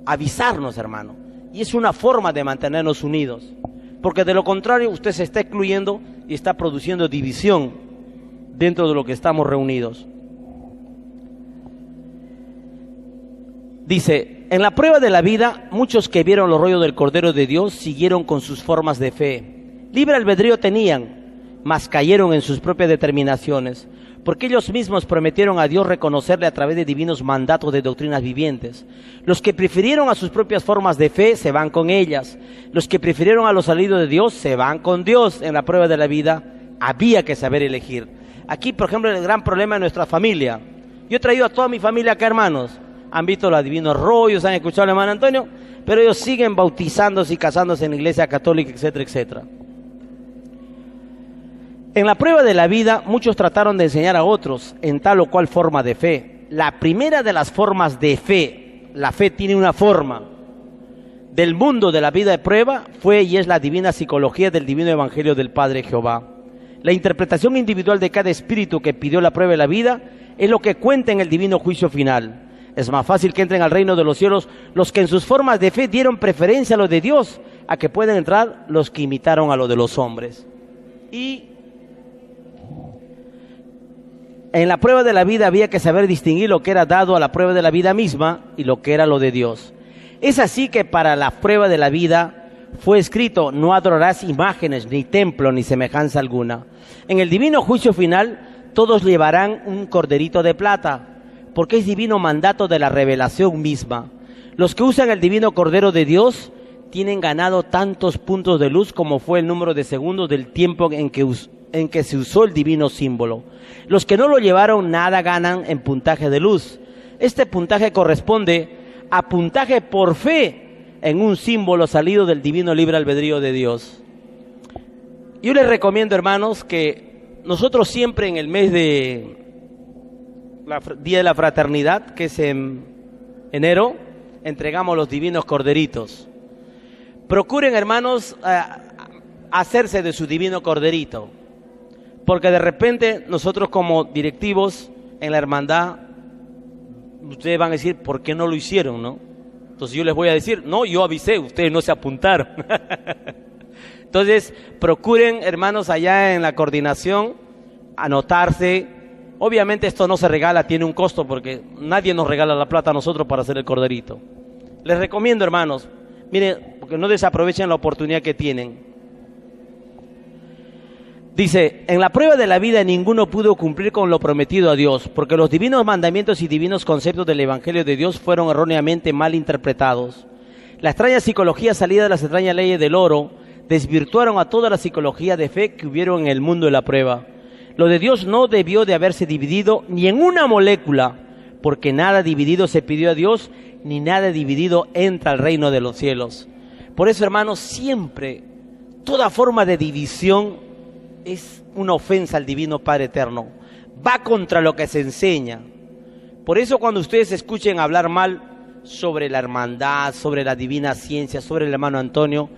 avisarnos, hermano. Y es una forma de mantenernos unidos. Porque de lo contrario usted se está excluyendo y está produciendo división dentro de lo que estamos reunidos. Dice, en la prueba de la vida, muchos que vieron los rollos del Cordero de Dios siguieron con sus formas de fe. Libre albedrío tenían, mas cayeron en sus propias determinaciones, porque ellos mismos prometieron a Dios reconocerle a través de divinos mandatos de doctrinas vivientes. Los que prefirieron a sus propias formas de fe se van con ellas. Los que prefirieron a los salidos de Dios se van con Dios. En la prueba de la vida había que saber elegir. Aquí, por ejemplo, el gran problema de nuestra familia. Yo he traído a toda mi familia acá, hermanos. Han visto los divinos rollos, han escuchado al hermano Antonio, pero ellos siguen bautizándose y casándose en la iglesia católica, etcétera, etcétera. En la prueba de la vida, muchos trataron de enseñar a otros en tal o cual forma de fe. La primera de las formas de fe, la fe tiene una forma, del mundo de la vida de prueba, fue y es la divina psicología del divino evangelio del Padre Jehová. La interpretación individual de cada espíritu que pidió la prueba de la vida es lo que cuenta en el divino juicio final. Es más fácil que entren al reino de los cielos los que en sus formas de fe dieron preferencia a lo de Dios, a que puedan entrar los que imitaron a lo de los hombres. Y en la prueba de la vida había que saber distinguir lo que era dado a la prueba de la vida misma y lo que era lo de Dios. Es así que para la prueba de la vida fue escrito: no adorarás imágenes, ni templo, ni semejanza alguna. En el divino juicio final todos llevarán un corderito de plata, porque es divino mandato de la revelación misma. Los que usan el divino Cordero de Dios tienen ganado tantos puntos de luz como fue el número de segundos del tiempo en que se usó el divino símbolo. Los que no lo llevaron nada ganan en puntaje de luz. Este puntaje corresponde a puntaje por fe en un símbolo salido del divino libre albedrío de Dios. Yo les recomiendo, hermanos, que nosotros siempre en el mes de Día de la Fraternidad, que es en enero, entregamos los divinos corderitos. Procuren, hermanos, hacerse de su divino corderito, porque de repente nosotros como directivos en la hermandad, ustedes van a decir, ¿por qué no lo hicieron, no? Entonces yo les voy a decir, no, yo avisé, ustedes no se apuntaron. Entonces procuren, hermanos, allá en la coordinación, anotarse. Obviamente esto no se regala, tiene un costo, porque nadie nos regala la plata a nosotros para hacer el corderito. Les recomiendo, hermanos, miren, porque no desaprovechen la oportunidad que tienen. Dice, en la prueba de la vida ninguno pudo cumplir con lo prometido a Dios, porque los divinos mandamientos y divinos conceptos del Evangelio de Dios fueron erróneamente mal interpretados. La extraña psicología salida de las extrañas leyes del oro desvirtuaron a toda la psicología de fe que hubieron en el mundo de la prueba. Lo de Dios no debió de haberse dividido ni en una molécula, porque nada dividido se pidió a Dios, ni nada dividido entra al reino de los cielos. Por eso, hermanos, siempre, toda forma de división es una ofensa al divino Padre Eterno. va contra lo que se enseña. Por eso cuando ustedes escuchen hablar mal sobre la hermandad, sobre la divina ciencia, sobre el hermano Antonio,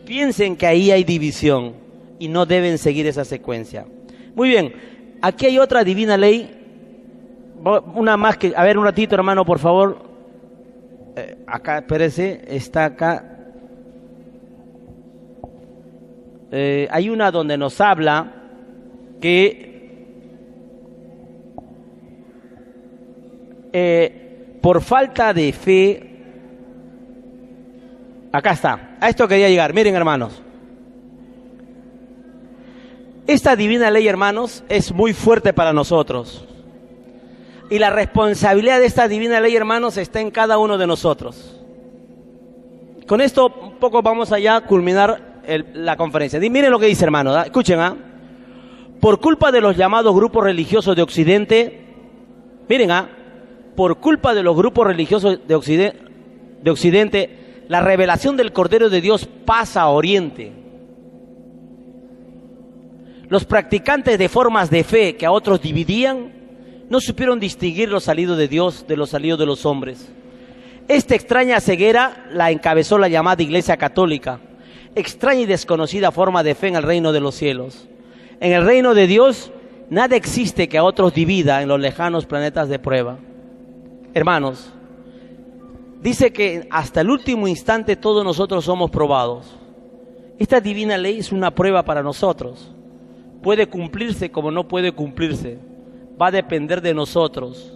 piensen que ahí hay división y no deben seguir esa secuencia. Muy bien, aquí hay otra divina ley, una más que, a ver un ratito hermano por favor, acá, espérese, está acá. Hay una donde nos habla que por falta de fe, acá está, a esto quería llegar, miren hermanos, esta divina ley hermanos es muy fuerte para nosotros y la responsabilidad de esta divina ley hermanos está en cada uno de nosotros. Con esto un poco vamos allá a culminar la conferencia. Miren lo que dice hermano, ¿da? Escuchen, por culpa de los llamados grupos religiosos de Occidente, miren, por culpa de los grupos religiosos de Occidente, la revelación del Cordero de Dios pasa a Oriente. Los practicantes de formas de fe que a otros dividían, no supieron distinguir los salidos de Dios de los salidos de los hombres. Esta extraña ceguera la encabezó la llamada Iglesia Católica, extraña y desconocida forma de fe en el reino de los cielos. En el reino de Dios, nada existe que a otros divida en los lejanos planetas de prueba. Hermanos, dice que hasta el último instante todos nosotros somos probados. Esta divina ley es una prueba para nosotros. Puede cumplirse como no puede cumplirse. Va a depender de nosotros.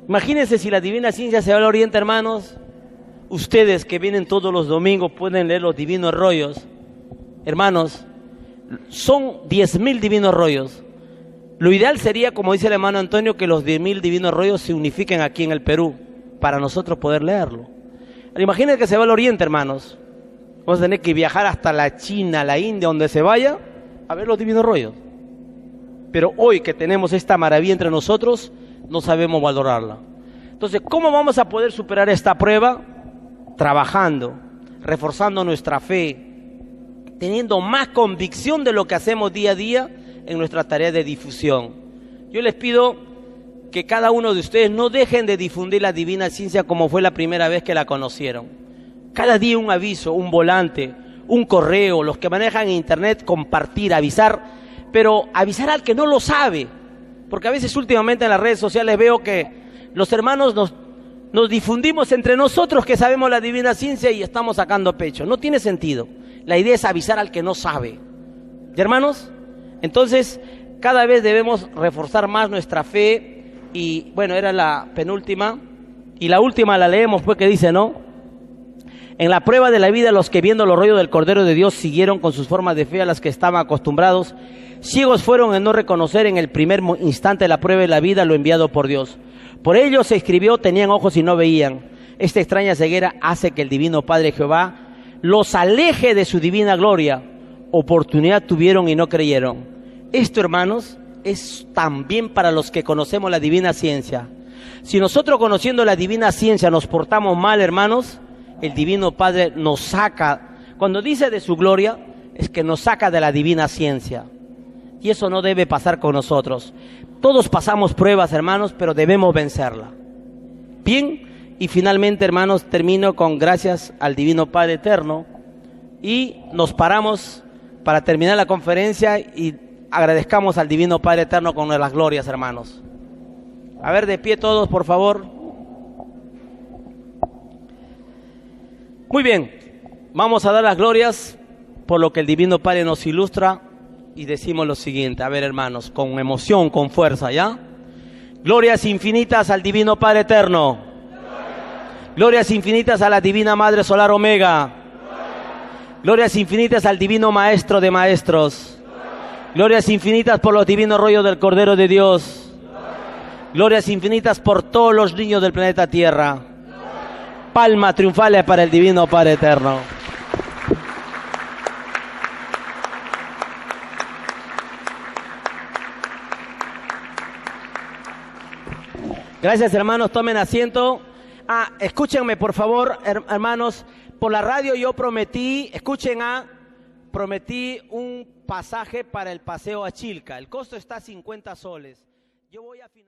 Imagínense si la divina ciencia se va al oriente, hermanos. Ustedes que vienen todos los domingos pueden leer los divinos rollos. Hermanos, son 10.000 divinos rollos. Lo ideal sería, como dice el hermano Antonio, que los 10.000 divinos rollos se unifiquen aquí en el Perú, para nosotros poder leerlo. Imaginen que se va al oriente, hermanos. Vamos a tener que viajar hasta la China, la India, donde se vaya, a ver los divinos rollos. Pero hoy que tenemos esta maravilla entre nosotros, no sabemos valorarla. Entonces, ¿cómo vamos a poder superar esta prueba? Trabajando, reforzando nuestra fe, teniendo más convicción de lo que hacemos día a día en nuestra tarea de difusión. Yo les pido que cada uno de ustedes no dejen de difundir la divina ciencia como fue la primera vez que la conocieron. Cada día un aviso, un volante, un correo, los que manejan internet, compartir, avisar, pero avisar al que no lo sabe, porque a veces últimamente en las redes sociales veo que los hermanos nos difundimos entre nosotros que sabemos la divina ciencia y estamos sacando pecho. No tiene sentido. La idea es avisar al que no sabe. ¿Y hermanos? Entonces, cada vez debemos reforzar más nuestra fe. Y bueno, era la penúltima. Y la última la leemos pues que dice, ¿no? En la prueba de la vida, los que viendo los rollos del Cordero de Dios siguieron con sus formas de fe a las que estaban acostumbrados, ciegos fueron en no reconocer en el primer instante de la prueba de la vida lo enviado por Dios. Por ello se escribió, tenían ojos y no veían. Esta extraña ceguera hace que el divino Padre Jehová los aleje de su divina gloria. Oportunidad tuvieron y no creyeron. Esto, hermanos, es también para los que conocemos la divina ciencia. Si nosotros conociendo la divina ciencia nos portamos mal, hermanos, el divino Padre nos saca. Cuando dice de su gloria, es que nos saca de la divina ciencia. Y eso no debe pasar con nosotros. Todos pasamos pruebas, hermanos, pero debemos vencerla. Bien, y finalmente, hermanos, termino con gracias al Divino Padre Eterno. Y nos paramos para terminar la conferencia y agradezcamos al Divino Padre Eterno con las glorias, hermanos. A ver, de pie todos, por favor. Muy bien, vamos a dar las glorias por lo que el Divino Padre nos ilustra. Y decimos lo siguiente, a ver hermanos, con emoción, con fuerza, ¿ya? Glorias infinitas al Divino Padre Eterno. Glorias infinitas a la Divina Madre Solar Omega. Glorias infinitas al Divino Maestro de Maestros. Glorias infinitas por los divinos rollos del Cordero de Dios. Glorias infinitas por todos los niños del planeta Tierra. Palma triunfales para el Divino Padre Eterno. Gracias, hermanos, tomen asiento. Escúchenme, por favor, hermanos. Por la radio yo prometí, escuchen, prometí un pasaje para el paseo a Chilca. El costo está 50 soles. Yo voy a